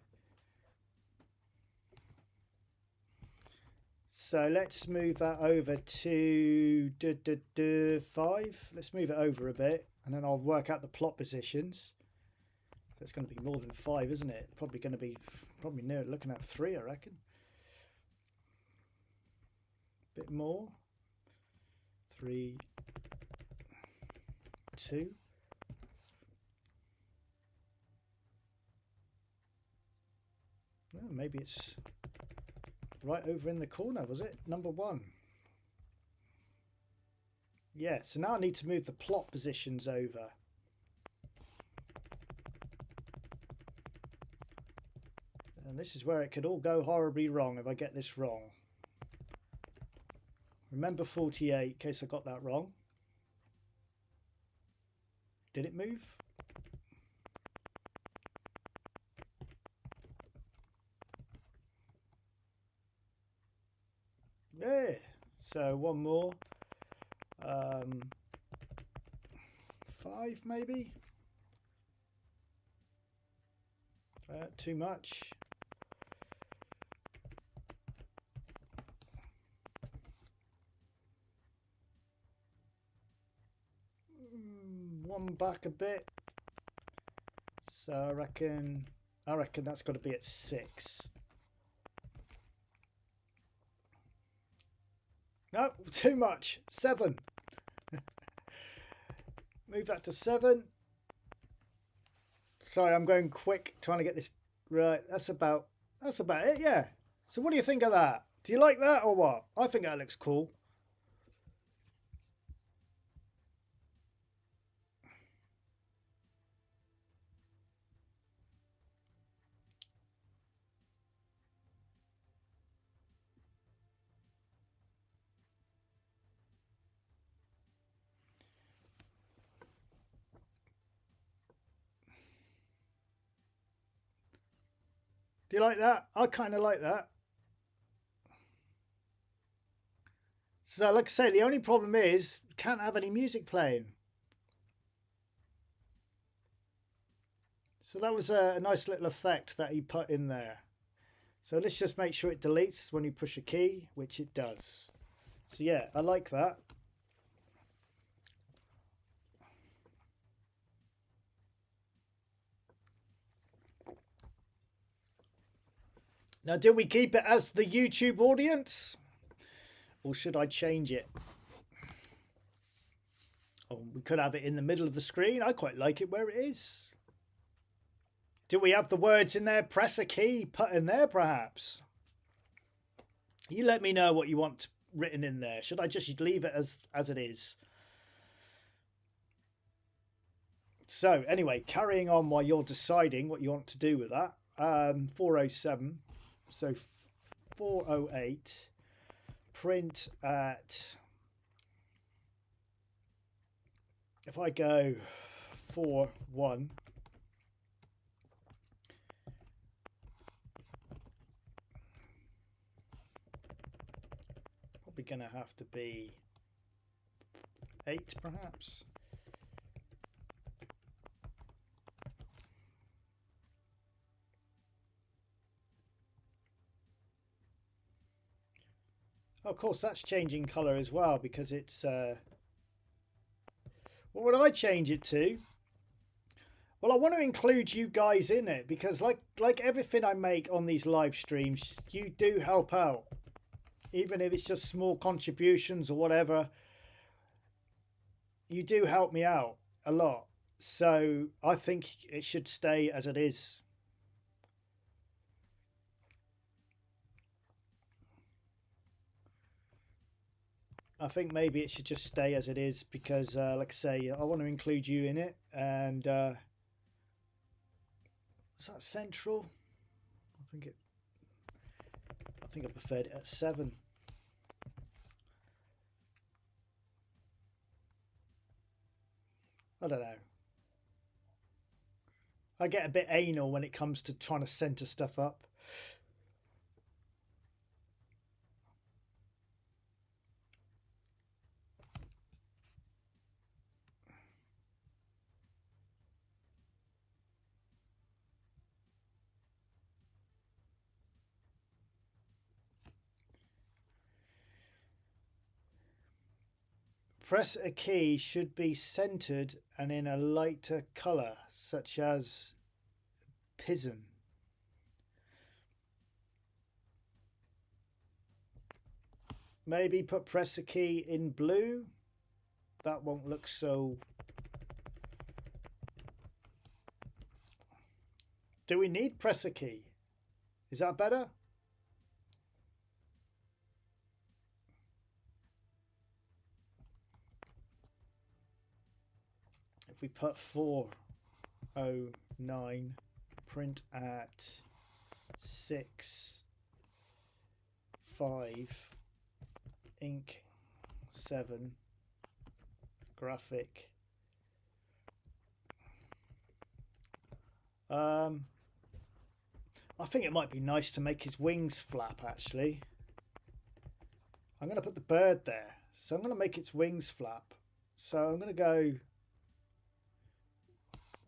So let's move that over to 5. Let's move it over a bit and then I'll work out the plot positions. So it's going to be more than 5, isn't it? Probably going to be near looking at 3, I reckon. Bit more. 3, 2. Well, maybe it's right over in the corner, was it? Number 1. Yeah, so now I need to move the plot positions over. And this is where it could all go horribly wrong if I get this wrong. Remember 48, in case I got that wrong. Did it move? Yeah, so one more. 5 maybe? Too much. One back a bit. So I reckon that's got to be at 6. No, too much. 7. Move that to 7. Sorry, I'm going quick trying to get this right. That's about it, yeah. So what do you think of that? Do you like that or what? I think that looks cool. Do you like that? I kind of like that. So like I say, the only problem is can't have any music playing. So that was a nice little effect that he put in there. So let's just make sure it deletes when you push a key, which it does. So yeah, I like that. Now, do we keep it as the YouTube audience? Or should I change it? Oh, we could have it in the middle of the screen. I quite like it where it is. Do we have the words in there? Press a key, put in there perhaps. You let me know what you want written in there. Should I just leave it as it is? So anyway, carrying on while you're deciding what you want to do with that. 407. So 408. Print at... If I go 4-1, probably going to have to be 8 perhaps. Of course, that's changing colour as well because it's... What would I change it to? Well, I want to include you guys in it because like everything I make on these live streams, you do help out. Even if it's just small contributions or whatever, you do help me out a lot. So I think it should stay as it is. I think maybe it should just stay as it is because, like I say, I want to include you in it. And is that central? I think I preferred it at 7. I don't know. I get a bit anal when it comes to trying to center stuff up. Press a key should be centered and in a lighter color, such as Pisan. Maybe put press a key in blue. That won't look so... Do we need press a key? Is that better? If we put 409, print at 6, 5, ink 7, graphic. I think it might be nice to make his wings flap actually. I'm going to put the bird there. So I'm going to make its wings flap. So I'm going to go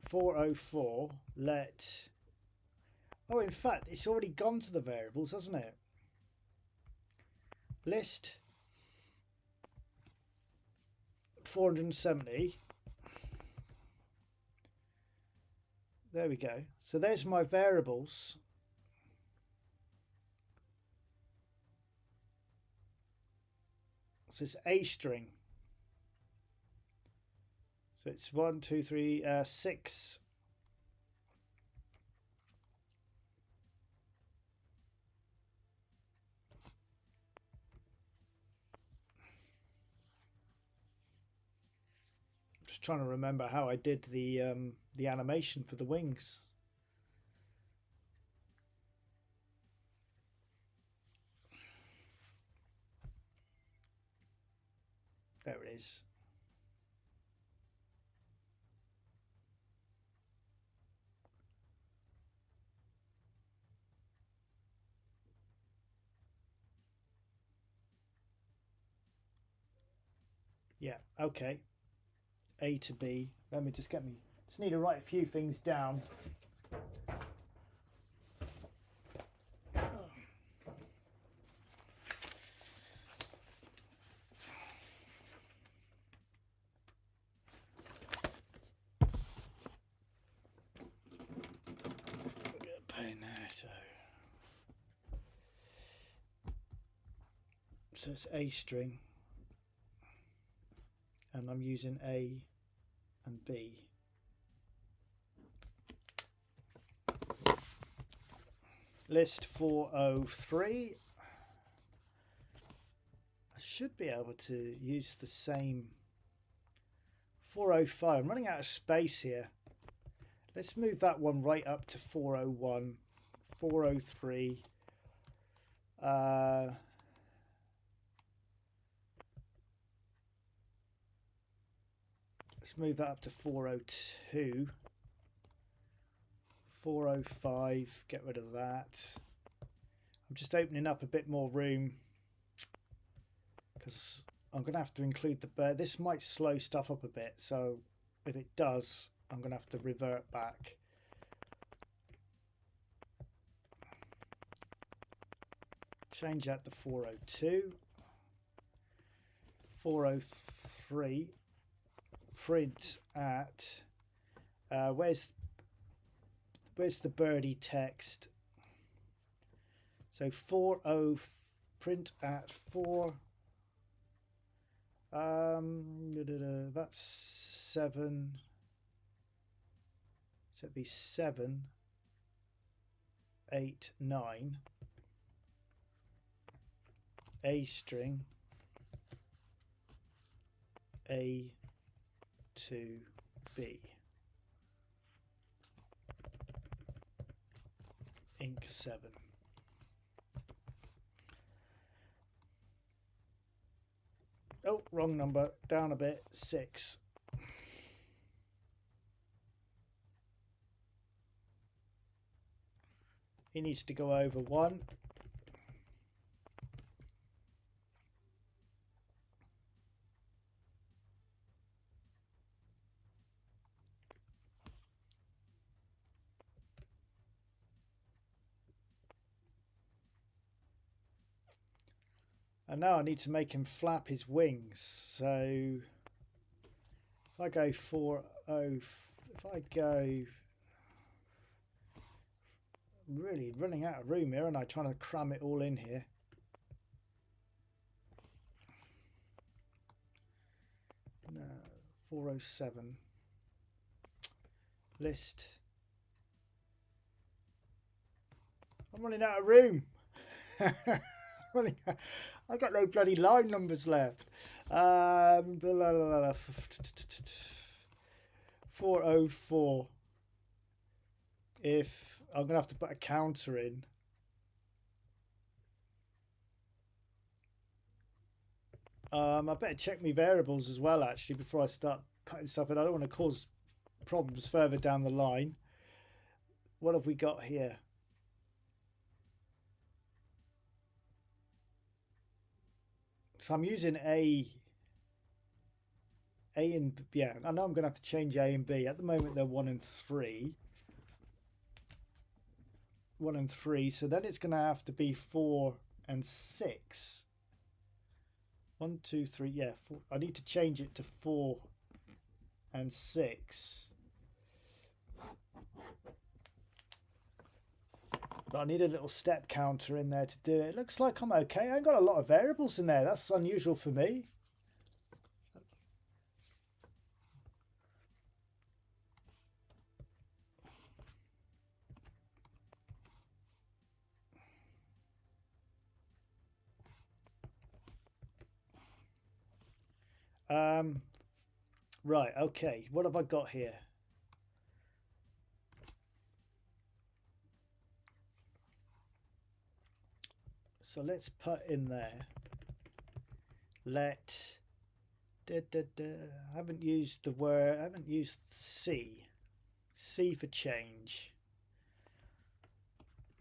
404, let... Oh, in fact, it's already gone to the variables, hasn't it? List 470. There we go. So there's my variables. So it's a string. So it's 1, 2, 3, 6. Just trying to remember how I did the animation for the wings. There it is. Yeah, okay. A to B. Let me just just need to write a few things down. So it's A string, and I'm using A and B. List 403. I should be able to use the same 405. I'm running out of space here. Let's move that one right up to 401, 403. Let's move that up to 402. 405, get rid of that. I'm just opening up a bit more room because I'm going to have to include the bird. This might slow stuff up a bit, so if it does, I'm going to have to revert back. Change that to 402. 403. Print at where's the Birdy text? So 40 print at 4 that's 7, so it'd be 7 8 9 A string A to B. Inc 7. Oh, wrong number. Down a bit. 6. It needs to go over 1. And now I need to make him flap his wings. So if I go 40, if I go, really running out of room here, and I'm trying to cram it all in here. No, 407. List. I'm running out of room. I've got no bloody line numbers left. 404. If I'm going to have to put a counter in. I better check my variables as well, actually, before I start putting stuff in. I don't want to cause problems further down the line. What have we got here? So I'm using A and yeah, I know I'm going to have to change A and B. At the moment they're 1 and 3. 1 and 3, so then it's going to have to be 4 and 6. 1, 2, 3, yeah, 4. I need to change it to 4 and 6. But I need a little step counter in there to do it. It looks like I'm okay. I ain't got a lot of variables in there. That's unusual for me. Right, okay. What have I got here? So let's put in there. Let. I haven't used the word. I haven't used C. C for change.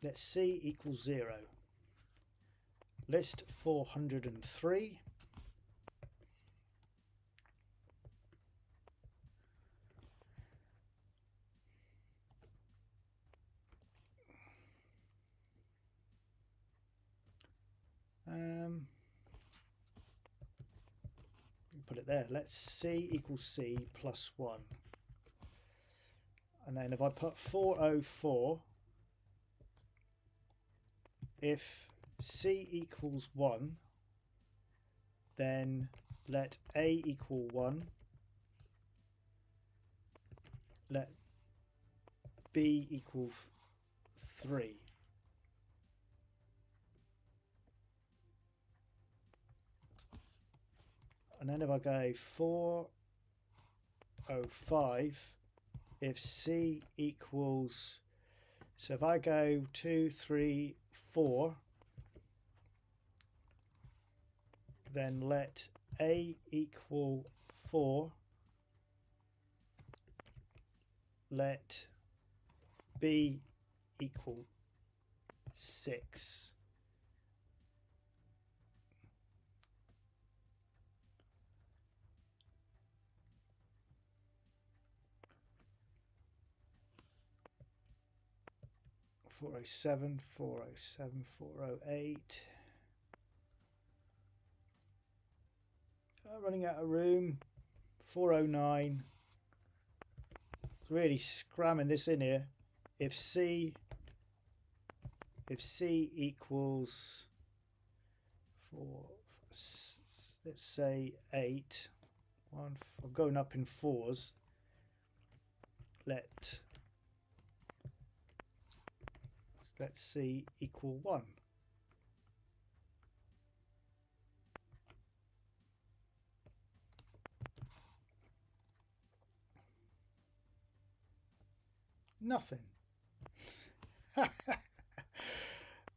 Let C equals 0. List 403. it there. Let's C equals C plus 1. And then if I put 404, if C equals 1, then let A equal 1, let B equal 3. And then if I go 405, if C equals, so if I go 2, 3, 4, then let A equal 4, let B equal 6. Four oh seven, 407, 408. Running out of room. 409. Really scramming this in here. If C equals 4, let's say 8. I'm going up in 4s. Let's C equal 1. Nothing.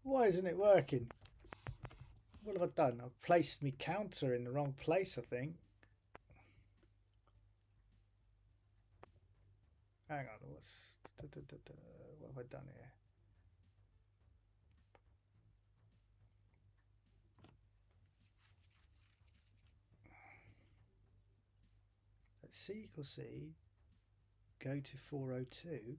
Why isn't it working? What have I done? I've placed my counter in the wrong place, I think. Hang on, what have I done here? Let's C equals C, go to 402.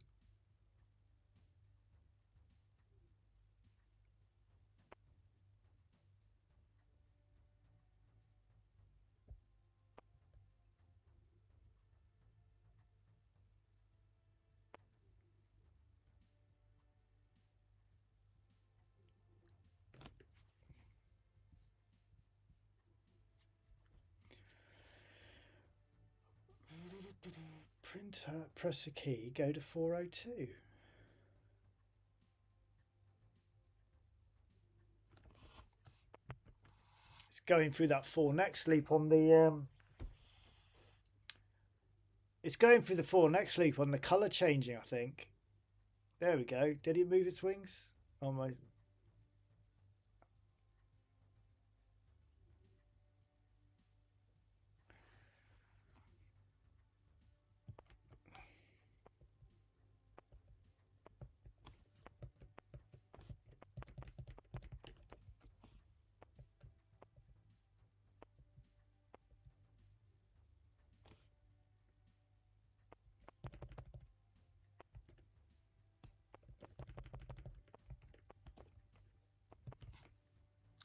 Printer, press a key, go to 402. It's going through that 4 next sleep on the it's going through the 4 next sleep on the colour changing, I think. There we go. Did it move its wings? Oh my.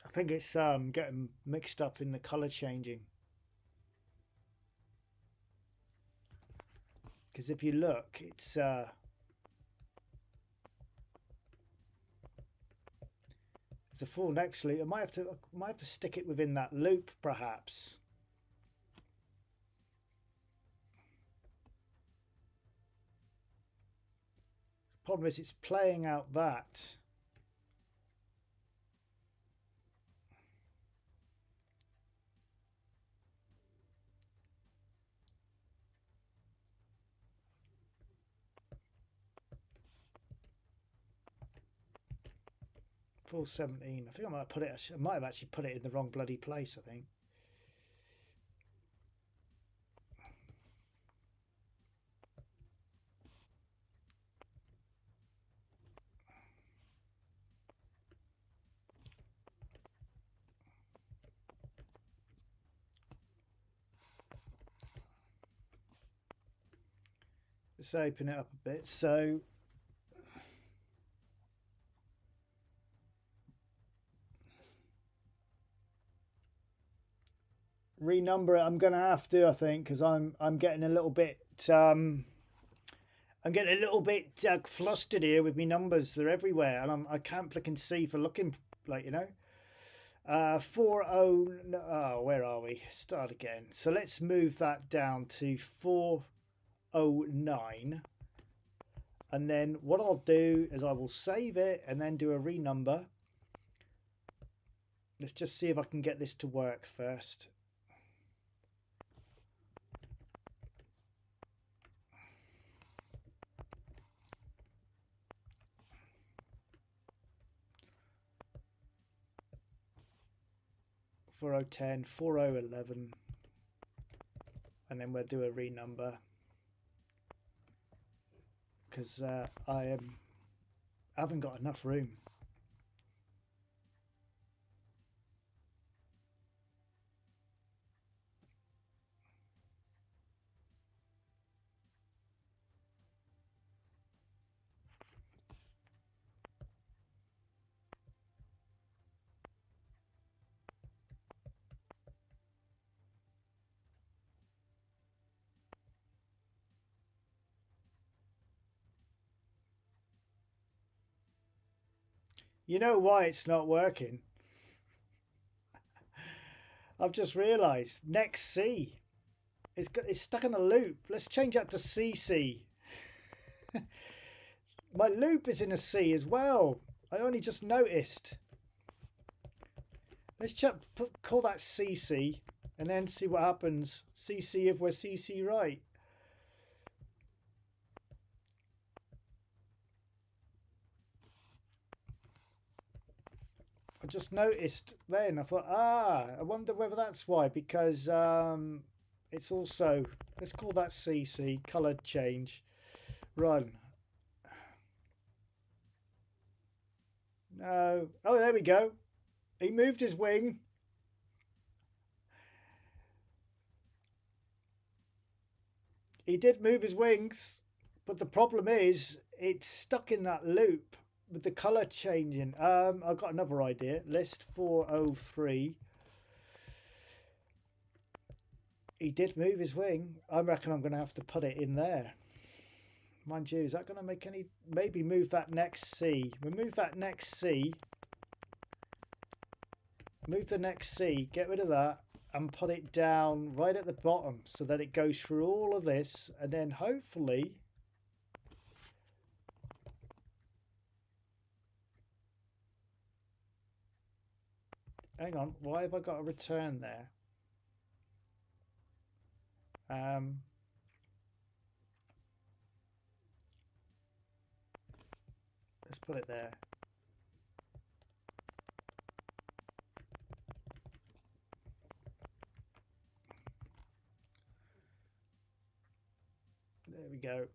I think it's getting mixed up in the colour changing. Because if you look, it's a 4 next loop. I might have to stick it within that loop, perhaps. The problem is it's playing out that. Full 17. I think I might put it. I might have actually put it in the wrong bloody place, I think. Let's open it up a bit. So renumber it. I'm gonna have to, I think, because I'm getting a little bit I'm getting a little bit flustered here with me numbers. They're everywhere, and I can't click and see for looking, like, you know. 40. Oh, where are we? Start again. So let's move that down to 409. And then what I'll do is I will save it and then do a renumber. Let's just see if I can get this to work first. Four oh 10, 4011, and then we'll do a renumber because I haven't got enough room. You know why it's not working? I've just realised next C. It's stuck in a loop. Let's change that to CC. My loop is in a C as well. I only just noticed. Let's call that CC and then see what happens. CC if we're CC right. I just noticed then. I thought, I wonder whether that's why, because it's also, let's call that CC, coloured change, run. No. Oh, there we go. He moved his wing. He did move his wings, but the problem is it's stuck in that loop with the colour changing. I've got another idea. List 403. He did move his wing. I reckon I'm going to have to put it in there. Mind you, is that going to make any... Maybe move that next C. We'll move that next C. Move the next C. Get rid of that. And put it down right at the bottom so that it goes through all of this. And then hopefully... Hang on. Why have I got a return there? Let's put it there. There we go.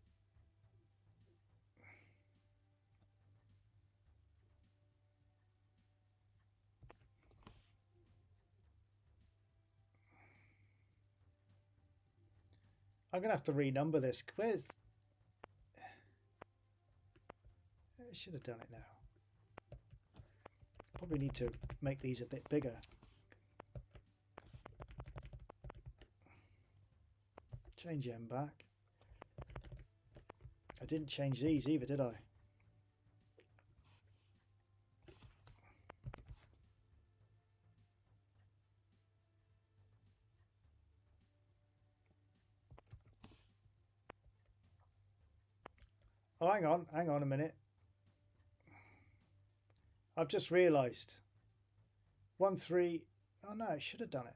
I'm going to have to renumber this. Where's... I should have done it now. Probably need to make these a bit bigger. Change them back. I didn't change these either, did I? Oh, hang on a minute. I've just realised. 1, 3. Oh no, I should have done it.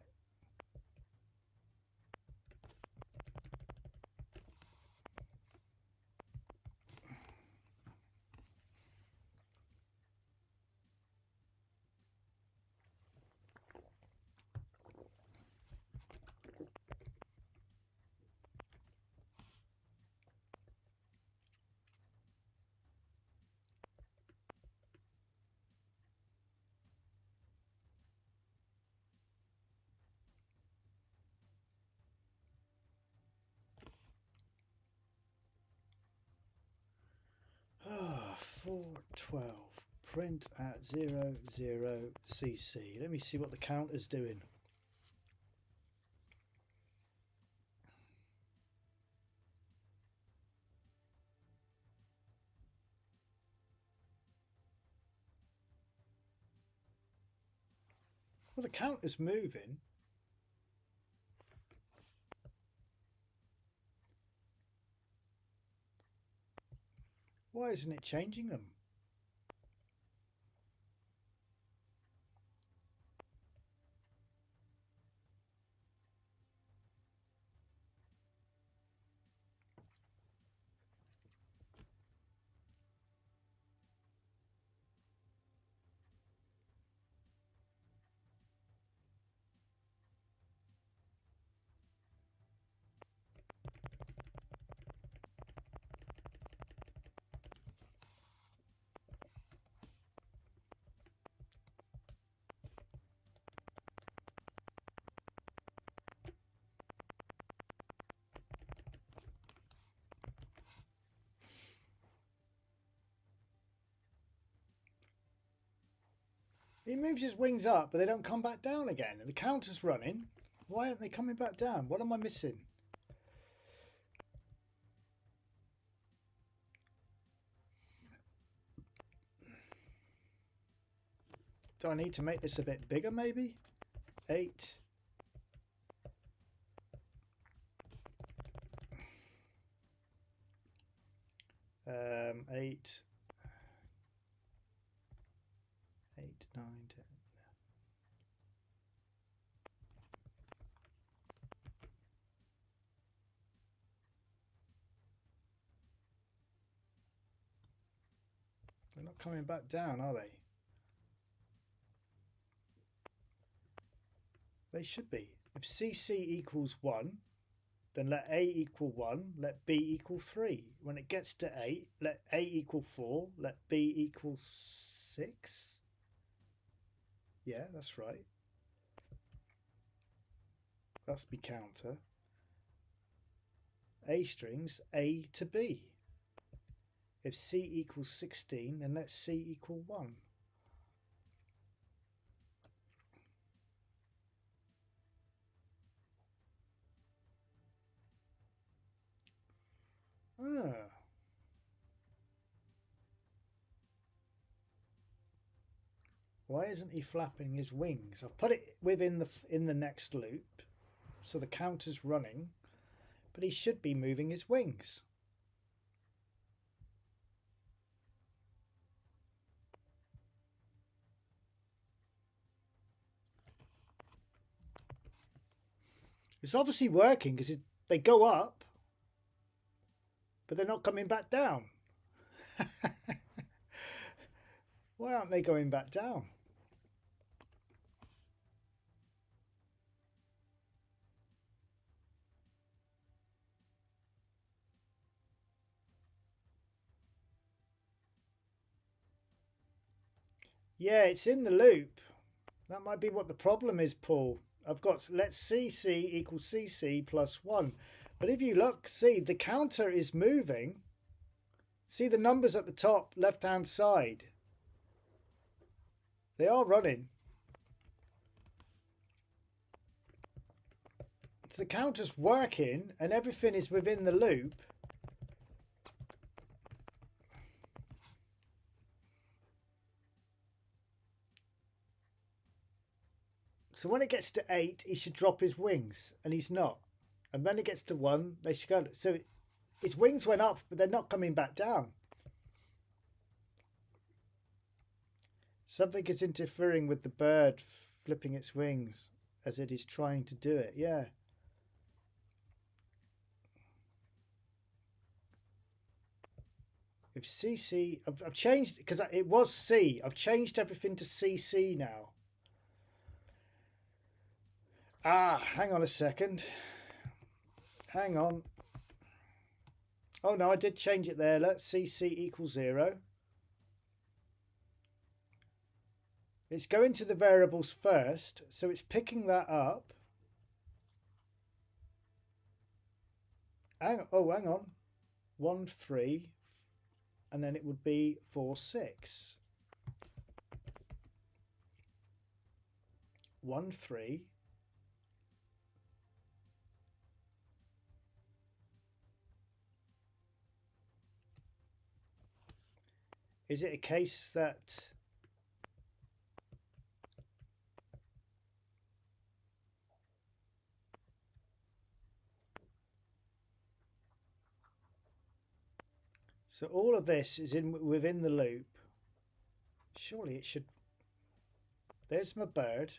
Oh, 412. Print at 00 CC. Let me see what the counter's doing. Well, the counter's moving. Why isn't it changing them? He moves his wings up, but they don't come back down again. And the counter's running. Why aren't they coming back down? What am I missing? Do I need to make this a bit bigger, maybe? 8. 8. 8, 9, 10. They're not coming back down, are they? They should be. If CC equals 1, then let A equal 1, let B equal 3. When it gets to 8, let A equal 4, let B equal 6. Yeah, that's right. That's my counter. A strings, A to B. If C equals 16, then let C equal 1. Ah. Why isn't he flapping his wings? I've put it within the next loop, so the counter's running, but he should be moving his wings. It's obviously working because they go up, but they're not coming back down. Why aren't they going back down? Yeah, it's in the loop. That might be what the problem is, Paul. I've got let's CC equals CC plus 1. But if you look, see, the counter is moving. See the numbers at the top left-hand side. They are running. So the counter's working and everything is within the loop. So when it gets to 8, he should drop his wings, and he's not. And when it gets to 1, they should go. So his wings went up, but they're not coming back down. Something is interfering with the bird flipping its wings as it is trying to do it. Yeah. If CC, I've changed, because it was C. I've changed everything to CC now. Hang on a second. Hang on. Oh no, I did change it there. Let's CC equals 0. It's going to the variables first, so it's picking that up. Hang on. 1, 3, and then it would be 4, 6. 1, 3. Is it a case that So all of this is within the loop. Surely it should. There's my bird.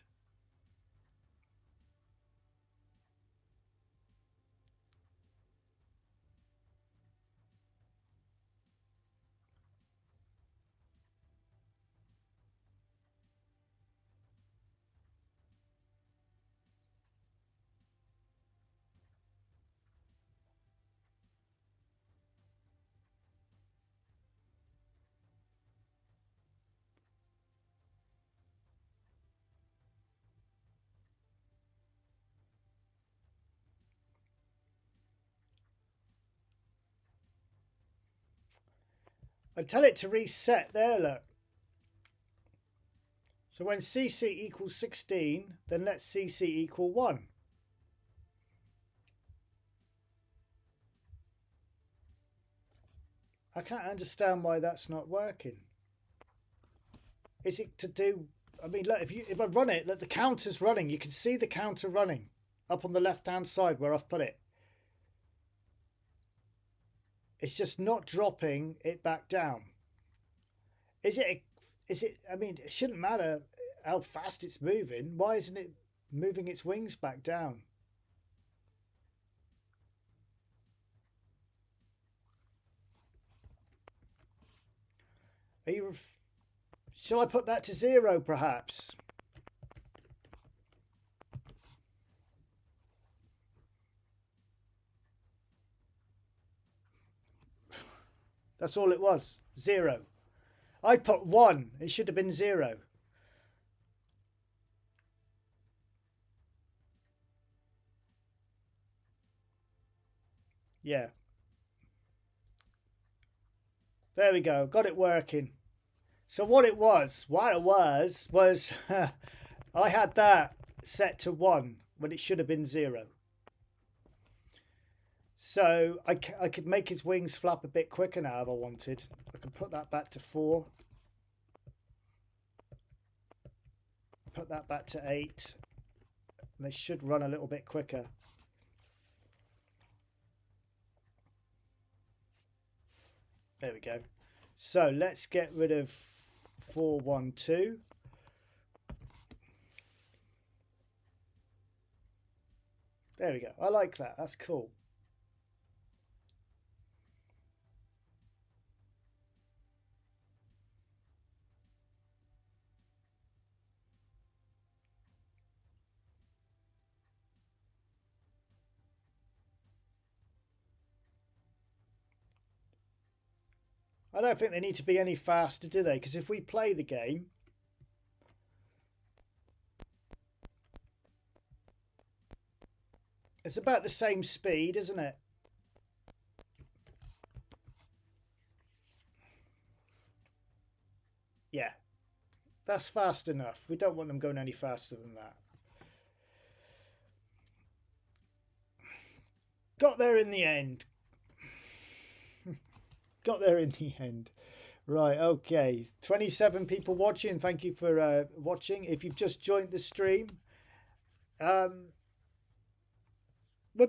I tell it to reset there, look. So when CC equals 16, then let CC equal 1. I can't understand why that's not working. Is it to do... I mean, look, if I run it, look, the counter's running. You can see the counter running up on the left-hand side where I've put it. It's just not dropping it back down. Is it, I mean, it shouldn't matter how fast it's moving. Why isn't it moving its wings back down? Are you... Shall I put that to 0 perhaps? That's all it was. 0. I'd put 1. It should have been 0. Yeah. There we go. Got it working. So what it was I had that set to 1 when it should have been 0. So I could make his wings flap a bit quicker now if I wanted. I can put that back to 4. Put that back to 8. And they should run a little bit quicker. There we go. So let's get rid of 412. There we go. I like that. That's cool. I don't think they need to be any faster, do they? Because if we play the game, it's about the same speed, isn't it? Yeah, that's fast enough. We don't want them going any faster than that. Got there in the end. Got there in the end. Right, okay. 27 people watching. Thank you for watching. If you've just joined the stream, we're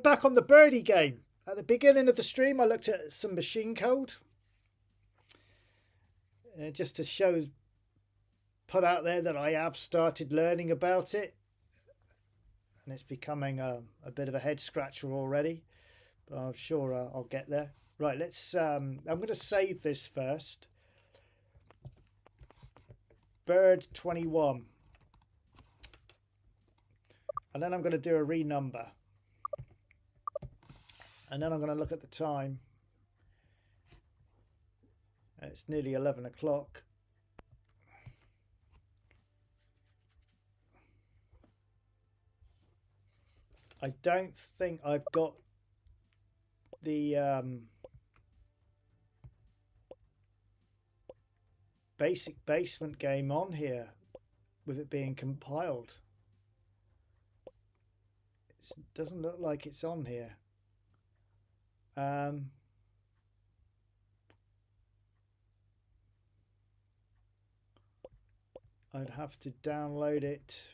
back on the Birdy game. At the beginning of the stream, I looked at some machine code. Just to show, put out there that I have started learning about it. And it's becoming a bit of a head scratcher already. But I'm sure I'll get there. Right, let's... I'm going to save this first. Bird 21. And then I'm going to do a renumber. And then I'm going to look at the time. It's nearly 11 o'clock. I don't think I've got the basic basement game on here with it being compiled. It doesn't look like it's on here. I'd have to download it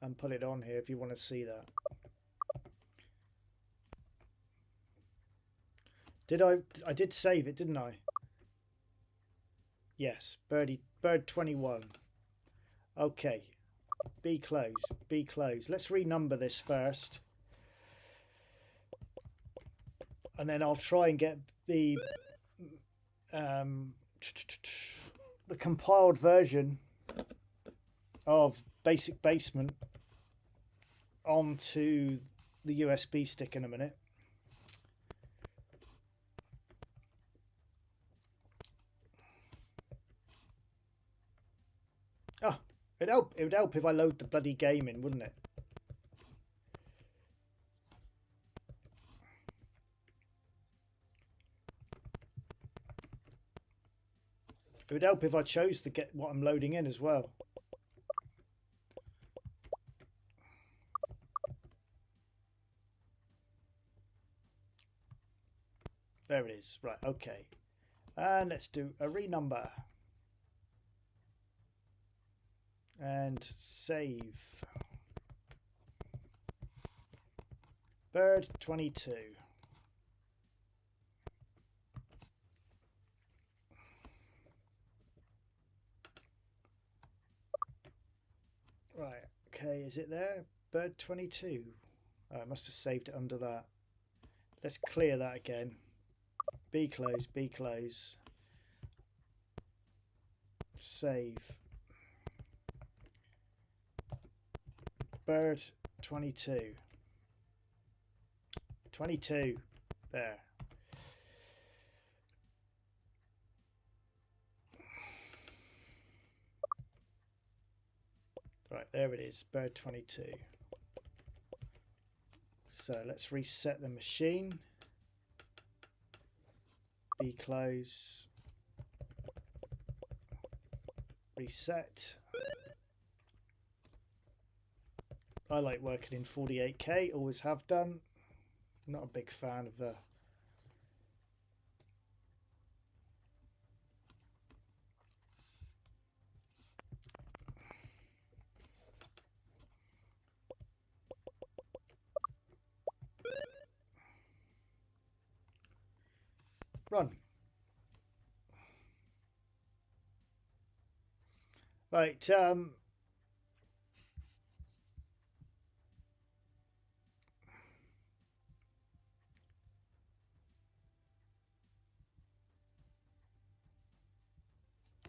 and put it on here if you want to see that. I did save it, didn't I? Yes, bird 21. Okay. Be close. Be close. Let's renumber this first. And then I'll try and get the compiled version of Basic Basement onto the USB stick in a minute. Oh, it would help if I load the bloody game in, wouldn't it? It would help if I chose to get what I'm loading in as well. There it is. Right, okay. And let's do a renumber. And save. Bird 22. Right, okay, is it there? Bird 22. Oh, I must have saved it under that. Let's clear that again. Be close, be close. Save. Bird 22. 22. There. Right, there it is. Bird 22. So let's reset the machine. Be close. Reset. I like working in 48K, always have done. Not a big fan of the run. Right,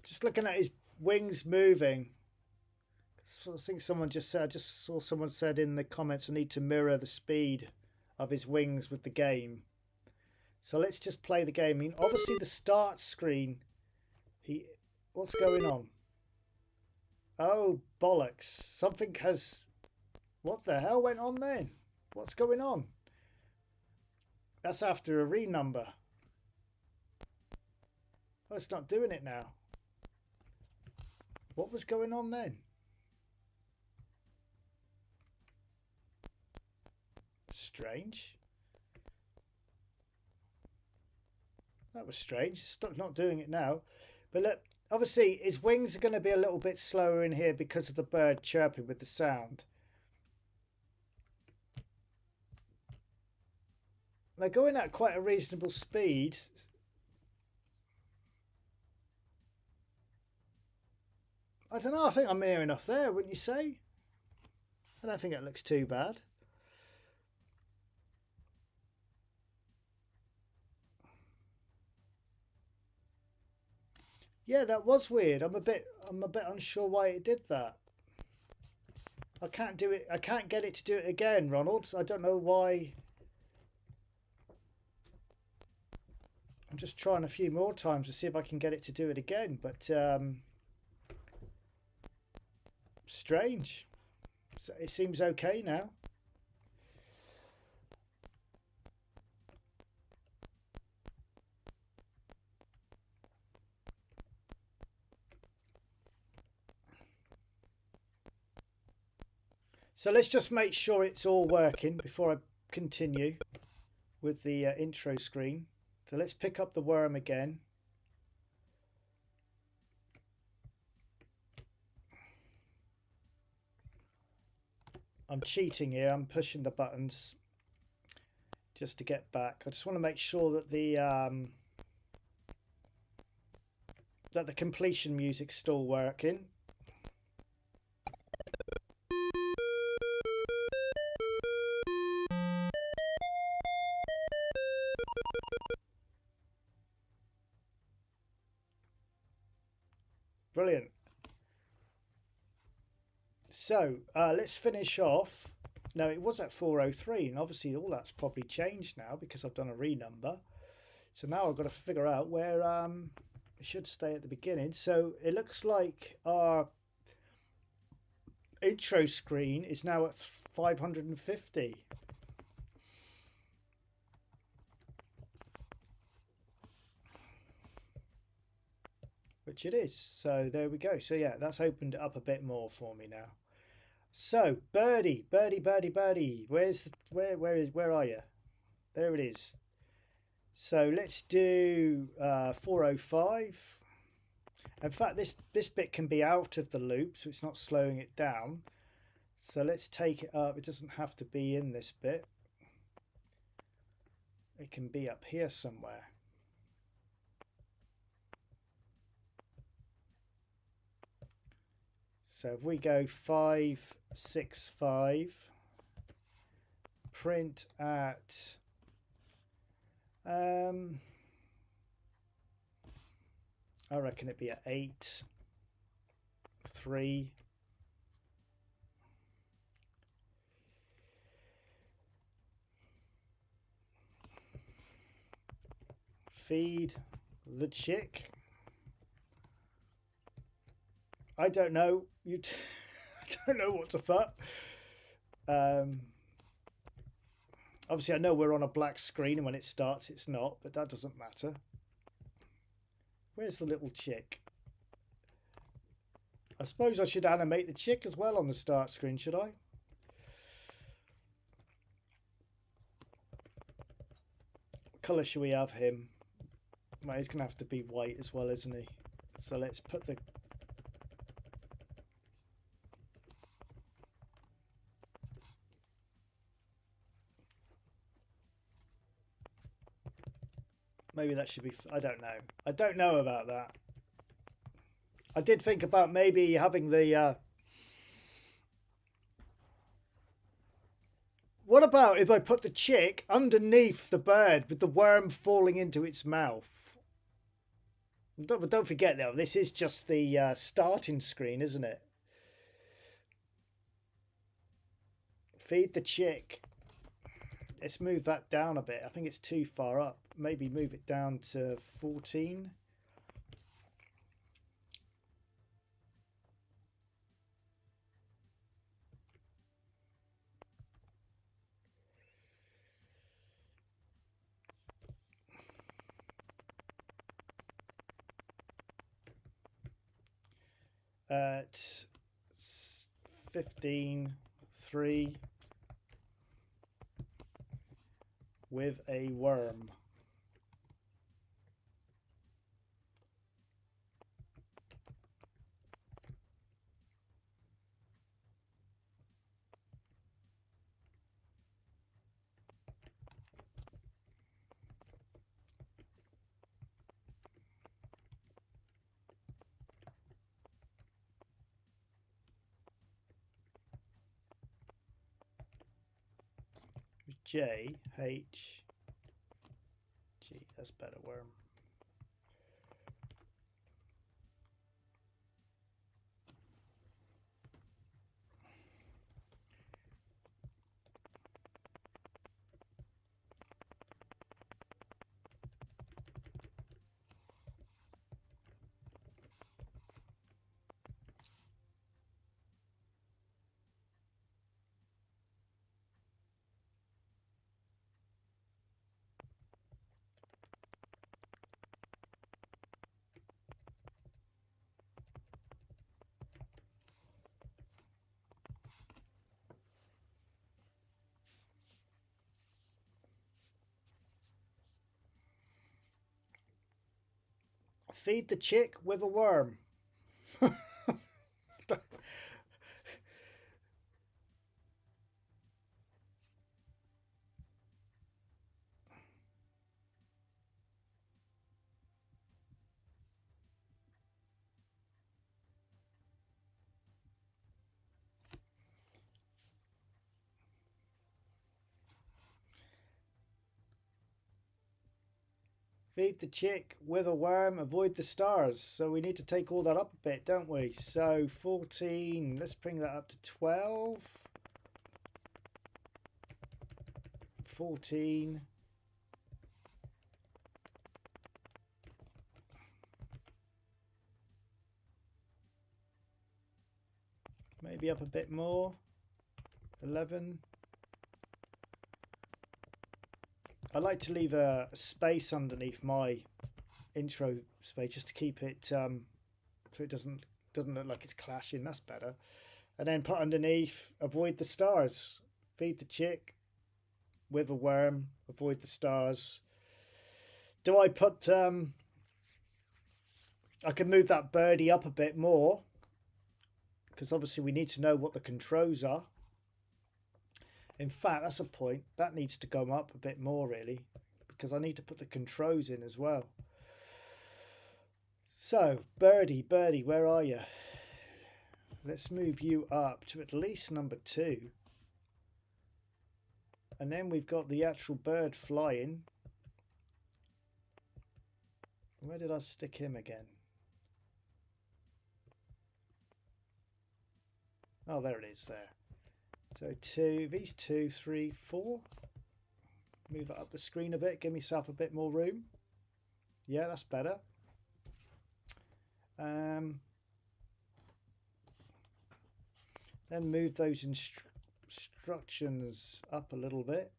just looking at his wings moving. I think someone just said, I just saw someone said in the comments, I need to mirror the speed of his wings with the game. So let's just play the game. I mean, obviously the start screen, what's going on? Oh, bollocks. Something has, what the hell went on then? What's going on? That's after a renumber. Oh, it's not doing it now. What was going on then? Strange. That was strange. It's not doing it now. But look, obviously his wings are going to be a little bit slower in here because of the bird chirping with the sound. They're going at quite a reasonable speed. I don't know, I think I'm near enough there, wouldn't you say? I don't think it looks too bad. Yeah, that was weird. I'm a bit unsure why it did that. I can't do it. I can't get it to do it again, Ronald. I don't know why. I'm just trying a few more times to see if I can get it to do it again, but strange. So it seems okay now. So let's just make sure it's all working before I continue with the intro screen. So let's pick up the worm again. I'm cheating here, I'm pushing the buttons. just to get back. I just want to make sure that the completion music's still working. Brilliant. So let's finish off. No, it was at 403, and obviously all that's probably changed now because I've done a renumber. So now I've got to figure out where it should stay at the beginning. So it looks like our intro screen is now at 550. Which it is. So there we go. So yeah, that's opened it up a bit more for me now. So Birdy, Birdy, Birdy, Birdy. Where's the where are you? There it is. So let's do 405. In fact, this bit can be out of the loop, so it's not slowing it down. So let's take it up. It doesn't have to be in this bit. It can be up here somewhere. So if we go 565, print at I reckon it'd be at 8, 3. Feed the chick. I don't know. I don't know what to put. Obviously, I know we're on a black screen, and when it starts, it's not, but that doesn't matter. Where's the little chick? I suppose I should animate the chick as well on the start screen, should I? What colour should we have him? Well, he's going to have to be white as well, isn't he? So let's put the... Maybe that should be... I don't know. I don't know about that. I did think about maybe having the... What about if I put the chick underneath the bird with the worm falling into its mouth? But don't forget, though, this is just the starting screen, isn't it? Feed the chick. Let's move that down a bit. I think it's too far up. Maybe move it down to 14. At 15.3 with a worm. J H G. That's better. Worm. Feed the chick with a worm. Feed the chick with a worm, avoid the stars. So we need to take all that up a bit, don't we? So 14, let's bring that up to 12. 14. Maybe up a bit more. 11. I like to leave a space underneath my intro space just to keep it so it doesn't look like it's clashing. That's better. And then put underneath, avoid the stars. Feed the chick with a worm, avoid the stars. Do I put I can move that birdie up a bit more, because obviously we need to know what the controls are. In fact, that's a point. That needs to go up a bit more, really, because I need to put the controls in as well. So, Birdy, where are you? Let's move you up to at least number 2. And then we've got the actual bird flying. Where did I stick him again? Oh, there it is there. So 2, these 2, 3, 4. Move it up the screen a bit, give myself a bit more room. Yeah, that's better. Then move those instructions up a little bit.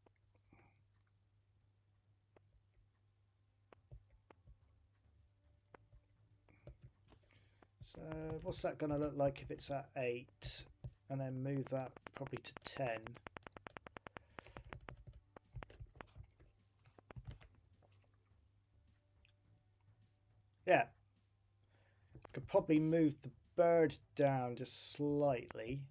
So what's that going to look like if it's at 8? And then move that probably to 10. Yeah. Could probably move the bird down just slightly.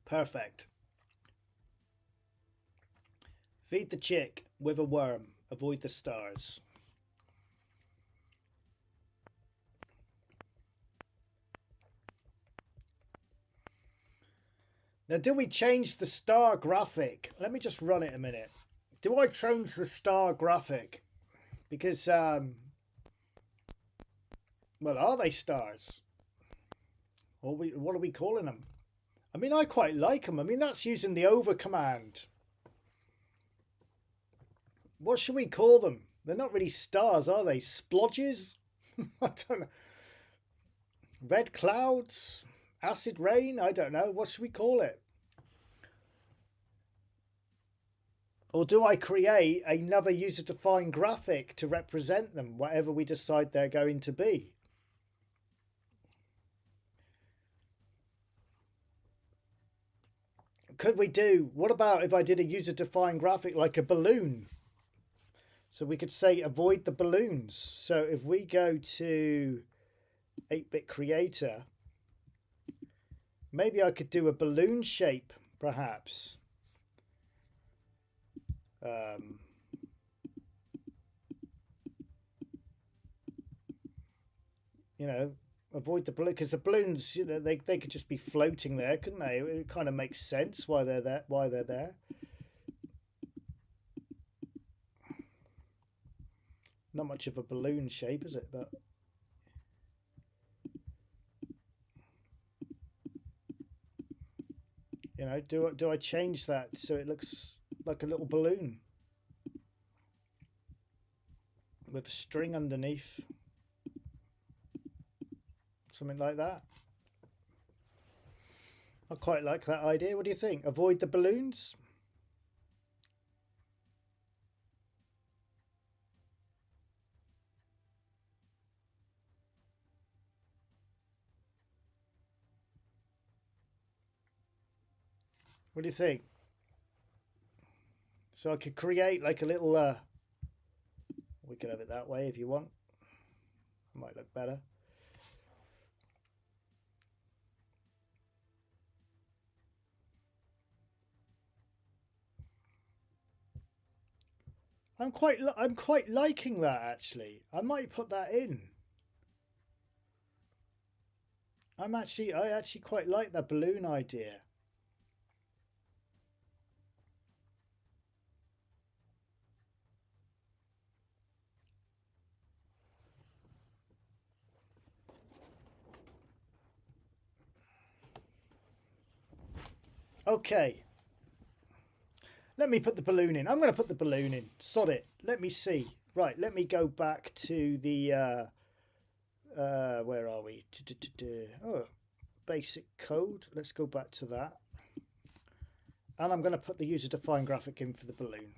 Perfect. Feed the chick with a worm. Avoid the stars. Now, do we change the star graphic? Let me just run it a minute. Do I change the star graphic? Because, well, are they stars? Or what are we calling them? I mean, I quite like them. I mean, that's using the over command. What should we call them? They're not really stars, are they? Splodges? I don't know. Red clouds? Acid rain? I don't know. What should we call it? Or do I create another user-defined graphic to represent them, whatever we decide they're going to be? Could we do, what about if I did a user-defined graphic like a balloon? So we could say avoid the balloons. So if we go to 8-bit creator, maybe I could do a balloon shape, perhaps. You know, avoid the balloon, because the balloons, you know, they could just be floating there, couldn't they? It kind of makes sense why they're there. Not much of a balloon shape, is it? But you know, do I change that so it looks like a little balloon with a string underneath? Something like that. I quite like that idea. What do you think? Avoid the balloons? What do you think? So I could create like a little we could have it that way if you want. It might look better. I'm quite liking that actually. I might put that in. I actually quite like that balloon idea. Okay. Let me put the balloon in. I'm going to put the balloon in. Sod it. Let me see. Right, let me go back to the where are we? Oh, basic code. Let's go back to that. And I'm going to put the user defined graphic in for the balloon.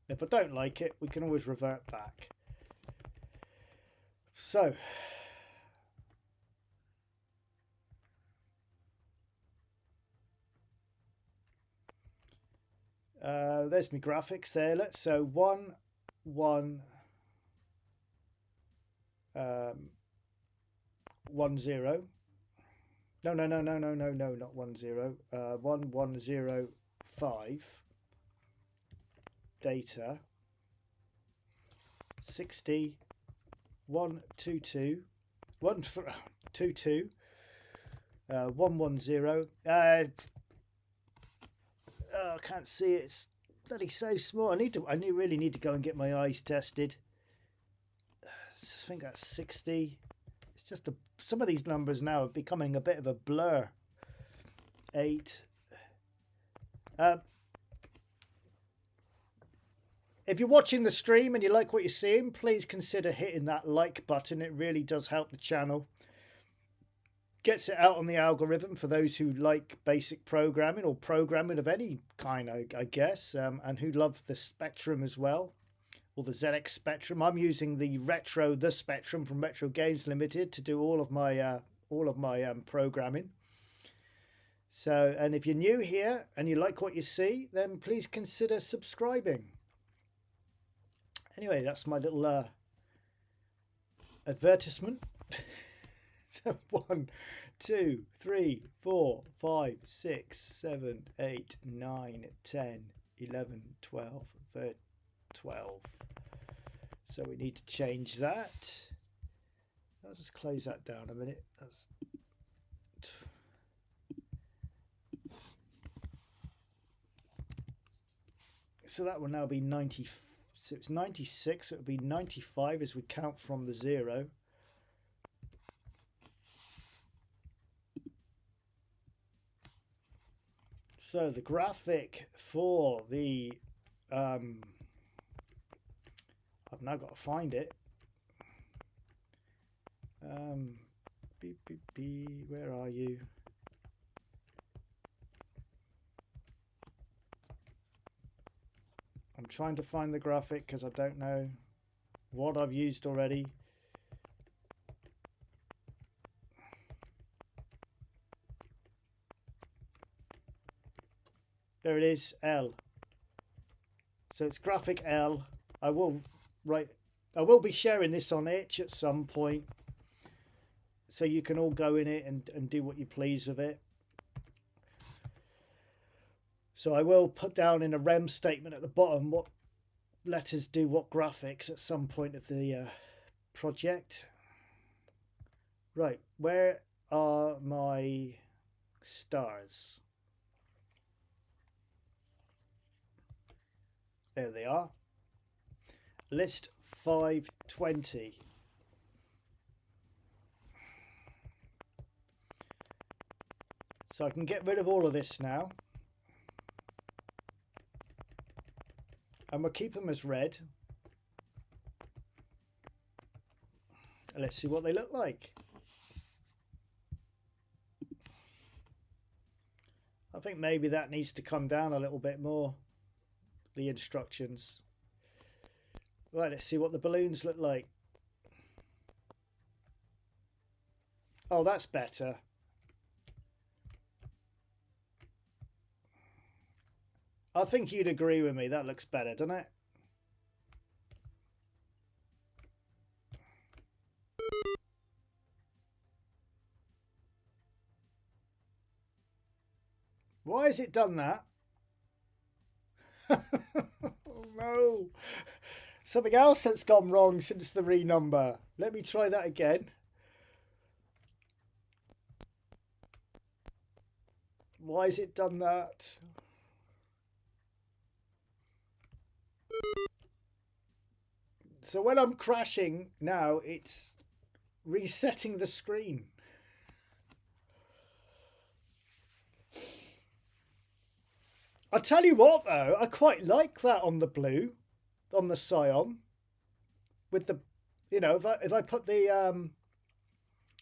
If I don't like it, we can always revert back. So there's my graphics there. Let's so 1 1 1 0. No, not 1 0. 1 1 0 5 data 60 1 2 2 1 2 2 1 1 0. I can't see it. It's bloody so small. I really need to go and get my eyes tested. I think that's 60. It's just some of these numbers now are becoming a bit of a blur. 8. If you're watching the stream and you like what you're seeing, please consider hitting that like button. It really does help the channel. Gets it out on the algorithm for those who like basic programming or programming of any kind, I guess, and who love the Spectrum as well, or the ZX Spectrum. I'm using the Spectrum from Retro Games Limited to do all of my programming. So, and if you're new here and you like what you see, then please consider subscribing. Anyway, that's my little advertisement. So 1 2 3 4 5 6 7 8 9 10 11 12 13 12. So we need to change that. I'll just close that down a minute. So that will now be 90. So it's 96. So it would be 95 as we count from the 0. So the graphic for the I've now got to find it. Where are you? I'm trying to find the graphic because I don't know what I've used already. There it is, L. So it's graphic L. I will be sharing this on itch at some point, so you can all go in it and do what you please with it. So I will put down in a REM statement at the bottom what letters do what graphics at some point of the project. Right, where are my stars? There they are. List 520. So I can get rid of all of this now. And we'll keep them as red. And let's see what they look like. I think maybe that needs to come down a little bit more. The instructions. Right, let's see what the balloons look like. Oh, that's better. I think you'd agree with me. That looks better, doesn't it? Why has it done that? No. Something else that's gone wrong since the renumber. Let me try that again. Why has it done that? So when I'm crashing now, it's resetting the screen. I tell you what though, I quite like that on the blue, on the Scion, with the, you know, if I put the,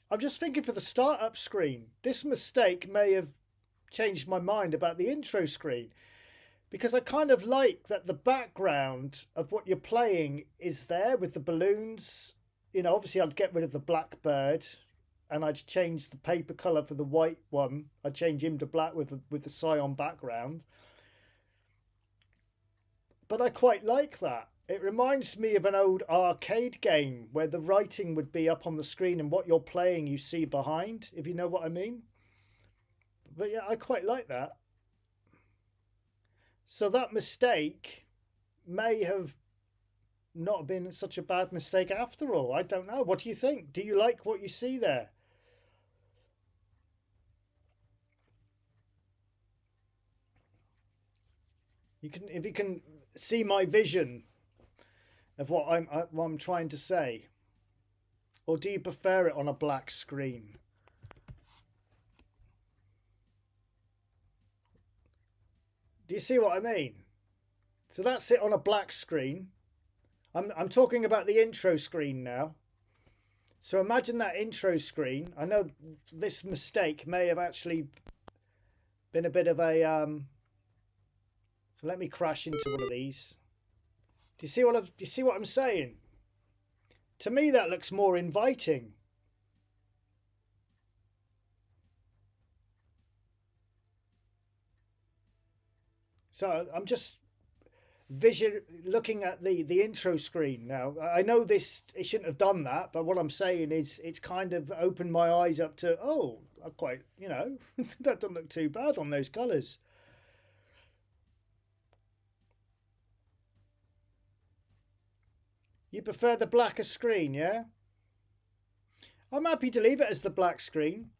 I'm just thinking for the startup screen, this mistake may have changed my mind about the intro screen, because I kind of like that the background of what you're playing is there with the balloons. You know, obviously I'd get rid of the blackbird and I'd change the paper color for the white one. I'd change him to black with the Scion background. But I quite like that. It reminds me of an old arcade game where the writing would be up on the screen and what you're playing you see behind, if you know what I mean. But yeah, I quite like that. So that mistake may have not been such a bad mistake after all. I don't know. What do you think? Do you like what you see there? You can, if you can see my vision of what I'm trying to say, or do you prefer it on a black screen? Do you see what I mean? So that's it on a black screen. I'm talking about the intro screen now. So imagine that intro screen. I know this mistake may have actually been a bit of a so let me crash into one of these. Do you see what I'm saying? To me that looks more inviting. So I'm just looking at the intro screen now. I know this, it shouldn't have done that, but what I'm saying is it's kind of opened my eyes up to, oh, I quite, you know, that doesn't look too bad on those colours. You prefer the blacker screen, yeah? I'm happy to leave it as the black screen.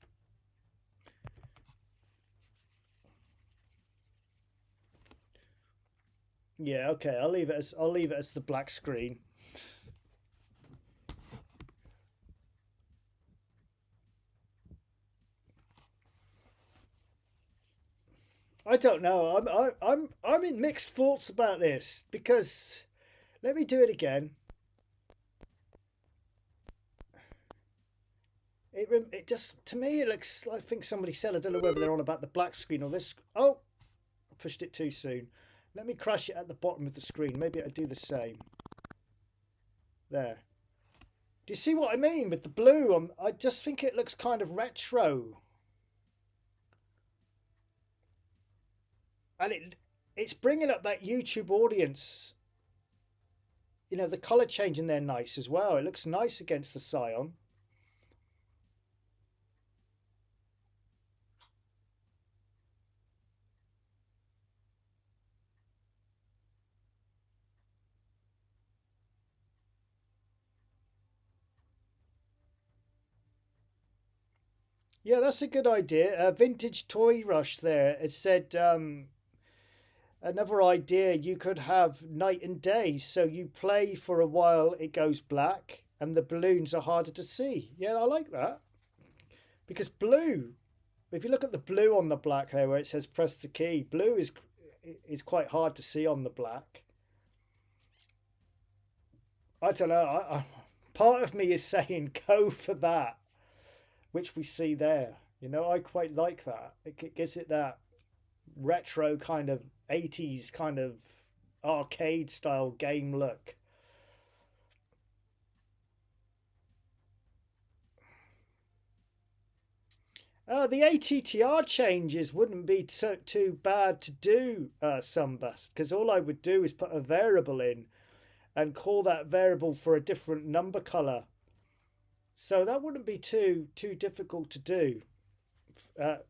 Yeah, okay, I'll leave it as the black screen. I don't know. I'm in mixed thoughts about this, because let me do it again. It just, to me it looks, I think somebody said, I don't know whether they're on about the black screen or this. Oh, I pushed it too soon. Let me crash it at the bottom of the screen. Maybe I do the same. There. Do you see what I mean with the blue? I just think it looks kind of retro. And it's bringing up that YouTube audience. You know, the colour changing there nice as well. It looks nice against the Scion. Yeah, that's a good idea. Vintage Toy Rush there. It said another idea, you could have night and day. So you play for a while, it goes black, and the balloons are harder to see. Yeah, I like that. Because blue, if you look at the blue on the black there where it says press the key, blue is quite hard to see on the black. I don't know. Part of me is saying go for that, which we see there. You know, I quite like that. It gives it that retro kind of 80s kind of arcade style game look. The ATTR changes wouldn't be too bad to do, Sunbust, because all I would do is put a variable in and call that variable for a different number color. So that wouldn't be too difficult to do.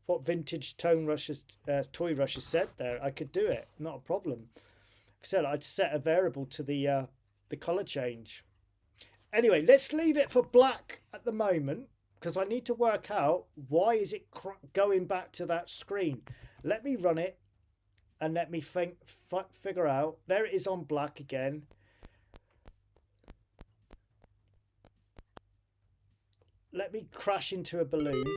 What Vintage Toy Rush has said there, I could do it, not a problem. I said I'd set a variable to the color change. Anyway, let's leave it for black at the moment because I need to work out why is it going back to that screen. Let me run it and let me figure out. There it is on black again. Let me crash into a balloon.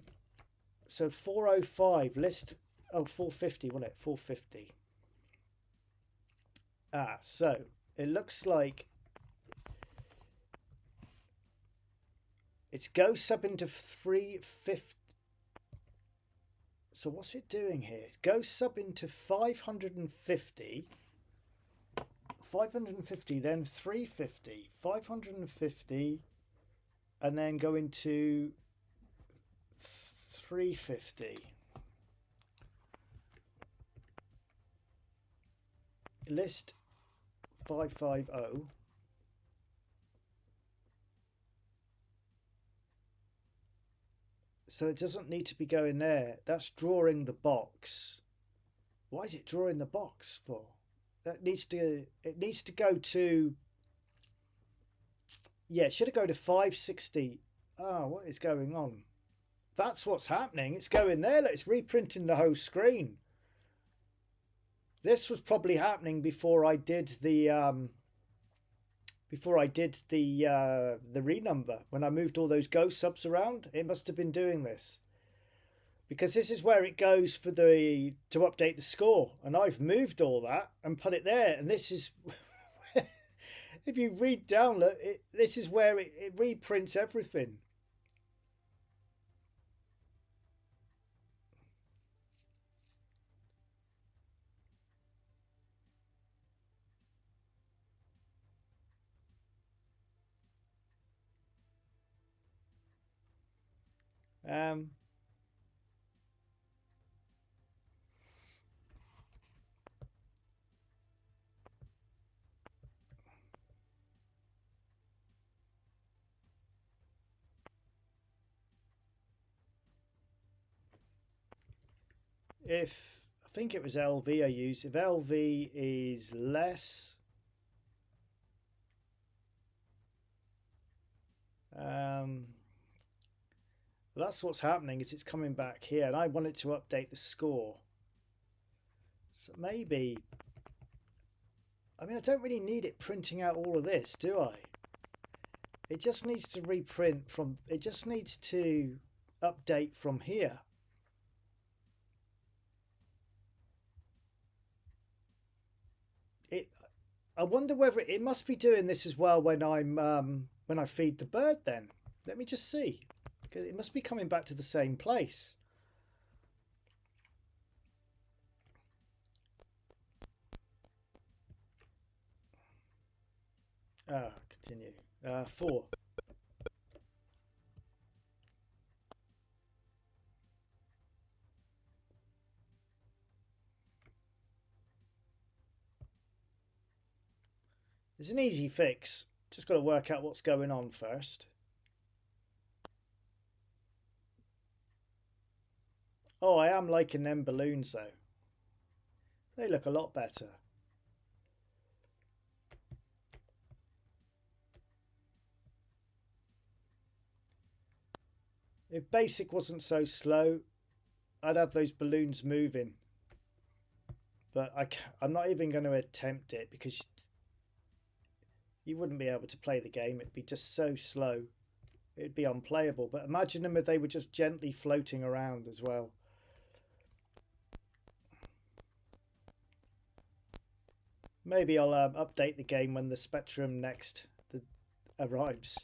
So 405 list. Oh, 450, wasn't it? 450. So it looks like it's go sub into 350. So what's it doing here? It goes sub into 550. 550, then 350, 550, and then go into 350. List 550. So it doesn't need to be going there. That's drawing the box. Why is it drawing the box for? It needs to go to, yeah, it should have go to 560. Oh, what is going on? That's what's happening. It's going there. Look, it's reprinting the whole screen. This was probably happening before I did the renumber. When I moved all those Go subs around, it must have been doing this. Because this is where it goes for to update the score, and I've moved all that and put it there, and this is if you read down, look, this is where it reprints everything. If I think it was LV I used, if LV is less, that's what's happening, is it's coming back here, and I want it to update the score. So maybe, I mean, I don't really need it printing out all of this, do I? It just needs to reprint from, it just needs to update from here. I wonder whether it must be doing this as well when when I feed the bird then. Let me just see. Because it must be coming back to the same place. Continue. 4. It's an easy fix. Just got to work out what's going on first. Oh, I am liking them balloons though. They look a lot better. If basic wasn't so slow, I'd have those balloons moving. But I'm not even going to attempt it because you wouldn't be able to play the game. It'd be just so slow. It'd be unplayable. But imagine them if they were just gently floating around as well. Maybe I'll update the game when the Spectrum next arrives.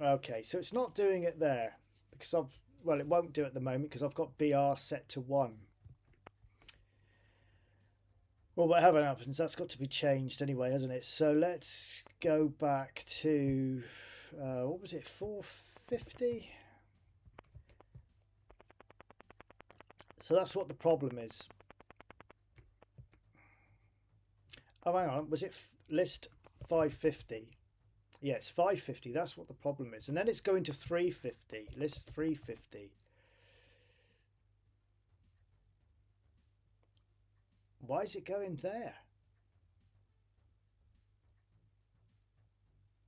Okay, so it's not doing it there because well, it won't do it at the moment because I've got BR set to 1. Well, whatever happens, that's got to be changed anyway, hasn't it? So let's go back to, what was it, 450? So that's what the problem is. Oh, hang on, was it list 550? Yeah, it's 550. That's what the problem is. And then it's going to 350. List 350. Why is it going there?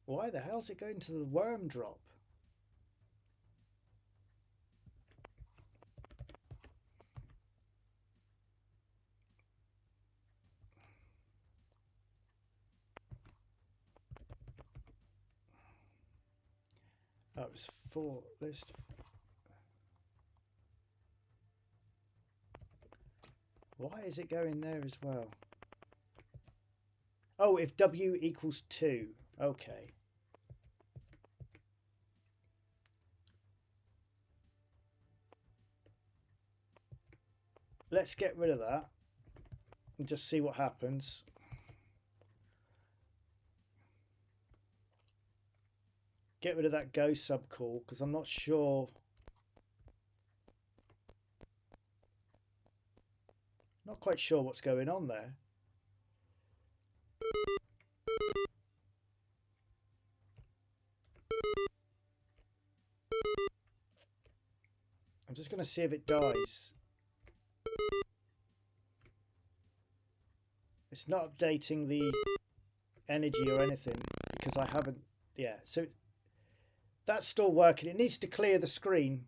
Why the hell is it going to the worm drop? That was 4 list. Why is it going there as well? Oh, if W equals 2. Okay. Let's get rid of that and just see what happens. Get rid of that go subcall because I'm not sure. Not quite sure what's going on there. I'm just going to see if it dies. It's not updating the energy or anything because I haven't. Yeah, so that's still working. It needs to clear the screen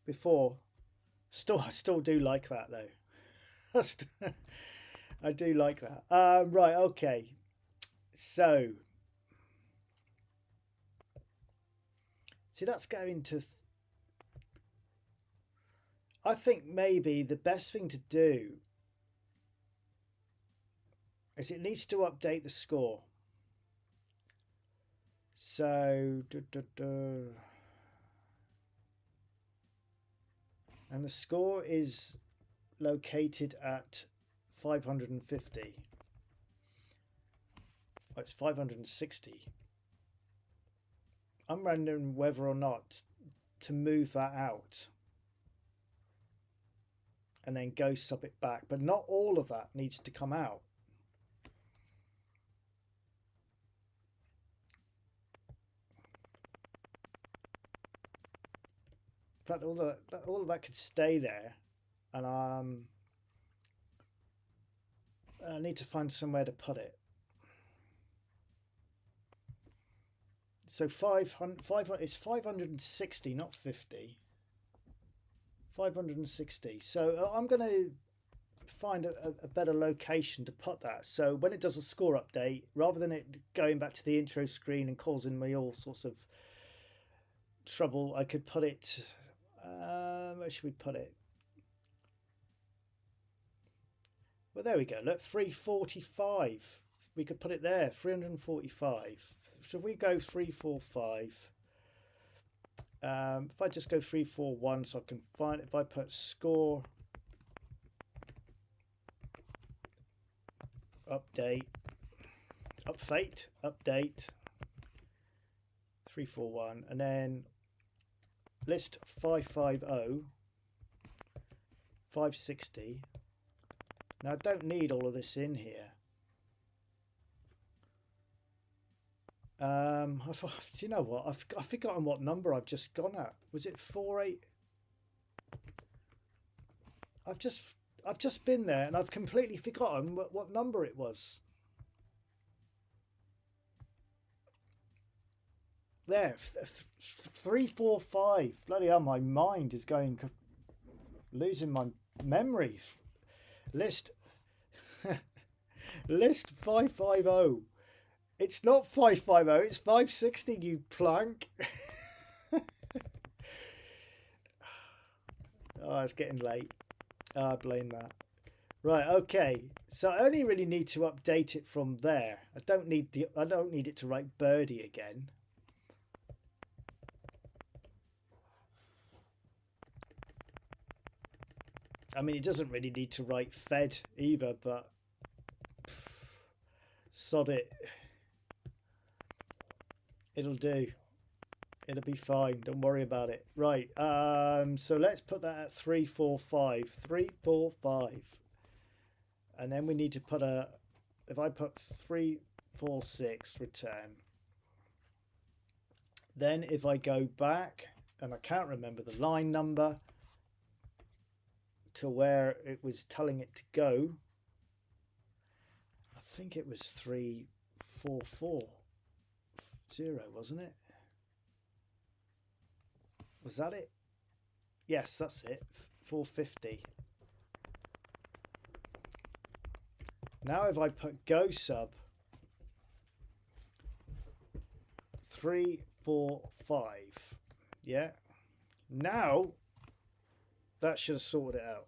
before. I still do like that though. I do like that. Right, okay. So, see, that's going to. I think maybe the best thing to do is it needs to update the score. So, and the score is located at 550. Oh, it's 560. I'm wondering whether or not to move that out and then go sub it back, but not all of that needs to come out. In fact, all of that could stay there, and I need to find somewhere to put it. So 500, it's 560, not 50. 560. So I'm going to find a better location to put that. So when it does a score update, rather than it going back to the intro screen and causing me all sorts of trouble, I could put it. Where should we put it? Well, there we go. Look, 345. We could put it there. 345. Should we go 345? If I just go 341, so I can find. If I put score update, update 341, and then list 550, 560. Now I don't need all of this in here. Do you know what? I've forgotten what number I've just gone at. Was it 48? I've just been there and I've completely forgotten what number it was. There, 345. Bloody hell, my mind is going, losing my memory. List 550. It's not 550, it's 560, you plank. Oh, it's getting late. I blame that. Right, okay. So I only really need to update it from there. I don't need it to write Birdy again. I mean, it doesn't really need to write fed either, but sod it. It'll do. It'll be fine. Don't worry about it. Right. So let's put that at 345. 345. And then we need to put if I put 346 return. Then if I go back, and I can't remember the line number to where it was telling it to go, I think it was 3440, wasn't it? Was that it? Yes, that's it. 450. Now if I put go sub 345, yeah, now that should have sorted it out.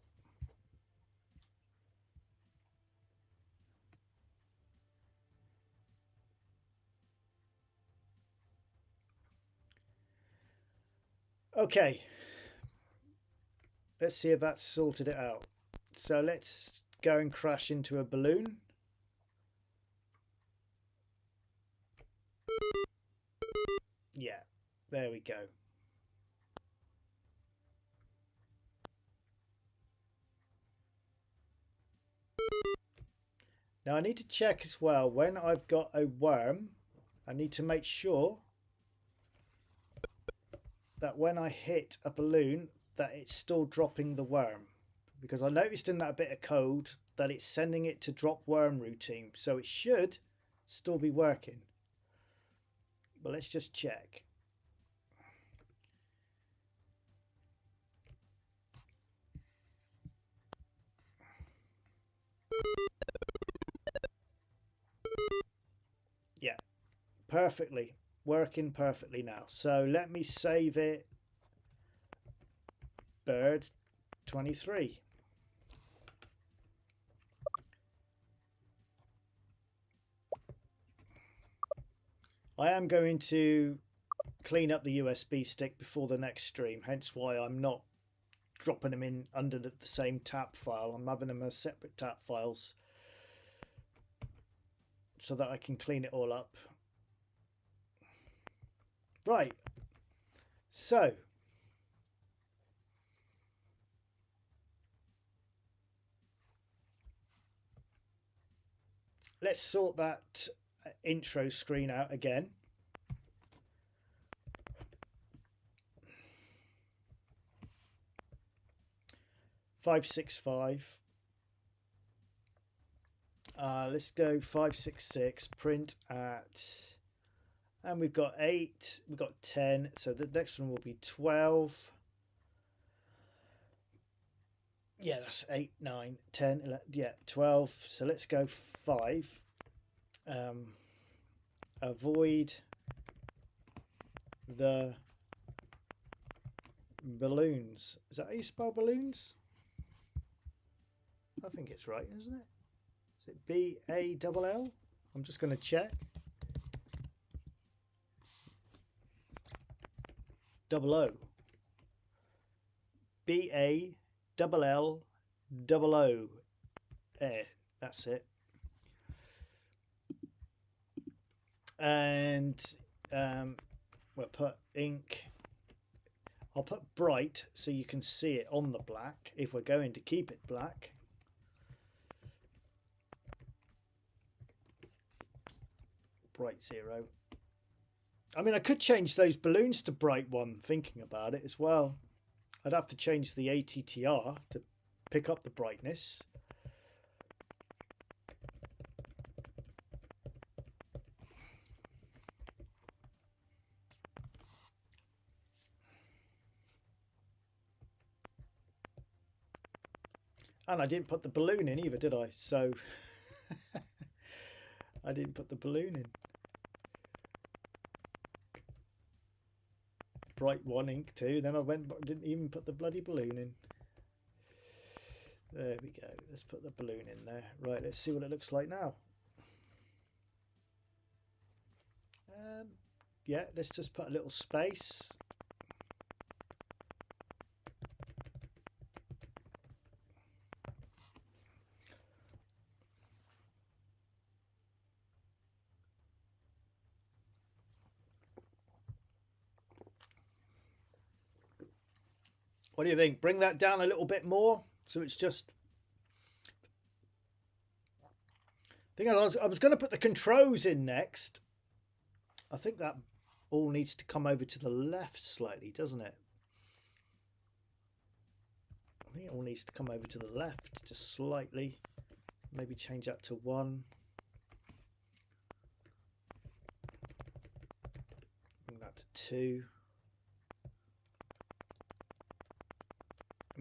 Okay, let's see if that's sorted it out. So let's go and crash into a balloon. Yeah, there we go. Now I need to check as well, when I've got a worm, I need to make sure that when I hit a balloon that it's still dropping the worm, because I noticed in that bit of code that it's sending it to drop worm routine, so it should still be working. But let's just check. Yeah, perfectly, working perfectly now. So let me save it. Bird 23. I am going to clean up the USB stick before the next stream, hence why I'm not dropping them in under the same tap file. I'm having them as separate tap files so that I can clean it all up. Right, so let's sort that intro screen out again. .565. Let's go 566. Print at, and we've got 8. We've got 10. So the next one will be 12. Yeah, that's 8, 9, 10, 11, yeah, 12. So let's go 5. Avoid the balloons. Is that how you spell balloons? I think it's right, isn't it? Is it B-A-L-L? I'm just going to check. Double O. B-A-L-L-O-O. That's it. And we'll put ink. I'll put bright so you can see it on the black if we're going to keep it black. Bright 0. I mean, I could change those balloons to bright 1, thinking about it as well. I'd have to change the ATTR to pick up the brightness. And I didn't put the balloon in either, did I? So I didn't put the balloon in. Bright 1 ink 2. Then I didn't even put the bloody balloon in. There we go. Let's put the balloon in there. Right, let's see what it looks like now. Yeah, let's just put a little space. What do you think? Bring that down a little bit more so it's just... I think I was going to put the controls in next. I think that all needs to come over to the left slightly, doesn't it? I think it all needs to come over to the left just slightly. Maybe change that to 1. Bring that to 2.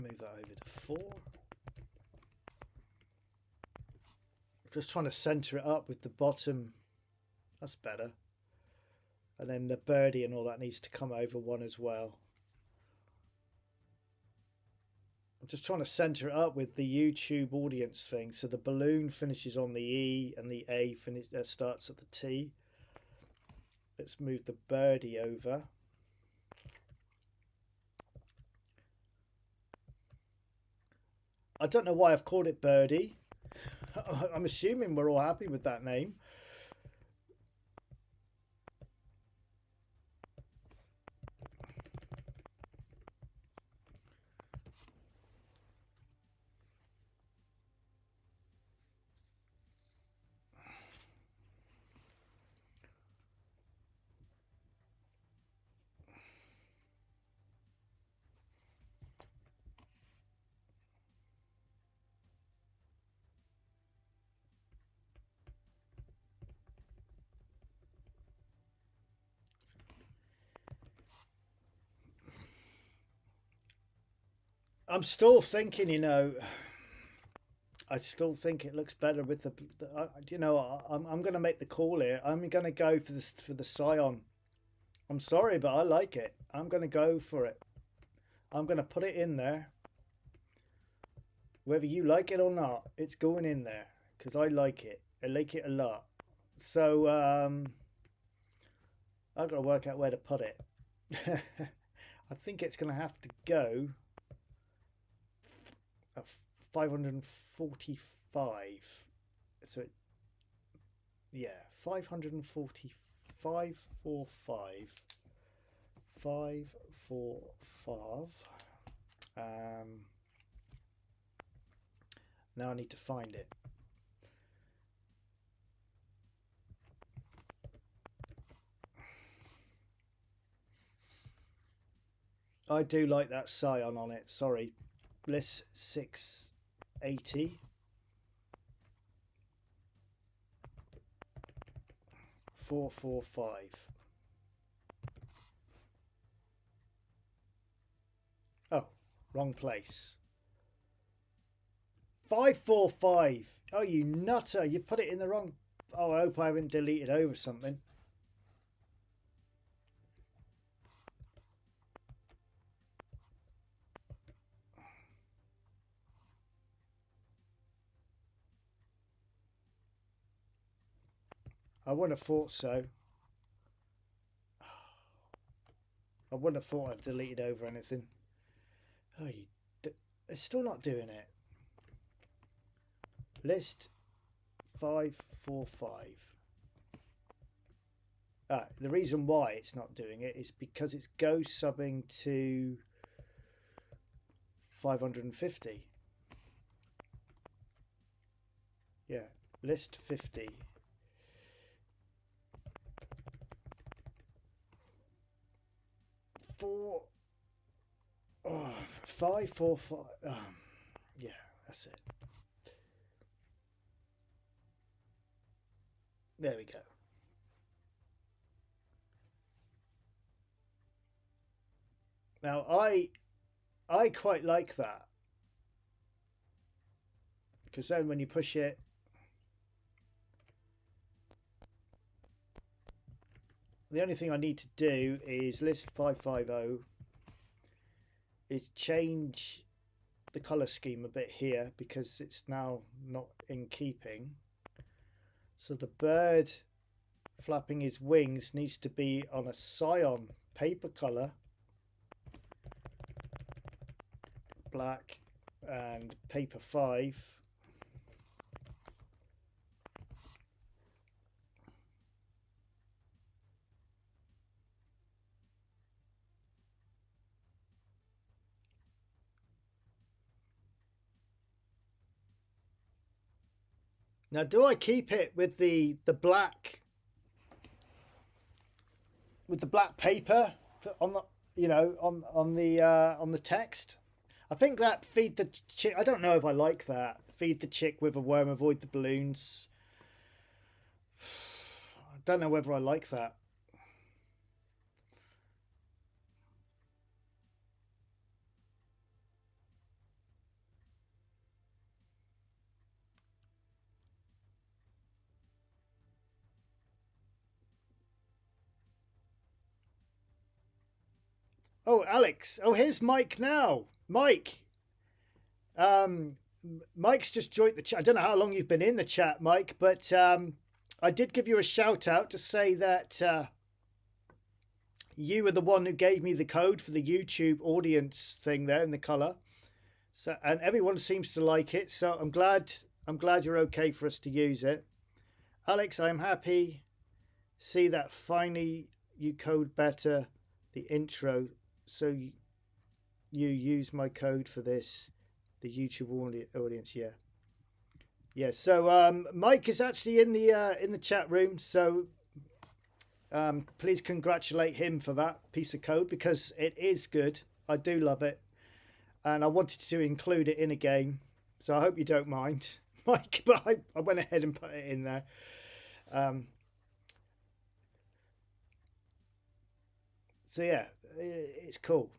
Move that over to 4. Just trying to center it up with the bottom. That's better. And then the birdie and all that needs to come over 1 as well. I'm just trying to center it up with the YouTube audience thing. So the balloon finishes on the E and the A starts at the T. Let's move the birdie over. I don't know why I've called it Birdy. I'm assuming we're all happy with that name. I'm still thinking, you know, I still think it looks better with the you know, I'm going to make the call here. I'm going to go for the Scion. I'm sorry, but I like it. I'm going to go for it. I'm going to put it in there. Whether you like it or not, it's going in there because I like it. I like it a lot. So I've got to work out where to put it. I think it's going to have to go 545. So it, yeah, 545, 545. Now I need to find it. I do like that Scion on it. Sorry, Bliss 680. 445. Oh, wrong place. 545. Oh, you nutter! You put it in the wrong. Oh, I hope I haven't deleted over something. I wouldn't have thought so. I wouldn't have thought I've deleted over anything. Oh, it's still not doing it. List 545. The reason why it's not doing it is because it's go subbing to 550. Yeah, list 50. 545. Yeah, that's it. There we go. Now I quite like that, because then when you push it, the only thing I need to do is list 550 is change the color scheme a bit here because it's now not in keeping. So the bird flapping his wings needs to be on a Scion paper color, black and paper 5. Now, do I keep it with the black? with the black paper on the, you know, on the text. I think that feed the chick. I don't know if I like that. Feed the chick with a worm, avoid the balloons. I don't know whether I like that. Oh, Alex. Oh, here's Mike now. Mike. Um, Mike's just joined the chat. I don't know how long you've been in the chat, Mike, but I did give you a shout out to say that you were the one who gave me the code for the YouTube audience thing there in the color. So, and everyone seems to like it. So I'm glad you're okay for us to use it. Alex, I'm happy. See that finally you code better the intro. So you use my code for this, the YouTube audience. Yeah. Yeah. So Mike is actually in the chat room. So please congratulate him for that piece of code because it is good. I do love it. And I wanted to include it in a game. So I hope you don't mind, Mike, but I went ahead and put it in there. So yeah, it's cool.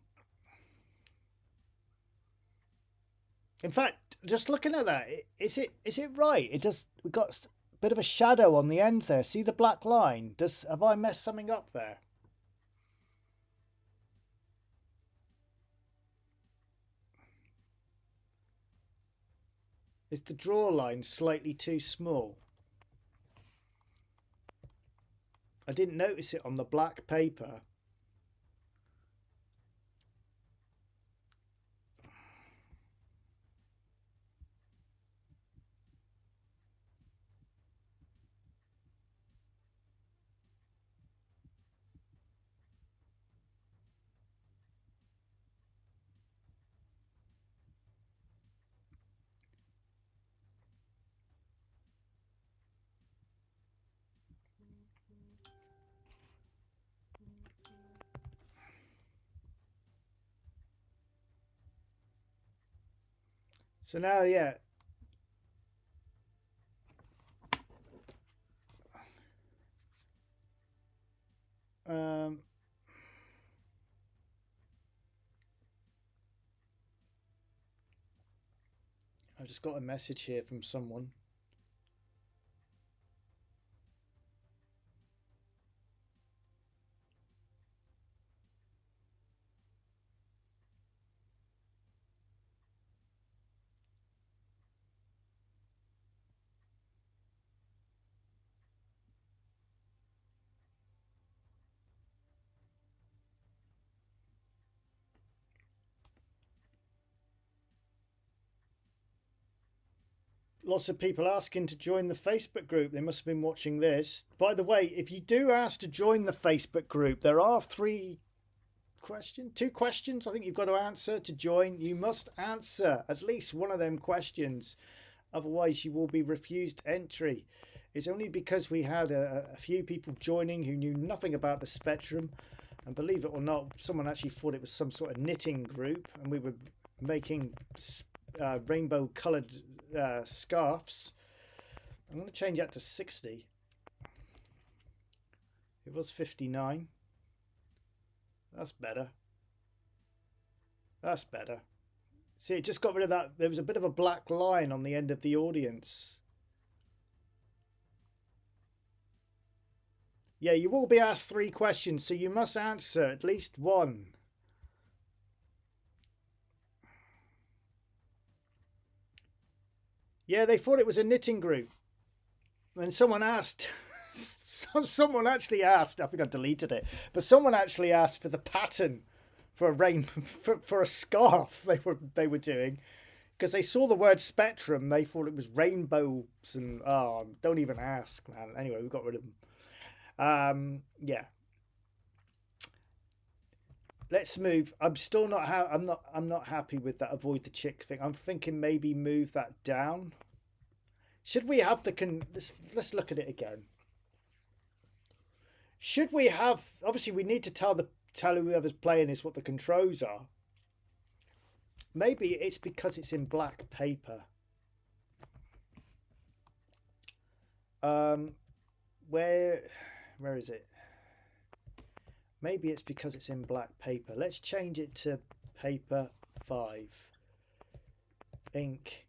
In fact, just looking at that, is it right? It just, we've got a bit of a shadow on the end there. See the black line? Have I messed something up there? Is the draw line slightly too small? I didn't notice it on the black paper. So now, yeah. I just got a message here from someone. Lots of people asking to join the Facebook group. They must have been watching this. By the way, if you do ask to join the Facebook group, there are two questions I think you've got to answer to join. You must answer at least one of them questions. Otherwise, you will be refused entry. It's only because we had a few people joining who knew nothing about the spectrum. And believe it or not, someone actually thought it was some sort of knitting group. And we were making rainbow coloured scarves. I'm going to change that to 60. It was 59. That's better. That's better. See, it just got rid of that. There was a bit of a black line on the end of the audience. Yeah, you will be asked 3 questions, so you must answer at least one. Yeah, they thought it was a knitting group. And someone asked, someone actually asked, I think I deleted it, but someone actually asked for the pattern for a for a scarf they were doing, because they saw the word spectrum. They thought it was rainbows and don't even ask, man. Anyway, we got rid of them. Yeah. Let's move. I'm still not I'm not happy with that avoid the chick thing. I'm thinking maybe move that down. Should we have the let's look at it again. Should we have, obviously we need to tell whoever's playing this what the controls are. Maybe it's because it's in black paper. Where is it? Maybe it's because it's in black paper. Let's change it to paper 5. Ink.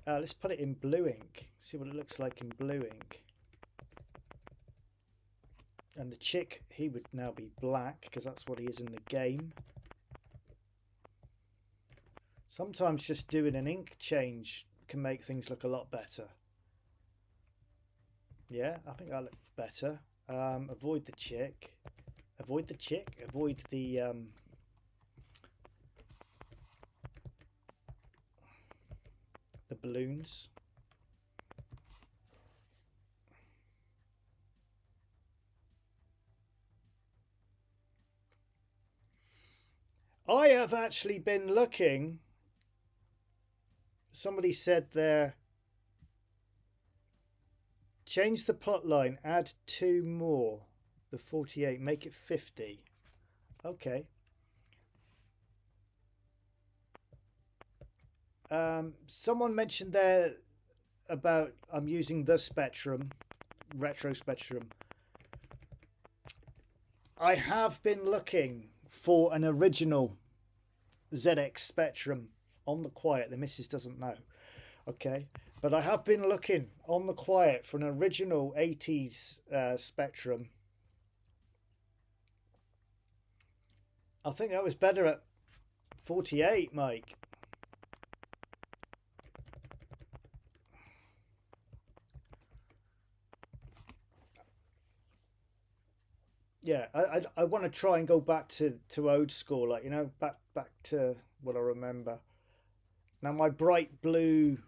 Let's put it in blue ink. See what it looks like in blue ink. And the chick, he would now be black because that's what he is in the game. Sometimes just doing an ink change can make things look a lot better. Yeah, I think that looks better. Avoid the chick. Avoid the chick. Avoid the balloons. I have actually been looking. Somebody said there, change the plot line, add 2 more. The 48, make it 50. Okay. Someone mentioned there about I'm using the Spectrum, Retro Spectrum. I have been looking for an original ZX Spectrum on the quiet. The missus doesn't know. Okay. But I have been looking on the quiet for an original 80s Spectrum. I think that was better at 48, Mike. Yeah, I want to try and go back to old school, like, you know, back to what I remember. Now my bright balloon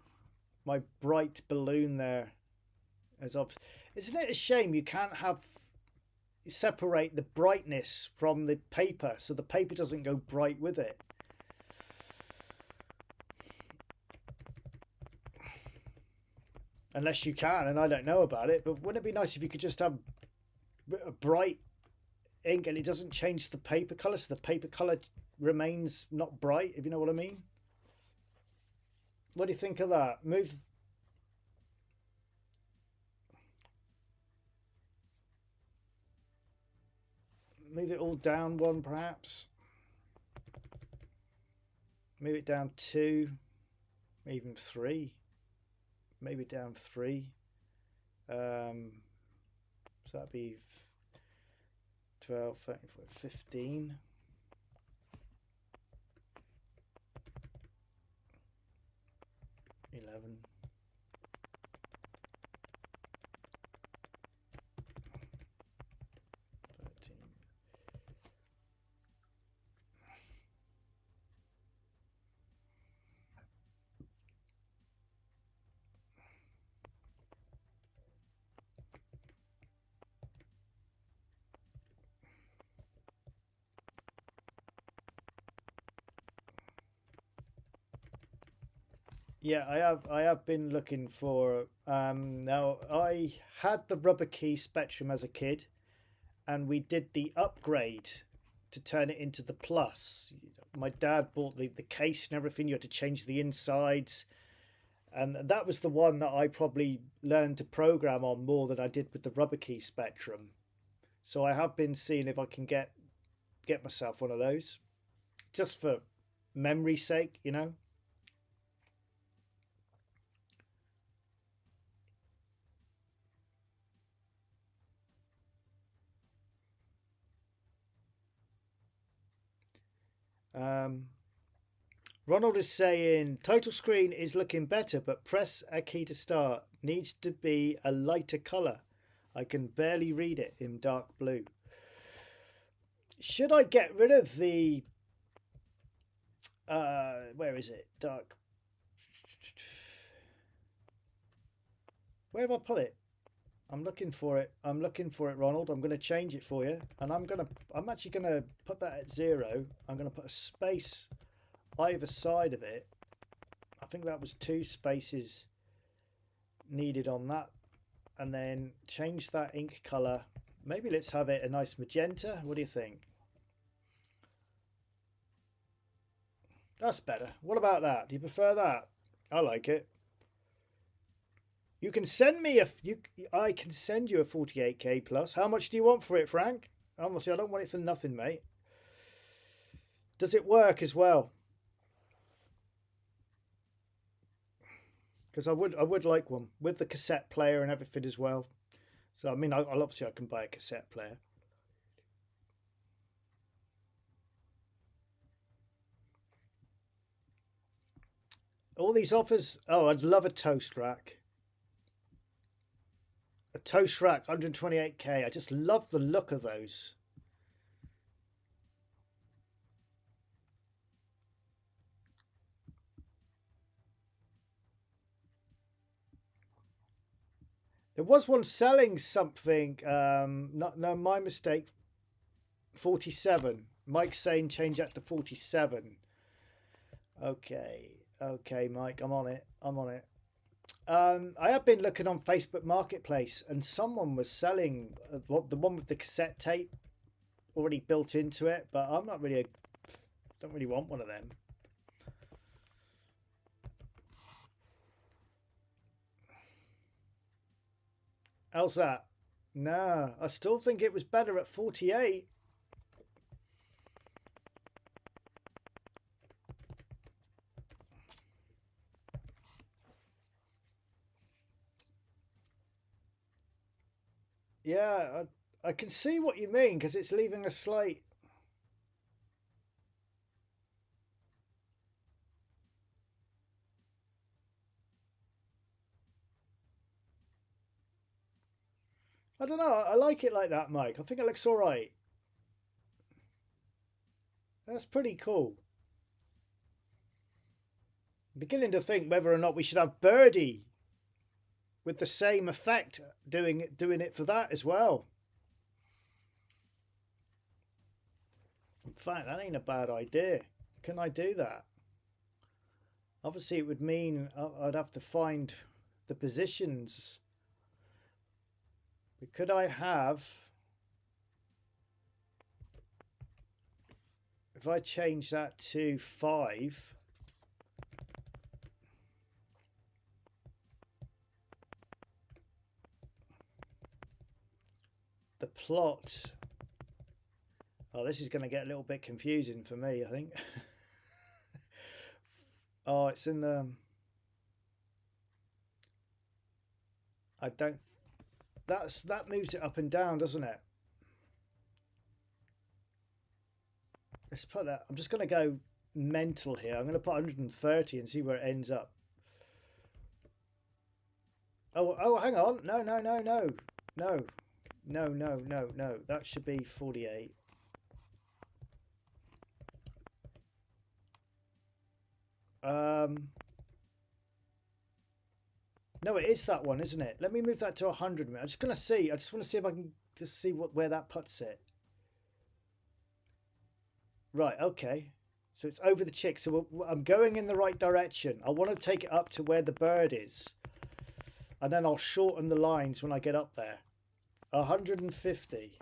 there is obvious. Isn't it a shame you can't separate the brightness from the paper so the paper doesn't go bright with it? Unless you can, and I don't know about it, but wouldn't it be nice if you could just have a bright ink and it doesn't change the paper color, so the paper color remains not bright, if you know what I mean? What do you think of that? Move it all down one, perhaps. Move it down 2, even 3. Maybe down 3. So that'd be 12, 13, 14, 15. 11. Yeah, I have been looking for now I had the rubber key Spectrum as a kid, and we did the upgrade to turn it into the Plus. My dad bought the case and everything. You had to change the insides, and that was the one that I probably learned to program on more than I did with the rubber key Spectrum. So I have been seeing if I can get myself one of those, just for memory's sake, you know. Ronald is saying title screen is looking better, but press a key to start. Needs to be a lighter colour. I can barely read it in dark blue. Should I get rid of the where is it? Dark. Where have I put it? I'm looking for it. I'm looking for it, Ronald. I'm going to change it for you, and I'm actually going to put that at 0. I'm going to put a space either side of it. I think that was 2 spaces needed on that, and then change that ink color Maybe let's have it a nice magenta. What do you think? That's better. What about that? Do you prefer that? I like it. You can send me I can send you a 48k plus. How much do you want for it, Frank? Honestly, I don't want it for nothing, mate. Does it work as well? Because I would like one with the cassette player and everything as well. So I mean, I'll obviously I can buy a cassette player. All these offers. Oh, I'd love a toast rack. A toast rack, 128k. I just love the look of those. There was one selling something. No, my mistake. 47. Mike's saying change that to 47. Okay, Mike, I'm on it. I have been looking on Facebook Marketplace, and someone was selling the one with the cassette tape already built into it, but I'm not really don't really want one of them. How's that? Nah, I still think it was better at 48. Yeah, I can see what you mean because it's leaving a slight. I don't know. I like it like that, Mike. I think it looks all right. That's pretty cool. I'm beginning to think whether or not we should have Birdy with the same effect doing it for that as well. In fact, that ain't a bad idea. Can I do that? Obviously, it would mean I'd have to find the positions. But could I have, if I change that to 5, the plot. Oh, this is going to get a little bit confusing for me, I think. Oh, it's in the. I don't. That moves it up and down, doesn't it? Let's put that. I'm just going to go mental here. I'm going to put 130 and see where it ends up. Oh, hang on. No. That should be 48. No, it is that one, isn't it? Let me move that to 100 a minute. I'm just going to see. I just want to see if I can just see where that puts it. Right, okay. So it's over the chick. So I'm going in the right direction. I want to take it up to where the bird is. And then I'll shorten the lines when I get up there. 150.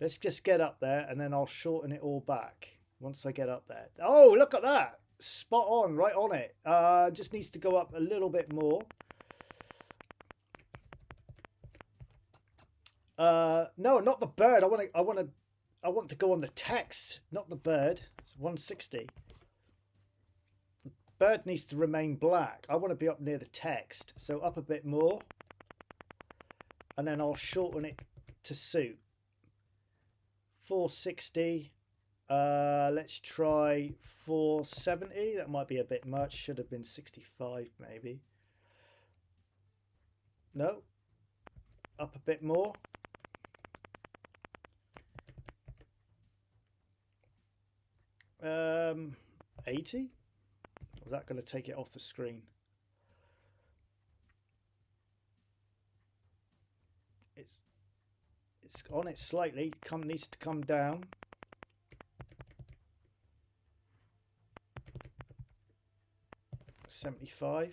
Let's just get up there and then I'll shorten it all back once I get up there. Oh, look at that. Spot on, right on it. Just needs to go up a little bit more. No, not the bird. I want to go on the text, not the bird. It's 160. The bird needs to remain black. I want to be up near the text, so up a bit more. And then I'll shorten it to suit. 460. Let's try 470. That might be a bit much. Should have been 65 maybe. No. Up a bit more. Um, 80. Was that going to take it off the screen? It's on it slightly. Needs to come down. $75.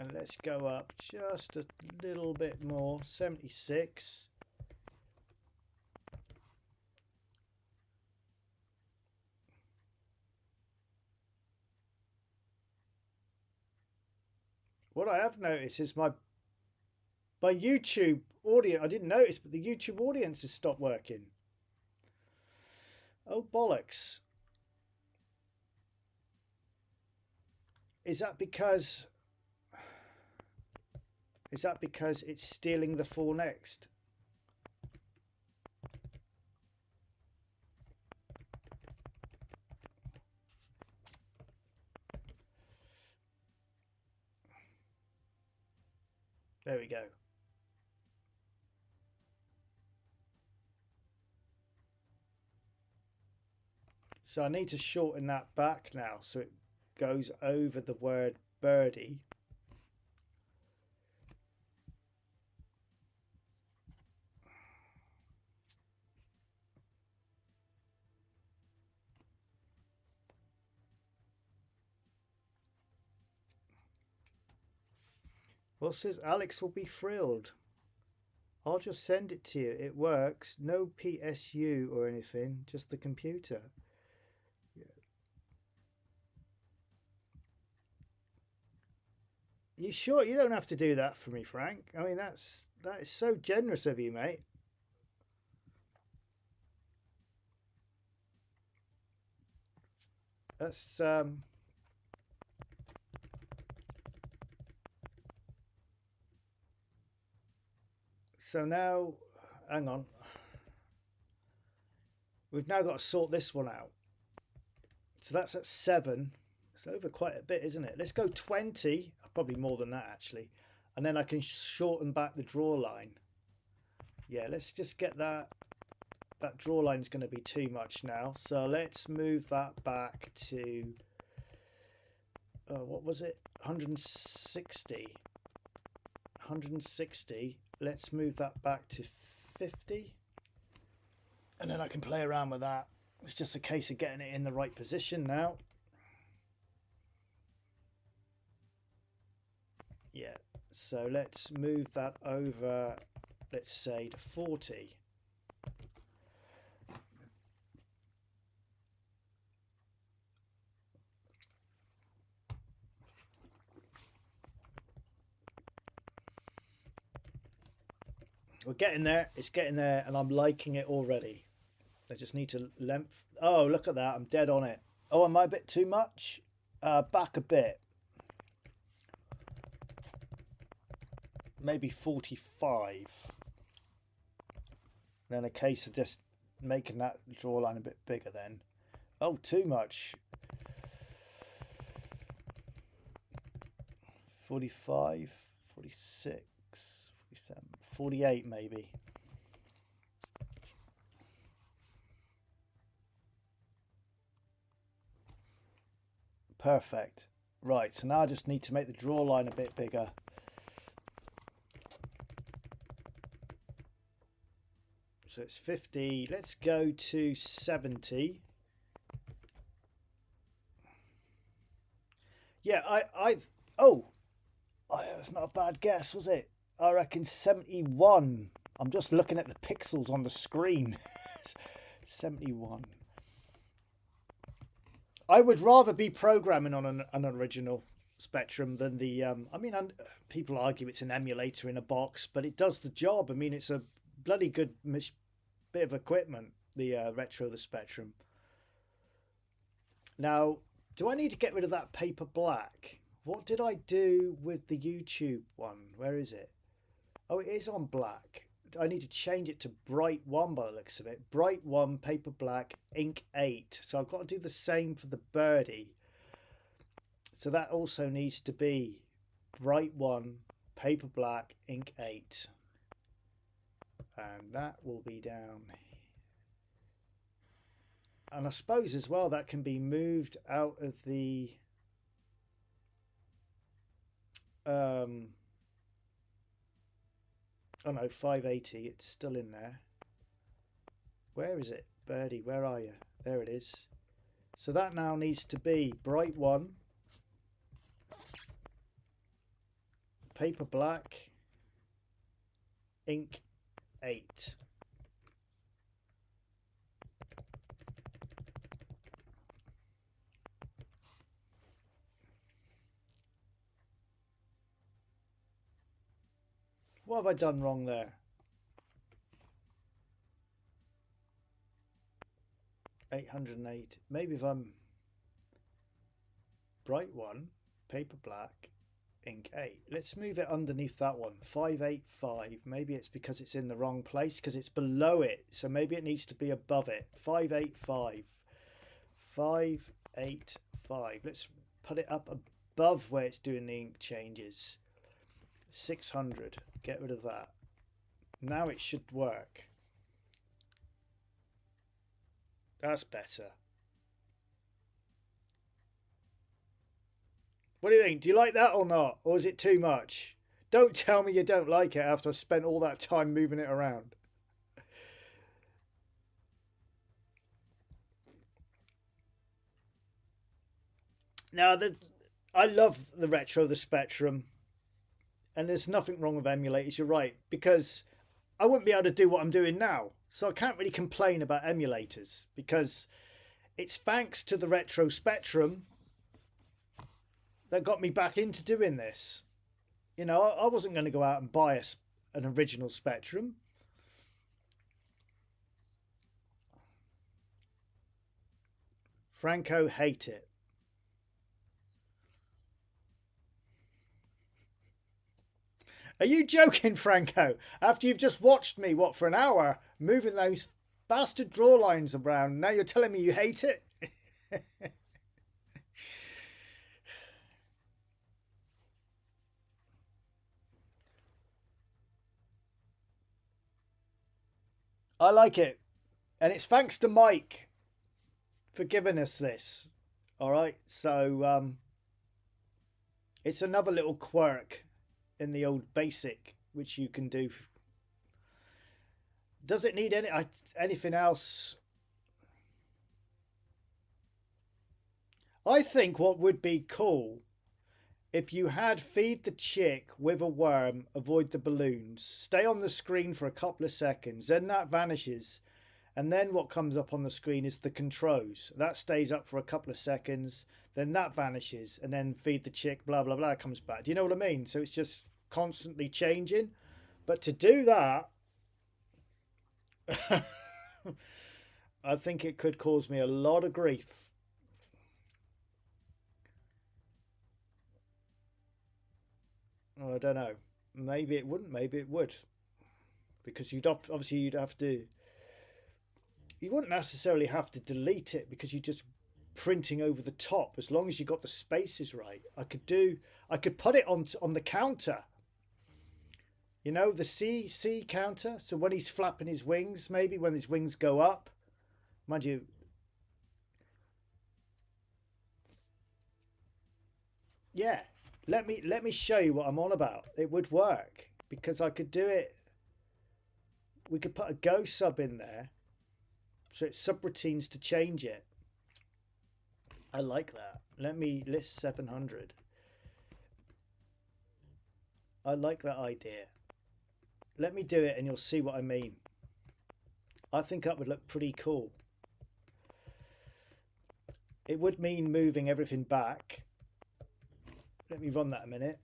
And let's go up just a little bit more, 76. What I have noticed is my YouTube audience, I didn't notice, but the YouTube audience has stopped working. Oh, bollocks. Is that because it's stealing the 4 next? There we go. So I need to shorten that back now so it goes over the word birdie. Well, says Alex will be thrilled. I'll just send it to you. It works. No PSU or anything, just the computer. Yeah. You sure you don't have to do that for me, Frank? I mean, that is so generous of you, mate. That's so now, hang on. We've now got to sort this one out. So that's at 7. It's over quite a bit, isn't it? Let's go 20, probably more than that actually. And then I can shorten back the draw line. Yeah, let's just get that. That draw line is going to be too much now. So let's move that back to, what was it? 160. 160. Let's move that back to 50. And then I can play around with that. It's just a case of getting it in the right position now. Yeah, so let's move that over, let's say to 40. We're getting there. It's getting there, and I'm liking it already. I just need to length. Oh, look at that. I'm dead on it. Oh, am I a bit too much? Back a bit. Maybe 45. Then a case of just making that draw line a bit bigger then. Oh, too much. 45, 46, 47, 48 maybe. Perfect. Right, so now I just need to make the draw line a bit bigger. So it's 50. Let's go to 70. Yeah, that's not a bad guess, was it? I reckon 71. I'm just looking at the pixels on the screen. 71. I would rather be programming on an original Spectrum than the. I mean, people argue it's an emulator in a box, but it does the job. I mean, it's a bloody good bit of equipment. The retro, the Spectrum. Now, do I need to get rid of that paper black? What did I do with the YouTube one? Where is it? Oh, it is on black. I need to change it to bright 1 by the looks of it. Bright 1, paper black, ink 8. So I've got to do the same for the Birdy. So that also needs to be bright 1, paper black, ink 8. And that will be down. And I suppose as well that can be moved out of the oh no, 580, it's still in there. Where is it? Birdy, where are you? There it is. So that now needs to be bright 1, paper black, ink 8. What have I done wrong there? 808. Maybe if I'm bright one, paper black, ink 8. Let's move it underneath that one. 585. Maybe it's because it's in the wrong place because it's below it. So maybe it needs to be above it. 585. 585. Let's put it up above where it's doing the ink changes. 600. Get rid of that. Now it should work. That's better. What do you think? Do you like that or not? Or is it too much? Don't tell me you don't like it after I've spent all that time moving it around. Now, I love the retro, the Spectrum. And there's nothing wrong with emulators, you're right. Because I wouldn't be able to do what I'm doing now. So I can't really complain about emulators. Because it's thanks to the retro Spectrum that got me back into doing this. You know, I wasn't going to go out and buy an original Spectrum. Franco hate it. Are you joking, Franco? After you've just watched me, what, for an hour, moving those bastard draw lines around, now you're telling me you hate it? I like it. And it's thanks to Mike for giving us this. All right. So it's another little quirk in the old basic, which you can do. Does it need anything else? I think what would be cool if you had feed the chick with a worm, avoid the balloons, stay on the screen for a couple of seconds, then that vanishes. And then what comes up on the screen is the controls. That stays up for a couple of seconds, then that vanishes, and then feed the chick, blah, blah, blah, comes back. Do you know what I mean? So it's just constantly changing. But to do that, I think it could cause me a lot of grief. Oh, I don't know. Maybe it wouldn't, maybe it would. Because you'd have to. You wouldn't necessarily have to delete it because you're just printing over the top as long as you got the spaces right. I could put it on the counter. You know, the C counter. So when he's flapping his wings, maybe when his wings go up, mind you. Yeah, let me show you what I'm on about. It would work because I could do it. We could put a Go sub in there. So it's subroutines to change it. I like that. Let me list 700. I like that idea. Let me do it and you'll see what I mean. I think that would look pretty cool. It would mean moving everything back. Let me run that a minute.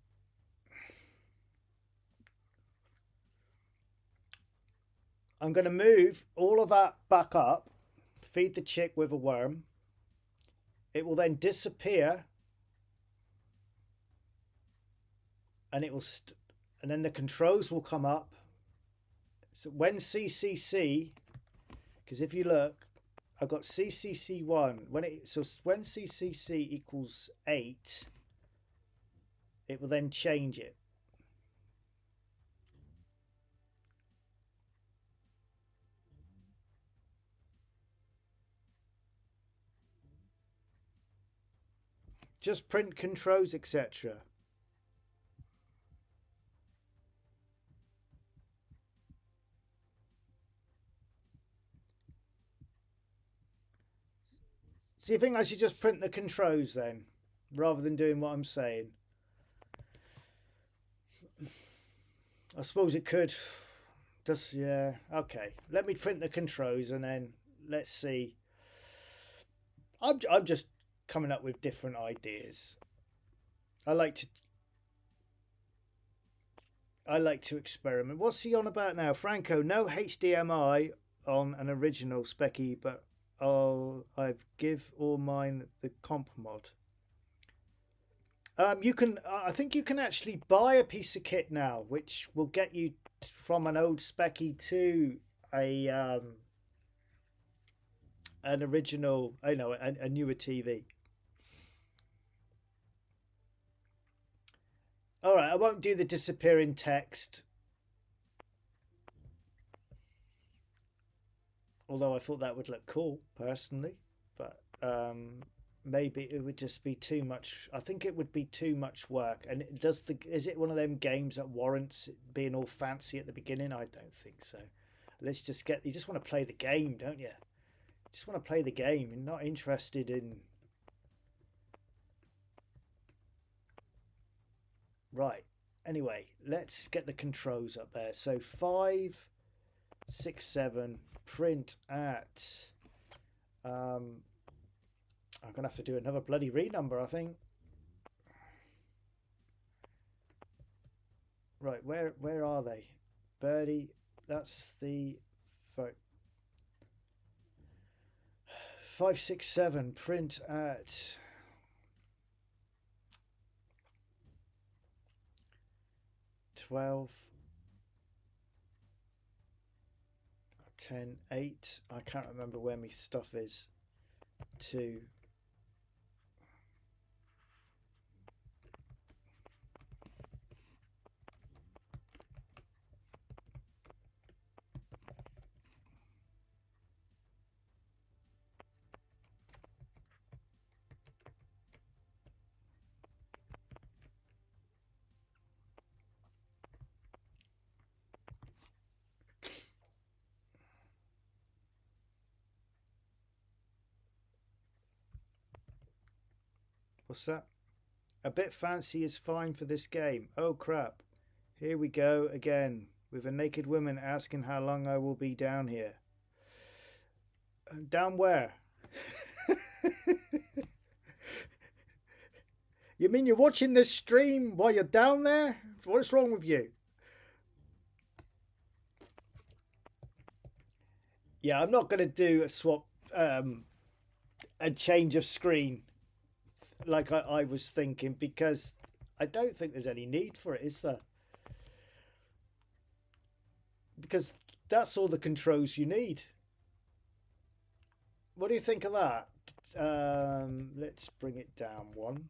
I'm going to move all of that back up, feed the chick with a worm. It will then disappear and it will and then the controls will come up. So when CCC, because if you look, I've got CCC1. So when CCC equals 8, it will then change it. Just print controls, etc. So you think I should just print the controls then, rather than doing what I'm saying? I suppose it could. Just, yeah, okay. Let me print the controls and then let's see. I'm just coming up with different ideas. I like to experiment. What's he on about now? Franco, no HDMI on an original Specky, but I've give all mine the comp mod. You can, I think you can actually buy a piece of kit now, which will get you from an old Specky to a an original, I know, a newer TV. All right, I won't do the disappearing text. Although I thought that would look cool personally, but maybe it would just be too much. I think it would be too much work. And is it one of them games that warrants being all fancy at the beginning? I don't think so. Let's just get. You just want to play the game, don't you? You just want to play the game. You're not interested in. Right. Anyway, let's get the controls up there. So 5, 6, 7. Print at. I'm gonna have to do another bloody renumber, I think. Right, where are they? Birdy, that's the 5, 6, 7. Print at 12, 10, 8. I can't remember where my stuff is. 2. What's that? A bit fancy is fine for this game. Oh crap. Here we go again with a naked woman asking how long I will be down here. Down where? You mean you're watching this stream while you're down there? What's wrong with you? Yeah, I'm not going to do a swap, a change of screen like I was thinking, because I don't think there's any need for it, is there? Because that's all the controls you need. What do you think of that? Let's bring it down one.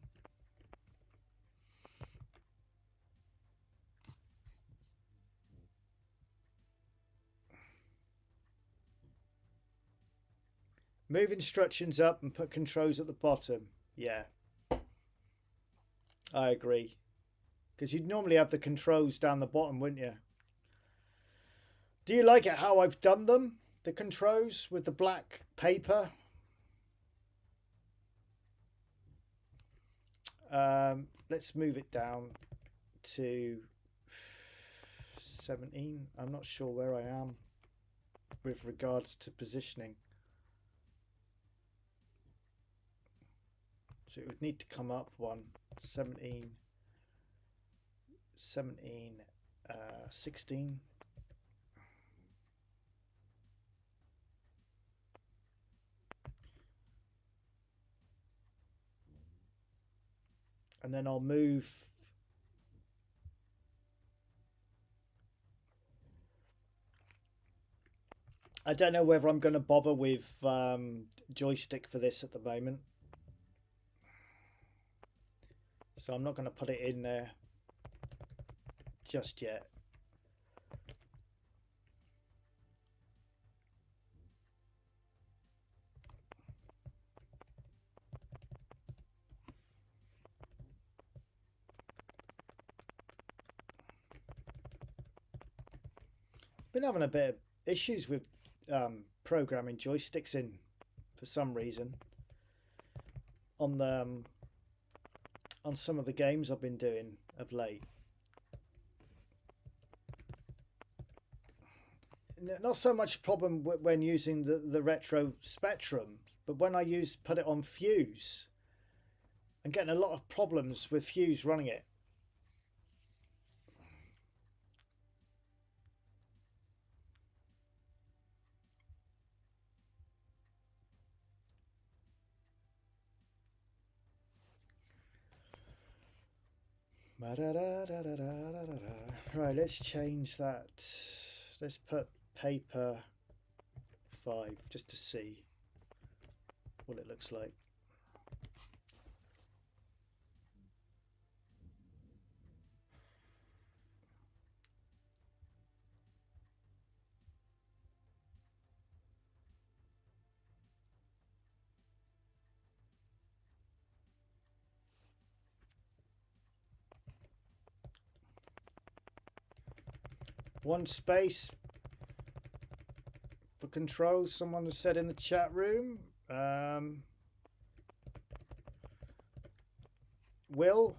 Move instructions up and put controls at the bottom. Yeah, I agree. Because you'd normally have the controls down the bottom, wouldn't you? Do you like it how I've done them? The controls with the black paper? Let's move it down to 17. I'm not sure where I am with regards to positioning. So it would need to come up one. 17, 16. And then I'll move. I don't know whether I'm going to bother with joystick for this at the moment. So I'm not going to put it in there just yet. Been having a bit of issues with programming joysticks in for some reason on the on some of the games I've been doing of late. not so much problem when using the retro spectrum, but when I put it on fuse, I'm getting a lot of problems with fuse running it. Right, let's change that. Let's put paper 5 just to see what it looks like. One space for controls, someone has said in the chat room. Will?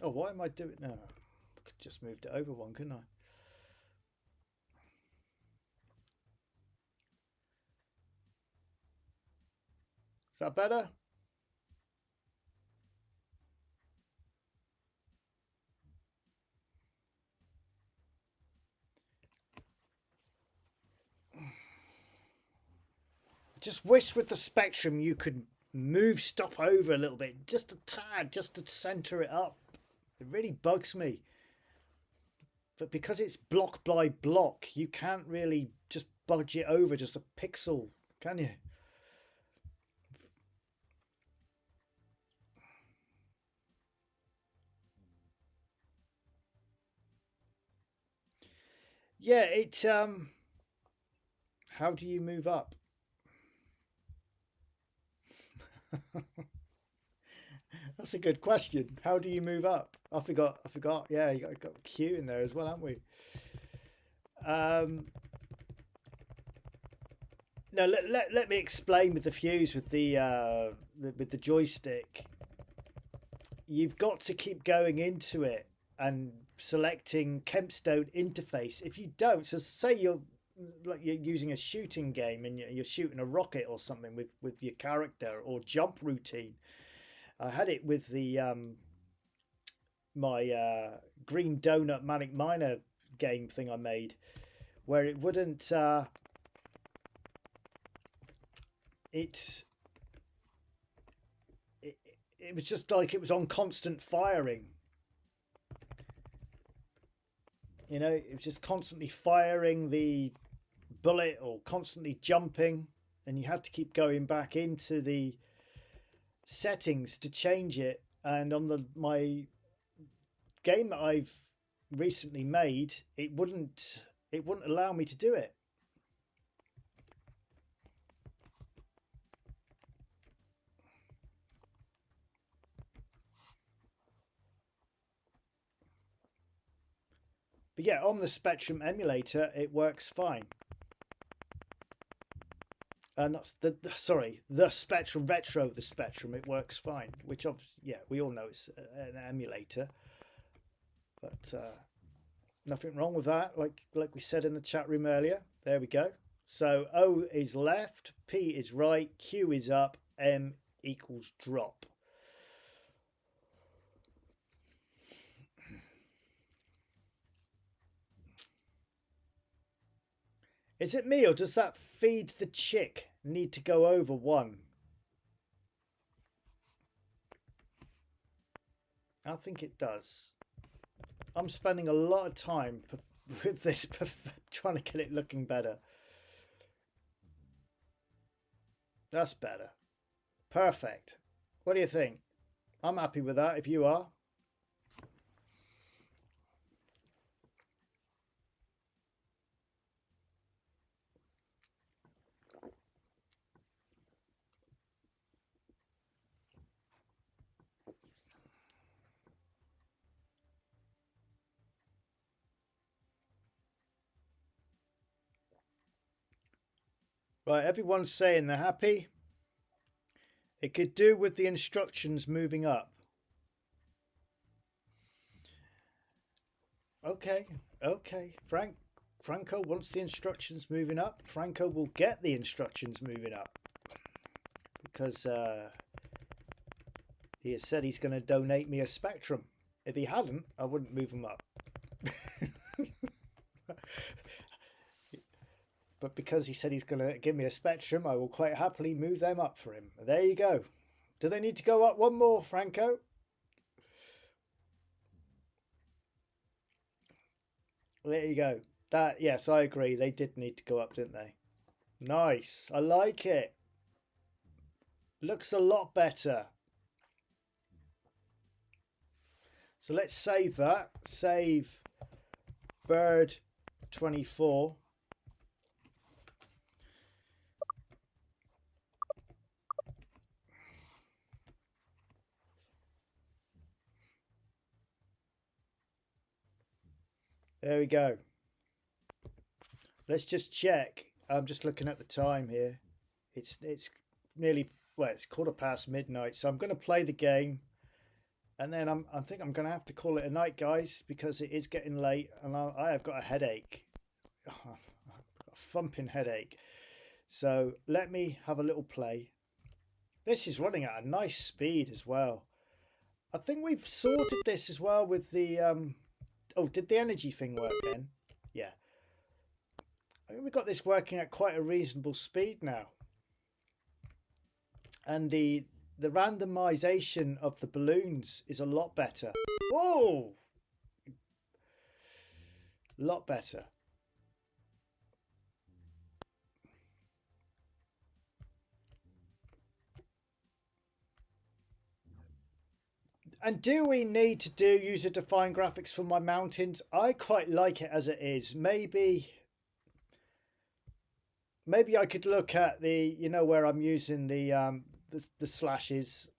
Oh, why am I doing... No, I could just moved it over one, couldn't I? Is that better? Just wish with the Spectrum you could move stuff over a little bit, just a tad, just to center it up. It really bugs me. But because it's block by block, you can't really just budge it over just a pixel, can you? Yeah, it how do you move up? That's a good question. How do you move up? I forgot. Yeah, you got Q in there as well, haven't we? No, let me explain with the fuse with the joystick. You've got to keep going into it and selecting Kempstone interface. If you don't, so say you're using a shooting game and you're shooting a rocket or something with your character, or jump routine. I had it with the my green donut Manic Miner game thing I made, where it wouldn't it was just like it was on constant firing. You know, it was just constantly firing the bullet or constantly jumping, and you had to keep going back into the settings to change it. And on my game that I've recently made, it wouldn't allow me to do it. But yeah, on the Spectrum emulator, it works fine. Not the Spectrum Retro, the Spectrum, it works fine. Which obviously, yeah, we all know it's an emulator, but nothing wrong with that. Like we said in the chat room earlier. There we go. So O is left, P is right, Q is up, M equals drop. Is it me, or does that feed the chick need to go over 1? I think it does. I'm spending a lot of time with this, trying to get it looking better. That's better. Perfect. What do you think? I'm happy with that, if you are. Right, everyone's saying they're happy. It could do with the instructions moving up. Okay, okay. Franco wants the instructions moving up. Franco will get the instructions moving up because he has said he's going to donate me a Spectrum. If he hadn't, I wouldn't move him up. But because he said he's going to give me a Spectrum, I will quite happily move them up for him. There you go. Do they need to go up one more, Franco? There you go. That, yes, I agree. They did need to go up, didn't they? Nice. I like it. Looks a lot better. So let's save that. Save bird 24. There we go. Let's just check. I'm just looking at the time here. It's nearly, well, it's midnight. So I'm going to play the game, and then I think I'm going to have to call it a night, guys, because it is getting late, and I have got a headache. I've got a thumping headache. So let me have a little play. This is running at a nice speed as well. I think we've sorted this as well with the oh, did the energy thing work then? Yeah. I think we've got this working at quite a reasonable speed now. And the randomization of the balloons is a lot better. Whoa! A lot better. And do we need to do user-defined graphics for my mountains? I quite like it as it is. Maybe I could look at the, you know, where I'm using the slashes.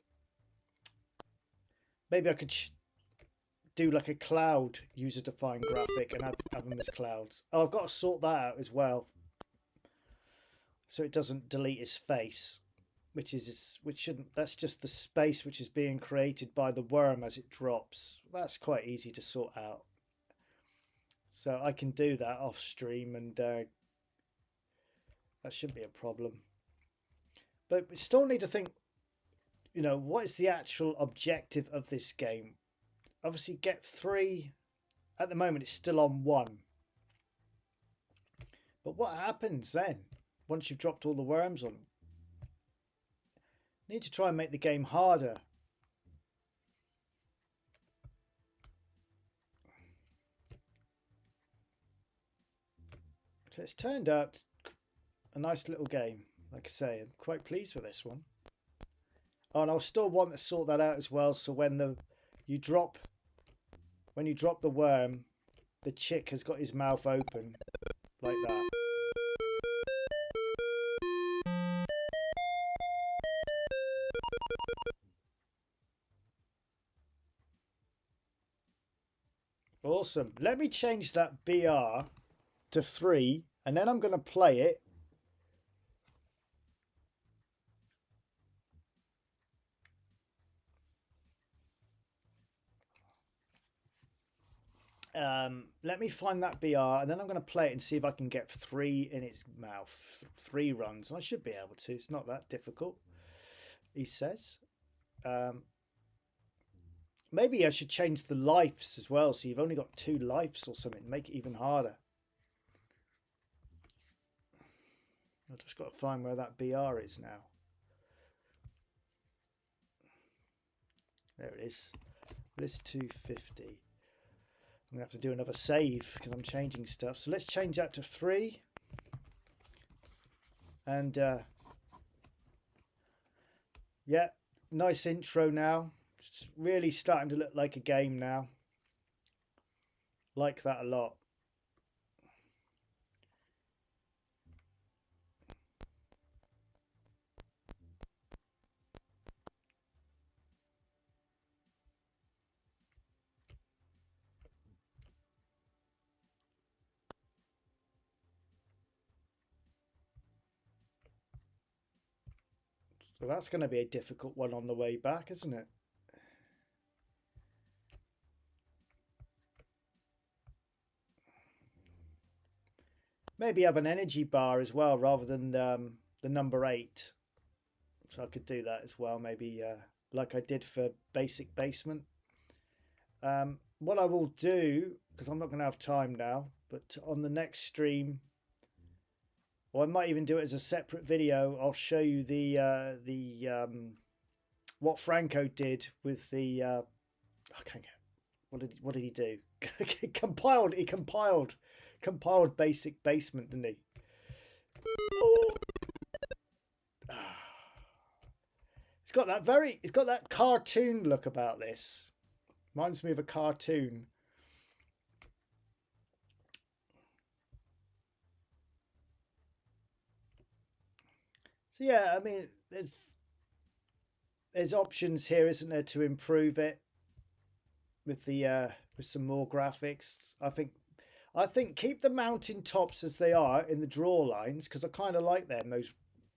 Maybe I could do like a cloud user-defined graphic and have them as clouds. Oh, I've got to sort that out as well, so it doesn't delete his face. Which shouldn't, that's just the space which is being created by the worm as it drops. That's quite easy to sort out. So I can do that off stream, and that shouldn't be a problem. But we still need to think, you know, what is the actual objective of this game? Obviously get 3. At the moment it's still on 1. But what happens then once you've dropped all the worms on? Need to try and make the game harder. So it's turned out a nice little game. Like I say, I'm quite pleased with this one. Oh, and I'll still want to sort that out as well. So when you drop the worm, the chick has got his mouth open like that. Awesome. Let me change that BR to 3, and then I'm going to play it. Let me find that BR, and then I'm going to play it and see if I can get 3 in its mouth. 3 runs. I should be able to. It's not that difficult, he says. Maybe I should change the lives as well, so you've only got 2 lives or something. Make it even harder. I've just got to find where that BR is now. There it is. List 250. I'm going to have to do another save because I'm changing stuff. So let's change that to 3. And yeah, nice intro now. It's really starting to look like a game now. Like that a lot. So that's going to be a difficult one on the way back, isn't it? Maybe have an energy bar as well rather than the number 8. So I could do that as well, maybe like I did for basic basement. What I will do, because I'm not going to have time now, but on the next stream, or I might even do it as a separate video, I'll show you the what Franco did with the okay, what did he do? He compiled basic basement, didn't he? It's got that cartoon look about this. Reminds me of a cartoon. So yeah, I mean, there's options here, isn't there, to improve it with the with some more graphics. I think keep the mountain tops as they are in the draw lines, because I kind of like them, those,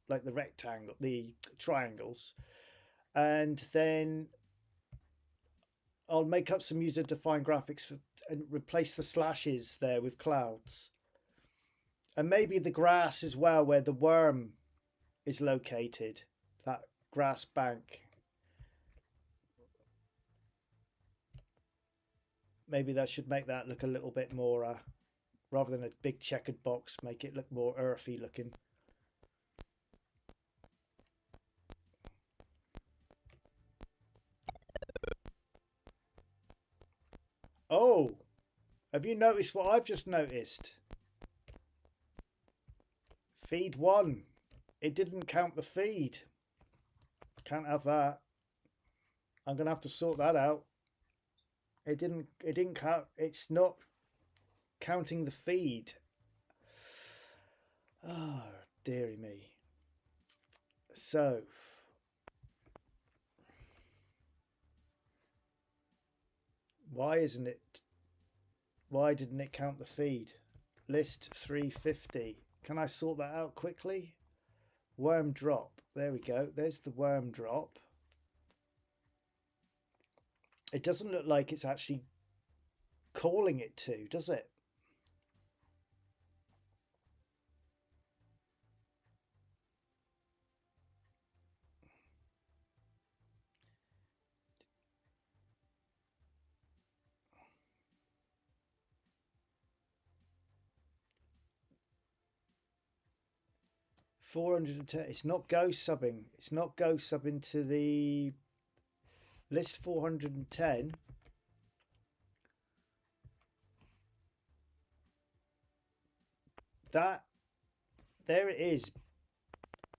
like the triangles, and then I'll make up some user defined graphics and replace the slashes there with clouds, and maybe the grass as well, where the worm is located, that grass bank. Maybe that should make that look a little bit more, rather than a big checkered box, make it look more earthy looking. Oh, have you noticed what I've just noticed? Feed 1. It didn't count the feed. Can't have that. I'm gonna have to sort that out. It didn't count. It's not counting the feed. Oh, dearie me. So why didn't it count the feed? List 350. Can I sort that out quickly? Worm drop. There we go. There's the worm drop. It doesn't look like it's actually calling it to, does it? $410. It's not go subbing. It's not go subbing to the list 410. That, there it is.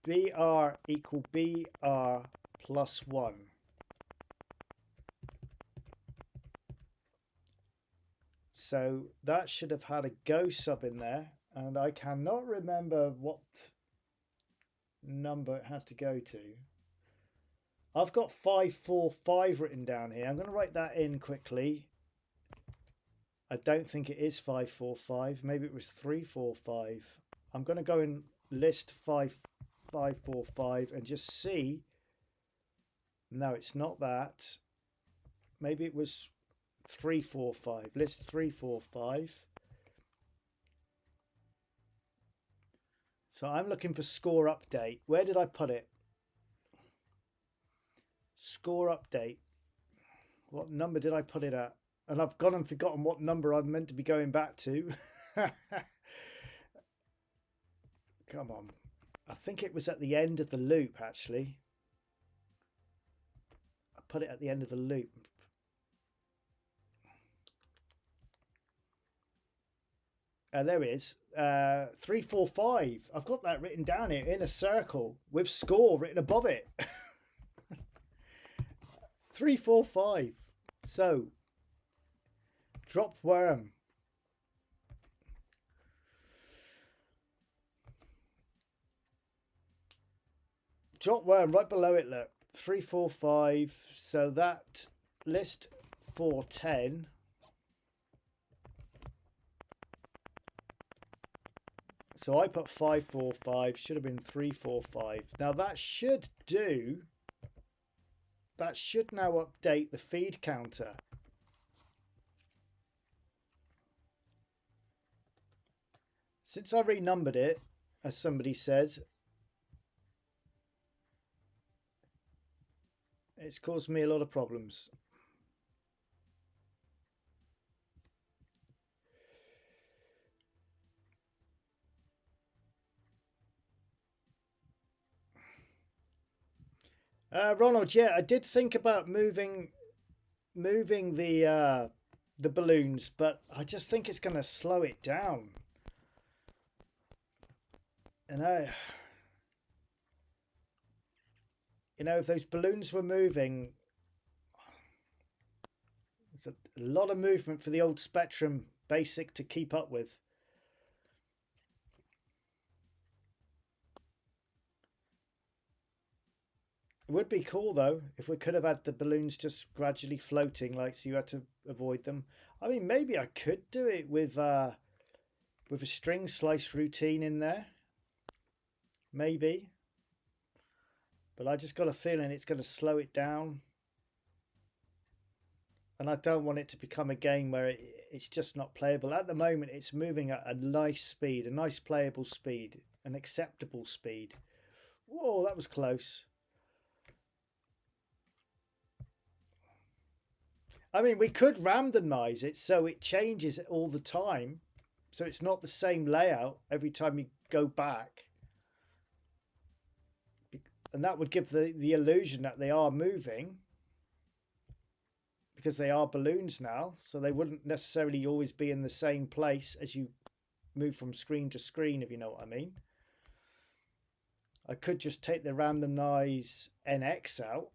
BR equal BR plus 1. So that should have had a go sub in there, and I cannot remember what number it had to go to. I've got 545 written down here. I'm going to write that in quickly. I don't think it is 545. Maybe it was 345. I'm going to go in list 545 and just see. No, it's not that. Maybe it was 345. List 345. So I'm looking for score update. Where did I put it? Score update. What number did I put it at? And I've gone and forgotten what number I'm meant to be going back to. Come on. I think it was at the end of the loop, actually. I put it at the end of the loop. There it is. 345. I've got that written down here in a circle with score written above it. 345. So, drop worm. Drop worm right below it, look. 345. So that list 410. So I put 545, should have been 345. Now that should do, that should now update the feed counter. Since I renumbered it, as somebody says, it's caused me a lot of problems. Ronald, yeah, I did think about moving the balloons, but I just think it's going to slow it down. And if those balloons were moving, it's a lot of movement for the old Spectrum Basic to keep up with. It would be cool though if we could have had the balloons just gradually floating, like, so you had to avoid them. I mean, maybe I could do it with a string slice routine in there, maybe. But I just got a feeling it's going to slow it down, and I don't want it to become a game where it's just not playable. At the moment, it's moving at a nice speed, a nice playable speed, an acceptable speed. Whoa, that was close. I mean, we could randomize it so it changes all the time. So it's not the same layout every time you go back. And that would give the illusion that they are moving, because they are balloons now. So they wouldn't necessarily always be in the same place as you move from screen to screen, if you know what I mean. I could just take the randomize NX out.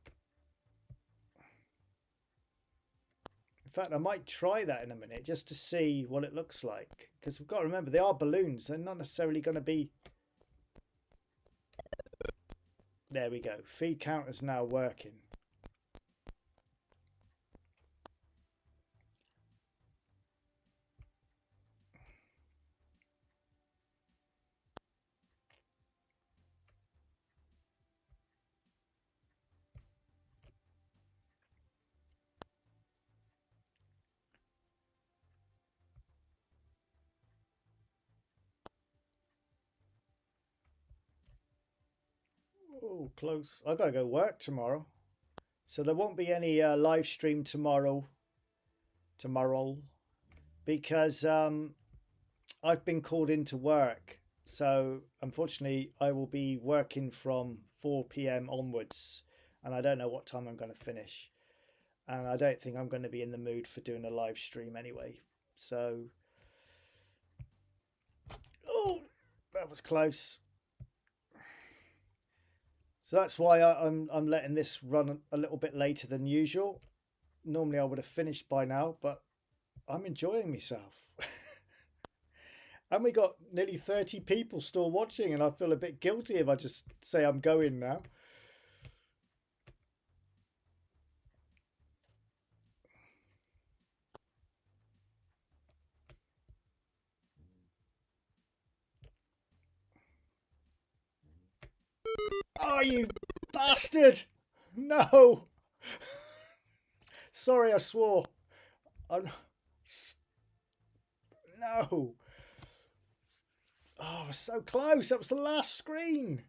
In fact, I might try that in a minute just to see what it looks like, because we've got to remember they are balloons. They're not necessarily going to be. There we go. Feed counter's now working. Oh, close. I've got to go work tomorrow. So there won't be any live stream tomorrow. Because I've been called into work. So unfortunately, I will be working from 4 p.m. onwards, and I don't know what time I'm going to finish. And I don't think I'm going to be in the mood for doing a live stream anyway. So, oh, that was close. So that's why I'm letting this run a little bit later than usual. Normally I would have finished by now, but I'm enjoying myself. And we got nearly 30 people still watching, and I feel a bit guilty if I just say I'm going now. Oh, you bastard! No! Sorry, I swore. No! Oh, I was so close. That was the last screen.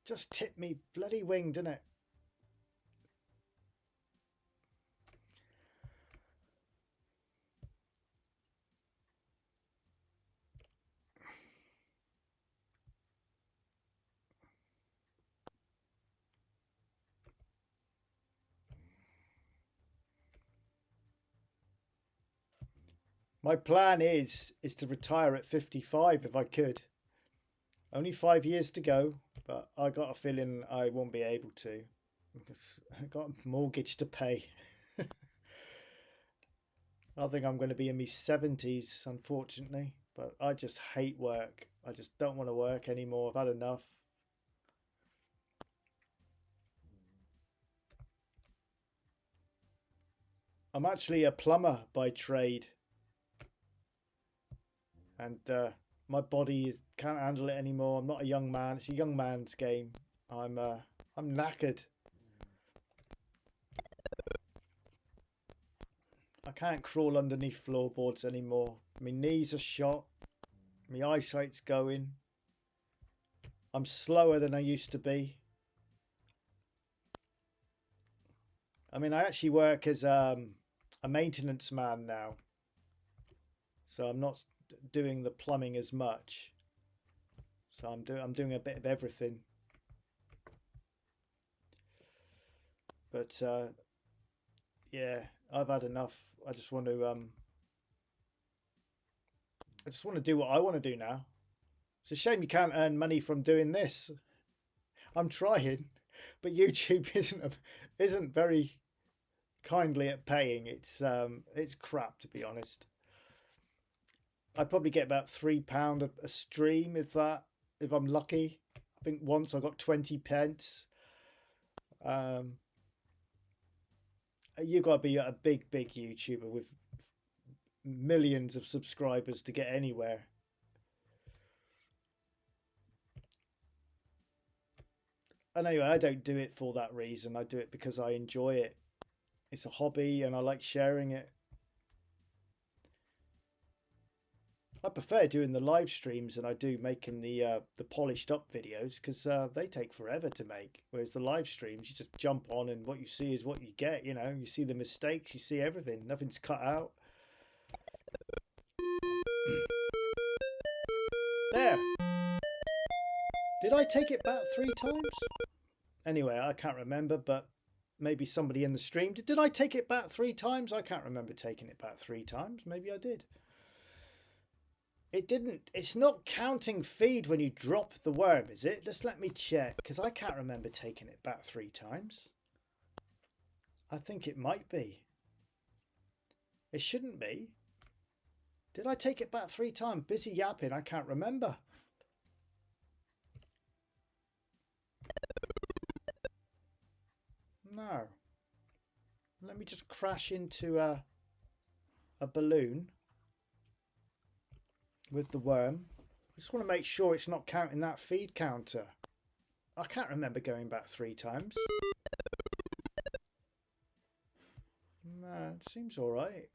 Just tipped me bloody wing, didn't it? My plan is to retire at 55 if I could. Only 5 years to go, but I got a feeling I won't be able to, because I got a mortgage to pay. I think I'm going to be in my 70s, unfortunately. But I just hate work. I just don't want to work anymore. I've had enough. I'm actually a plumber by trade, and my body can't handle it anymore. I'm not a young man. It's a young man's game. I'm knackered. I can't crawl underneath floorboards anymore. My knees are shot. My eyesight's going. I'm slower than I used to be. I mean, I actually work as a maintenance man now. So I'm not doing the plumbing as much. So I'm doing a bit of everything. But yeah, I've had enough. I just want to do what I want to do now. It's a shame you can't earn money from doing this. I'm trying, but YouTube isn't very kindly at paying. It's crap, to be honest. I probably get about £3 a stream if I'm lucky. I think once I got 20p. You've got to be a big YouTuber with millions of subscribers to get anywhere. And anyway, I don't do it for that reason. I do it because I enjoy it. It's a hobby and I like sharing it. I prefer doing the live streams than I do making the polished up videos, because they take forever to make. Whereas the live streams, you just jump on and what you see is what you get. You know, you see the mistakes, you see everything. Nothing's cut out. There. Did I take it back 3 times? Anyway, I can't remember, but maybe somebody in the stream did I take it back 3 times? I can't remember taking it back 3 times. Maybe I did. It didn't. It's not counting feed when you drop the worm, is it? Just let me check, because I can't remember taking it back 3 times. I think it might be. It shouldn't be. Did I take it back 3 times? Busy yapping. I can't remember. No. Let me just crash into a balloon with the worm. I just want to make sure it's not counting that feed counter. I can't remember going back 3 times. No, it seems all right.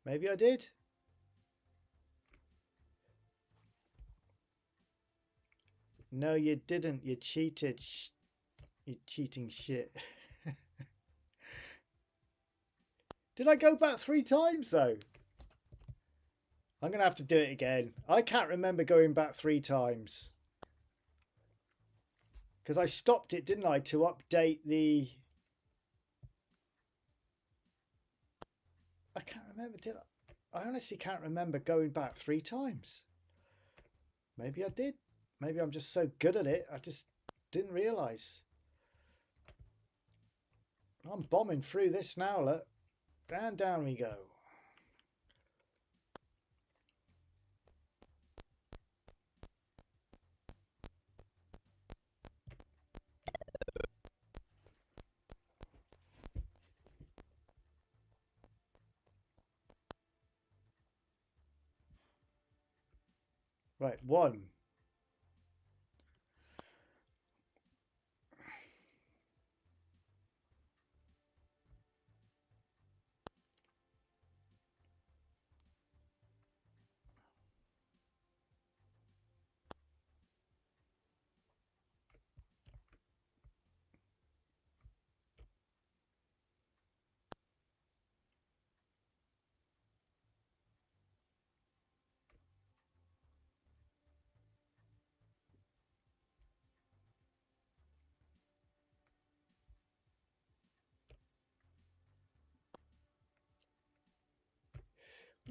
Maybe I did. No, you didn't. You cheated. You cheating shit. Did I go back 3 times though? I'm going to have to do it again. I can't remember going back 3 times. Because I stopped it, didn't I, to update the... I can't remember, did I? I honestly can't remember going back 3 times. Maybe I did. Maybe I'm just so good at it, I just didn't realise. I'm bombing through this now, look. And down we go. Right, 1.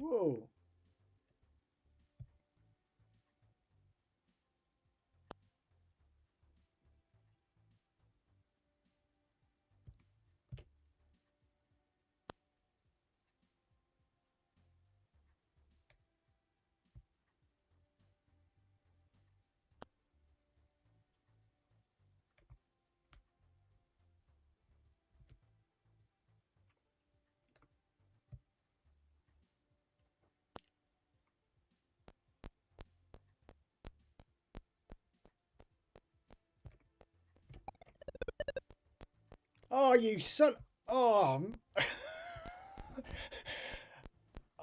Whoa. Oh, you son... Oh...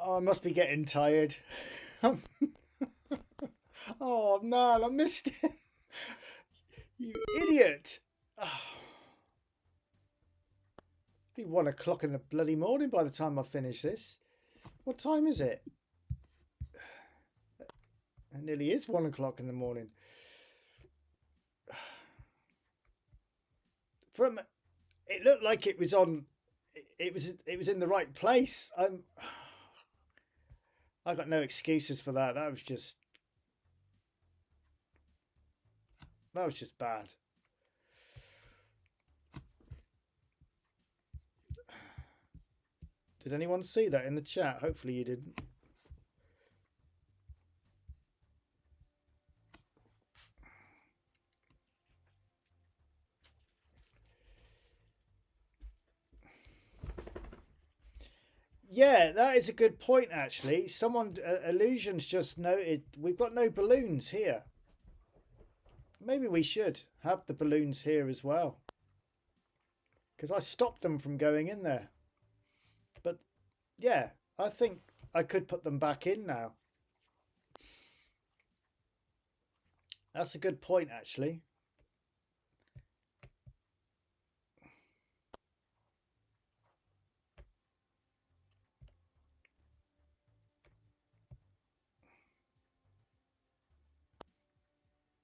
Oh, I must be getting tired. Oh man, I missed him. You idiot. Oh, it'll be 1 o'clock in the bloody morning by the time I finish this. What time is it? It nearly is 1 o'clock in the morning. From it looked like it was on. It was in the right place. I got no excuses for that. That was just bad. Did anyone see that in the chat? Hopefully you didn't. Yeah, that is a good point, actually. Someone, Illusions just noted, we've got no balloons here. Maybe we should have the balloons here as well. Because I stopped them from going in there. But, yeah, I think I could put them back in now. That's a good point, actually.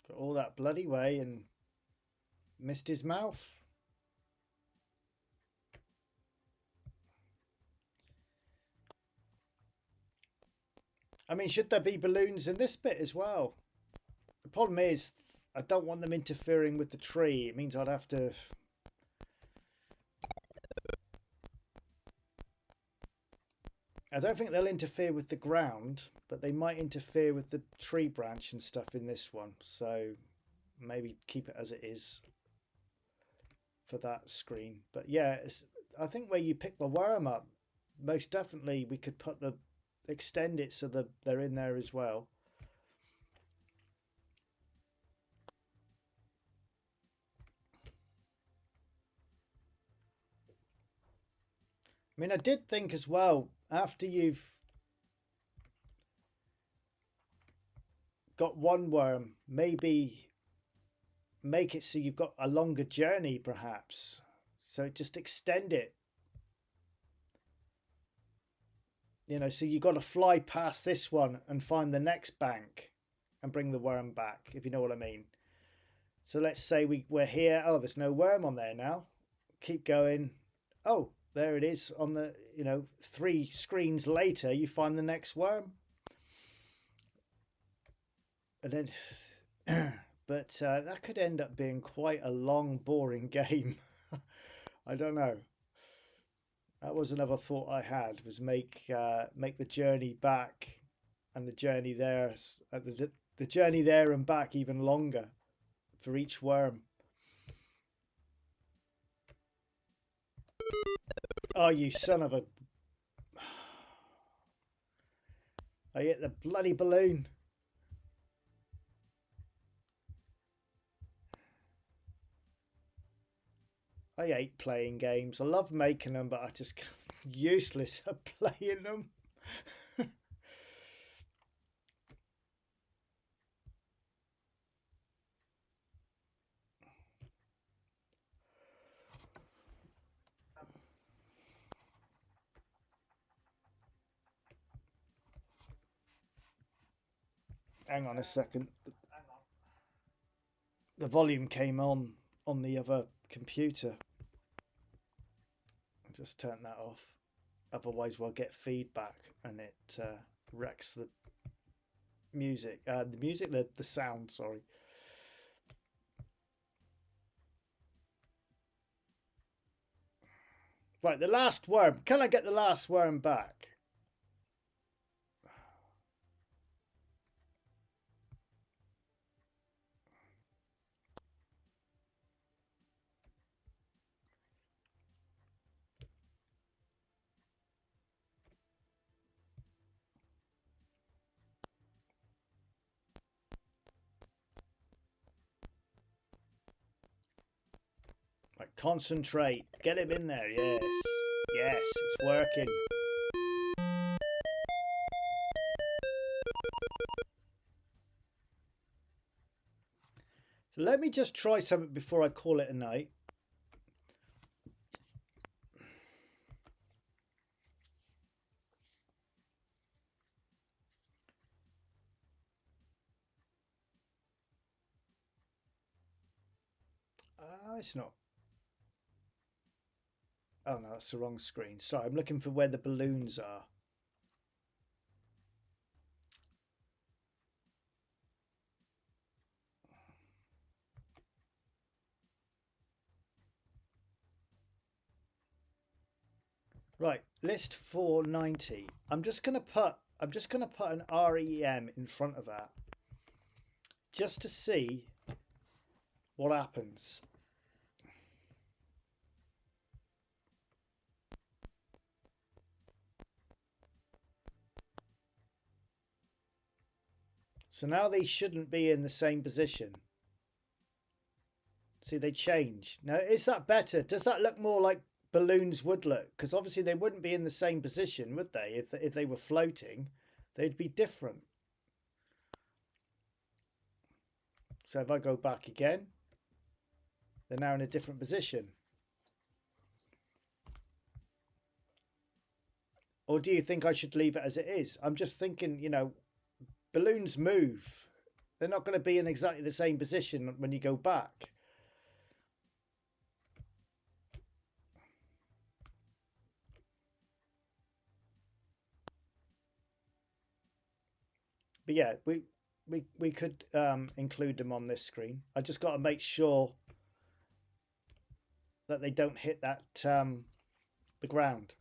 Got all that bloody way and missed his mouth. I mean, should there be balloons in this bit as well? The problem is, I don't want them interfering with the tree. It means I'd have to... I don't think they'll interfere with the ground, but they might interfere with the tree branch and stuff in this one. So maybe keep it as it is for that screen. But yeah, I think where you pick the worm up, most definitely we could put the... extend it so that they're in there as well. I mean, I did think as well, after you've got one worm, maybe make it so you've got a longer journey perhaps. So just extend it. You know, so you've got to fly past this one and find the next bank and bring the worm back, if you know what I mean. So let's say we're here. Oh, there's no worm on there now. Keep going. Oh, there it is on the, 3 screens later, you find the next worm. And then, but that could end up being quite a long, boring game. I don't know. That was another thought I had, was make the journey back and the journey there, the journey there and back even longer for each worm. Oh, you son of a... I hit the bloody balloon. I hate playing games. I love making them, but I just useless at playing them. Hang on a second. The volume came on the other computer. I'll just turn that off. Otherwise we'll get feedback and it wrecks the music. The sound, sorry. Right, the last worm. Can I get the last worm back? Right, concentrate. Get him in there. Yes. Yes, it's working. Let me just try something before I call it a night. It's not. Oh no, that's the wrong screen. Sorry, I'm looking for where the balloons are. Right, list 490. I'm just gonna put an REM in front of that just to see what happens. So now they shouldn't be in the same position. See, they change. Now, is that better? Does that look more like balloons would look? Because obviously they wouldn't be in the same position, would they? If they were floating, they'd be different. So if I go back again, they're now in a different position. Or do you think I should leave it as it is? I'm just thinking, you know, balloons move. They're not going to be in exactly the same position when you go back. But yeah, we could include them on this screen. I just got to make sure that they don't hit that the ground.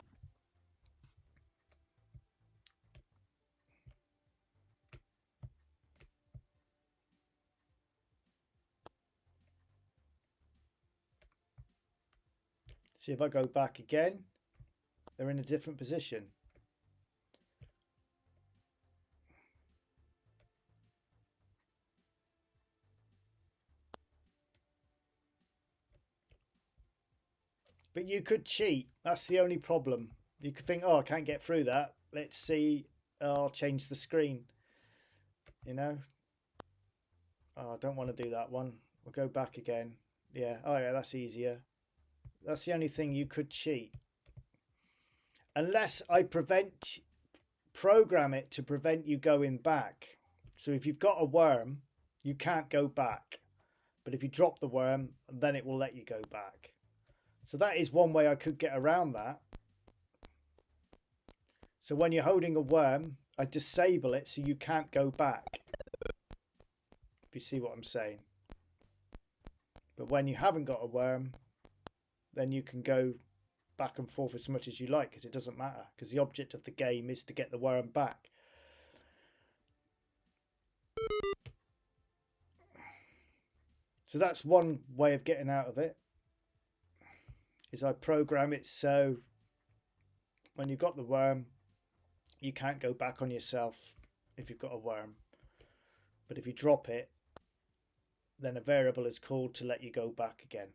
See, if I go back again, they're in a different position. But you could cheat. That's the only problem. You could think, oh, I can't get through that. Let's see. I'll change the screen. You know? Oh, I don't want to do that one. We'll go back again. Yeah. Oh, yeah, that's easier. That's the only thing you could cheat. Unless I program it to prevent you going back. So if you've got a worm, you can't go back. But if you drop the worm, then it will let you go back. So that is one way I could get around that. So when you're holding a worm, I disable it so you can't go back. If you see what I'm saying. But when you haven't got a worm, then you can go back and forth as much as you like, because it doesn't matter, because the object of the game is to get the worm back. So that's one way of getting out of it, is I program it so when you've got the worm, you can't go back on yourself if you've got a worm. But if you drop it, then a variable is called to let you go back again.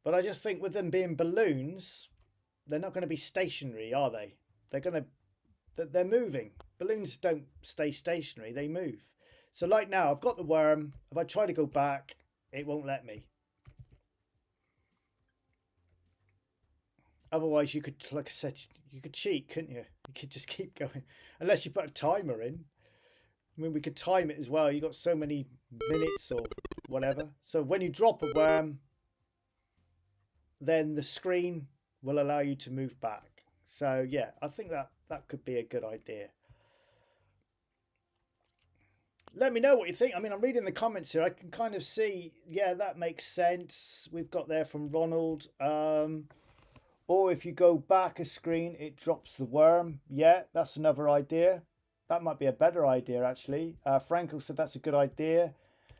But I just think with them being balloons, they're not going to be stationary, are they? They're moving. Balloons don't stay stationary, they move. So like now, I've got the worm. If I try to go back, it won't let me. Otherwise, you could, like I said, you could cheat, couldn't you? You could just keep going. Unless you put a timer in. I mean, we could time it as well. You got so many minutes or whatever. So when you drop a worm, then the screen will allow you to move back. So yeah, I think that could be a good idea. Let me know what you think. I mean, I'm reading the comments here. I can kind of see, yeah, that makes sense. We've got there from Ronald. Or if you go back a screen, it drops the worm. Yeah, that's another idea. That might be a better idea, actually. Frankel said that's a good idea.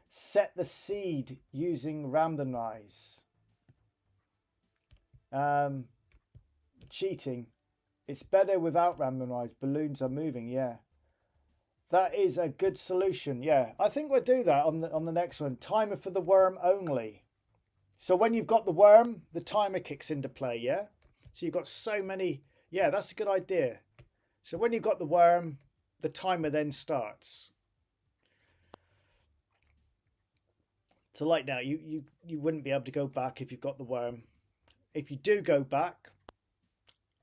Set the seed using randomize. Cheating. It's better without randomize. Balloons are moving. Yeah, that is a good solution. Yeah, I think we'll do that on the next one. Timer for the worm only. So when you've got the worm, the timer kicks into play. Yeah. So you've got so many. Yeah, that's a good idea. So when you've got the worm, the timer then starts. So like now, you wouldn't be able to go back if you've got the worm. If you do go back,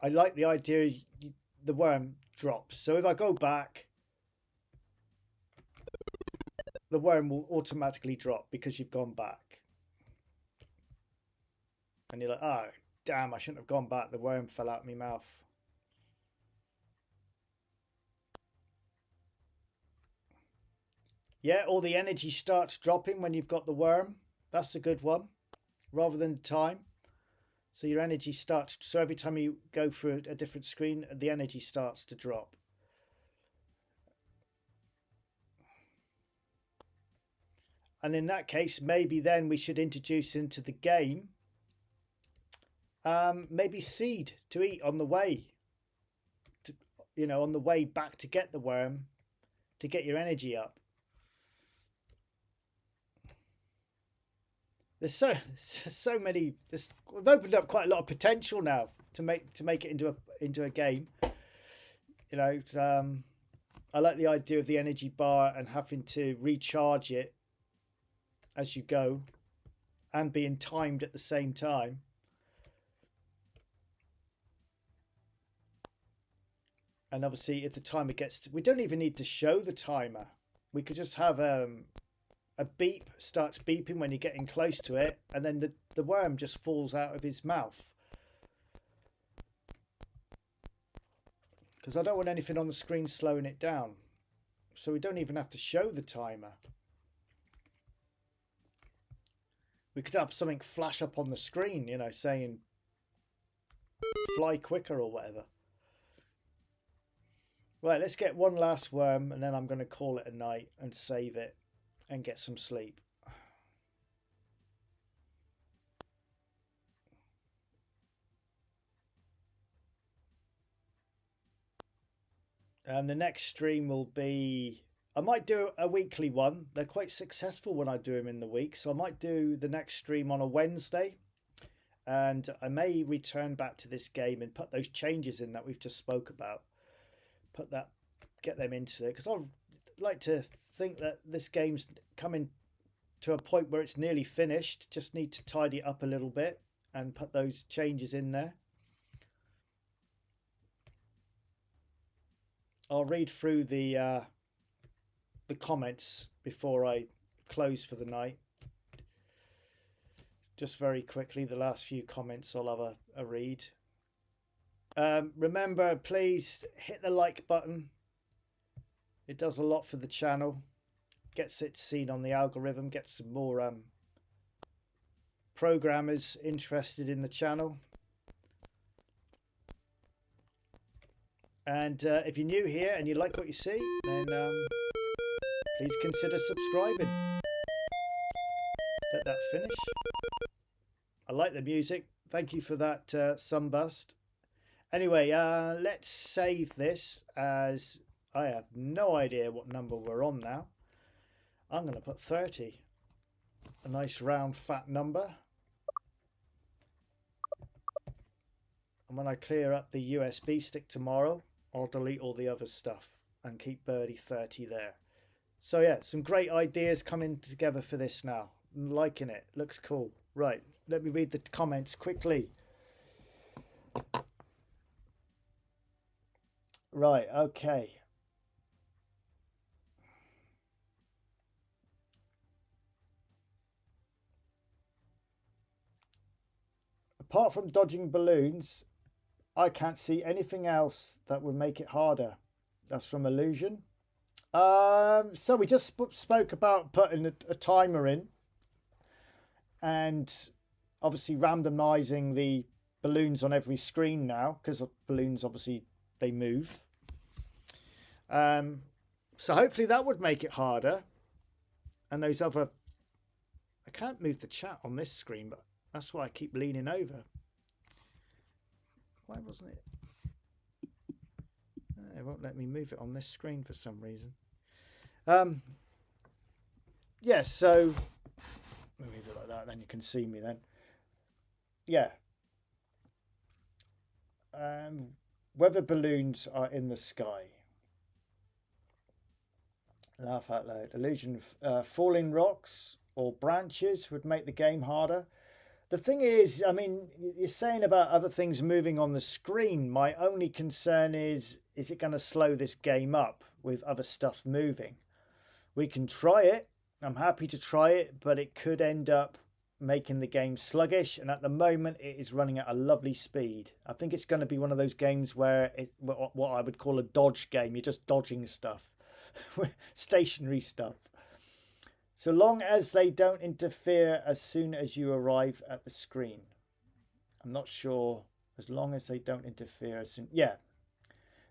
I like the idea the worm drops. So if I go back, the worm will automatically drop because you've gone back. And you're like, oh, damn, I shouldn't have gone back. The worm fell out of my mouth. Yeah, all the energy starts dropping when you've got the worm. That's a good one, rather than time. So your energy starts, so every time you go through a different screen, the energy starts to drop. And in that case, maybe then we should introduce into the game, maybe seed to eat on the way, on the way back to get the worm, to get your energy up. There's so many. We've opened up quite a lot of potential now to make it into a game. I like the idea of the energy bar and having to recharge it as you go, and being timed at the same time. And obviously, if the timer we don't even need to show the timer. We could just have a beep starts beeping when you're getting close to it, and then the worm just falls out of his mouth. Because I don't want anything on the screen slowing it down. So we don't even have to show the timer. We could have something flash up on the screen, saying fly quicker or whatever. Right, let's get one last worm, and then I'm going to call it a night and save it and get some sleep. And the next stream will be, I might do a weekly one. They're quite successful when I do them in the week. So I might do the next stream on a Wednesday. And I may return back to this game and put those changes in that we've just spoke about. Get them into it. Because I'd like to think that this game's coming to a point where it's nearly finished. Just need to tidy it up a little bit and put those changes in there. I'll read through the comments before I close for the night. Just very quickly, the last few comments I'll have a read. Remember, please hit the like button. It does a lot for the channel. Gets it seen on the algorithm, gets some more programmers interested in the channel. And if you're new here and you like what you see, then please consider subscribing. Let that finish. I like the music. Thank you for that, Sunbust. Anyway, let's save this, as I have no idea what number we're on now. I'm going to put 30. A nice round fat number. And when I clear up the USB stick tomorrow, I'll delete all the other stuff and keep Birdy 30 there. So yeah, some great ideas coming together for this now. I'm liking it. Looks cool. Right, let me read the comments quickly. Right, okay. Apart from dodging balloons, I can't see anything else that would make it harder. That's from Illusion. So we just spoke about putting a timer in, and obviously randomizing the balloons on every screen now, because balloons obviously they move. So hopefully that would make it harder. And those other, I can't move the chat on this screen, but that's why I keep leaning over. Why wasn't it? It won't let me move it on this screen for some reason. Yeah, so let me move it like that, then you can see me then. Yeah. Weather balloons are in the sky. Laugh out loud. Illusion of falling rocks or branches would make the game harder. The thing is, I mean, you're saying about other things moving on the screen. My only concern is it going to slow this game up with other stuff moving? We can try it. I'm happy to try it, but it could end up making the game sluggish. And at the moment, it is running at a lovely speed. I think it's going to be one of those games where what I would call a dodge game. You're just dodging stuff, stationary stuff. So long as they don't interfere as soon as you arrive at the screen. I'm not sure. As long as they don't interfere as soon. Yeah.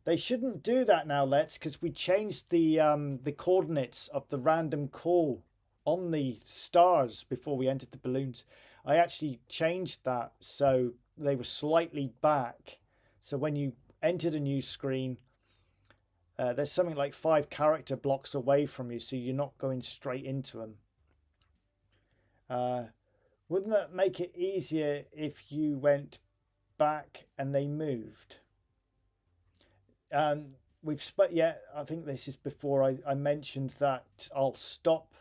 They shouldn't do that now, because we changed the coordinates of the random call on the stars before we entered the balloons. I actually changed that so they were slightly back. So when you entered a new screen, there's something like 5 character blocks away from you, so you're not going straight into them. Wouldn't that make it easier if you went back and they moved? I think this is before I mentioned that I'll stop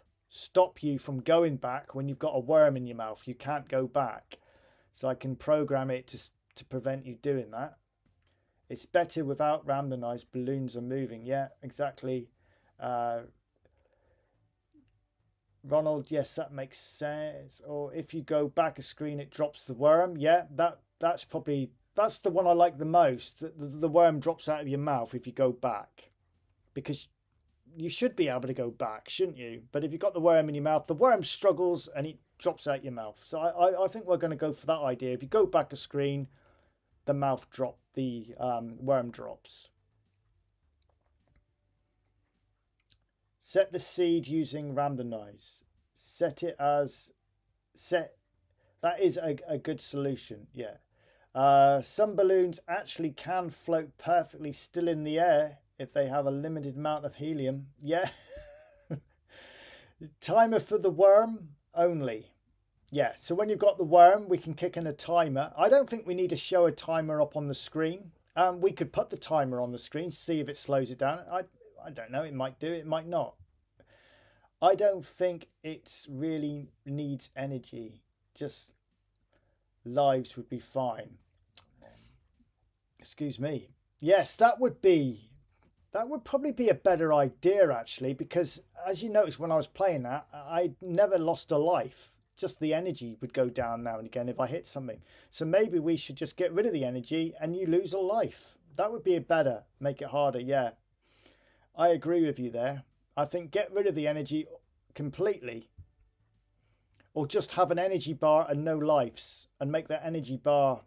you from going back when you've got a worm in your mouth. You can't go back, so I can program it to prevent you doing that. It's better without randomized balloons are moving. Yeah, exactly. Ronald, yes, that makes sense. Or if you go back a screen, it drops the worm. Yeah, that's the one I like the most. The worm drops out of your mouth if you go back, because you should be able to go back, shouldn't you? But if you've got the worm in your mouth, the worm struggles and it drops out your mouth. So I think we're going to go for that idea. If you go back a screen, the worm drops. Set the seed using randomize. That is a good solution. Yeah. Some balloons actually can float perfectly still in the air if they have a limited amount of helium. Yeah. Timer for the worm only. Yeah, so when you've got the worm, we can kick in a timer. I don't think we need to show a timer up on the screen. We could put the timer on the screen, see if it slows it down. I don't know, it might do, it might not. I don't think it really needs energy. Just lives would be fine. Excuse me. Yes, that would probably be a better idea, actually, because as you noticed when I was playing that, I never lost a life. Just the energy would go down now and again if I hit something. So maybe we should just get rid of the energy and you lose a life. That would be better. Make it harder. Yeah, I agree with you there. I think get rid of the energy completely, or just have an energy bar and no lives, and make that energy bar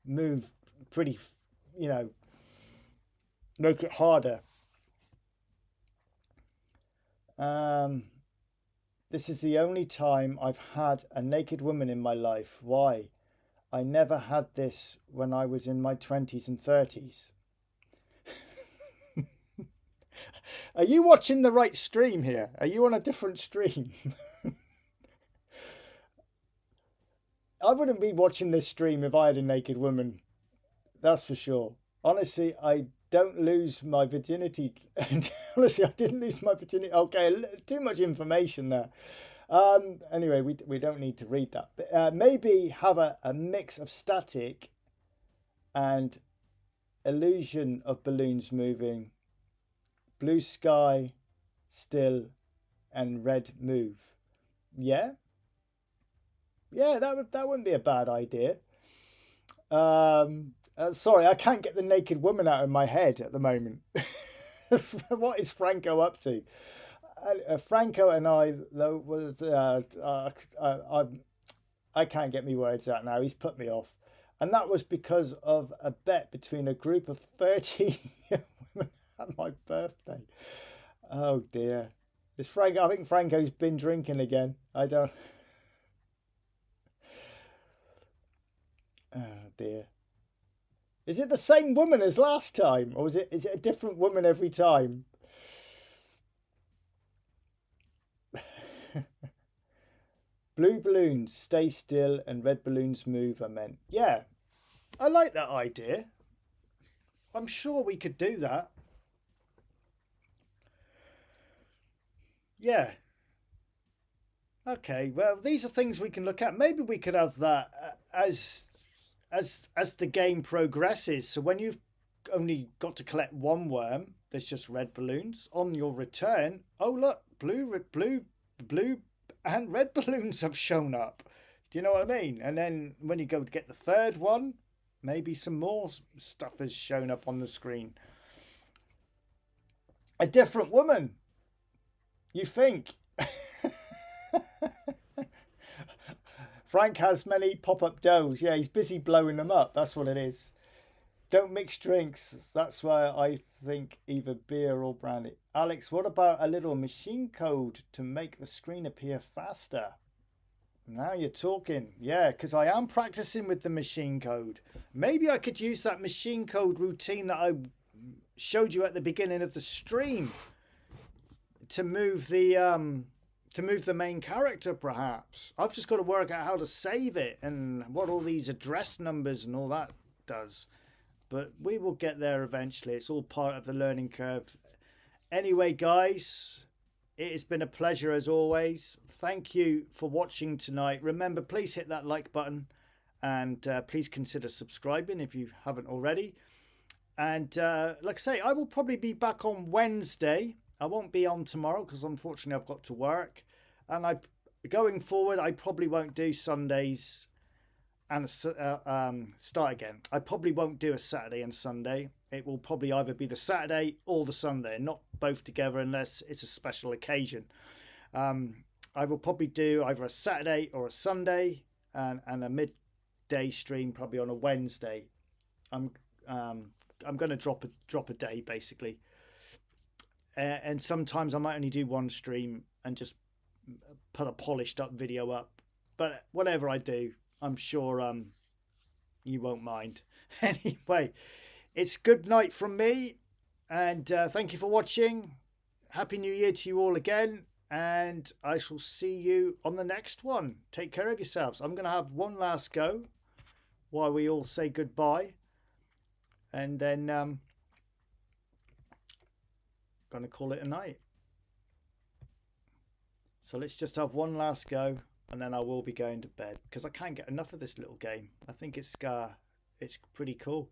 move pretty, make it harder. This is the only time I've had a naked woman in my life. Why? I never had this when I was in my 20s and 30s. Are you watching the right stream here? Are you on a different stream? I wouldn't be watching this stream if I had a naked woman. That's for sure. Honestly, I don't lose my virginity. Honestly, I didn't lose my virginity. Okay, too much information there. Anyway, we don't need to read that. But, maybe have a mix of static and illusion of balloons moving, blue sky, still, and red move. Yeah? Yeah, that wouldn't be a bad idea. Sorry, I can't get the naked woman out of my head at the moment. What is Franco up to? Franco and I, though, was I can't get me words out now. He's put me off, and that was because of a bet between a group of 30 women at my birthday. Oh dear, is Franco? I think Franco's been drinking again. I don't. Oh dear. Is it the same woman as last time, or is it a different woman every time? Blue balloons stay still and red balloons move, I meant. Yeah, I like that idea. I'm sure we could do that. Yeah. Okay, well, these are things we can look at. Maybe we could have that as the game progresses. So when you've only got to collect one worm, there's just red balloons. On your return, oh look, blue, and red balloons have shown up. Do you know what I mean? And then when you go to get the third one, maybe some more stuff has shown up on the screen. A different woman, you think? Frank has many pop-up doughs. Yeah, he's busy blowing them up. That's what it is. Don't mix drinks. That's why I think either beer or brandy. Alex, what about a little machine code to make the screen appear faster? Now you're talking. Yeah, because I am practicing with the machine code. Maybe I could use that machine code routine that I showed you at the beginning of the stream to move the main character, perhaps. I've just got to work out how to save it and what all these address numbers and all that does. But we will get there eventually. It's all part of the learning curve. Anyway, guys, it has been a pleasure as always. Thank you for watching tonight. Remember, please hit that like button and please consider subscribing if you haven't already. And like I say, I will probably be back on Wednesday. I won't be on tomorrow because unfortunately I've got to work. And going forward, I probably won't do Sundays and start again. I probably won't do a Saturday and Sunday. It will probably either be the Saturday or the Sunday, not both together unless it's a special occasion. I will probably do either a Saturday or a Sunday and a midday stream probably on a Wednesday. I'm going to drop a day basically. And sometimes I might only do one stream and just put a polished up video up. But whatever I do, I'm sure you won't mind. Anyway, it's good night from me. And thank you for watching. Happy New Year to you all again. And I shall see you on the next one. Take care of yourselves. I'm going to have one last go while we all say goodbye. And then... going to call it a night. So let's just have one last go and then I will be going to bed because I can't get enough of this little game. I think it's pretty cool.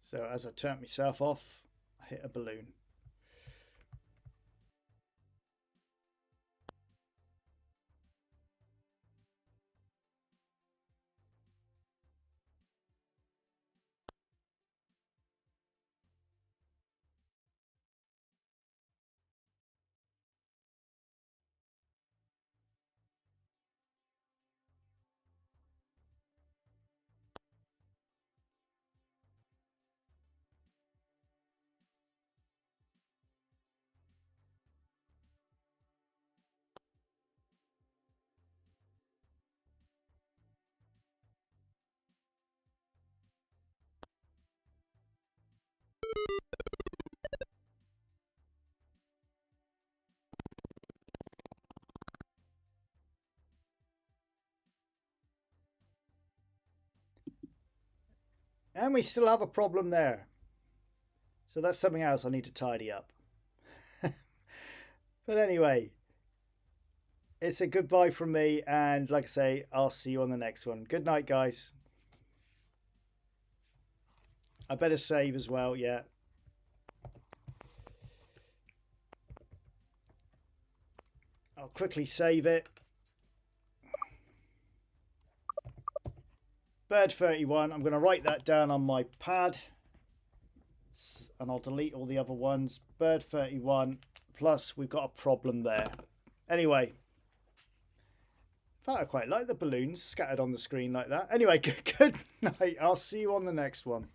So as I turn myself off, I hit a balloon. And we still have a problem there. So that's something else I need to tidy up. But anyway, it's a goodbye from me. And like I say, I'll see you on the next one. Good night, guys. I better save as well, yeah. I'll quickly save it. Bird 31. I'm going to write that down on my pad. And I'll delete all the other ones. Bird 31. Plus, we've got a problem there. Anyway. In fact, I quite like the balloons scattered on the screen like that. Anyway, good night. I'll see you on the next one.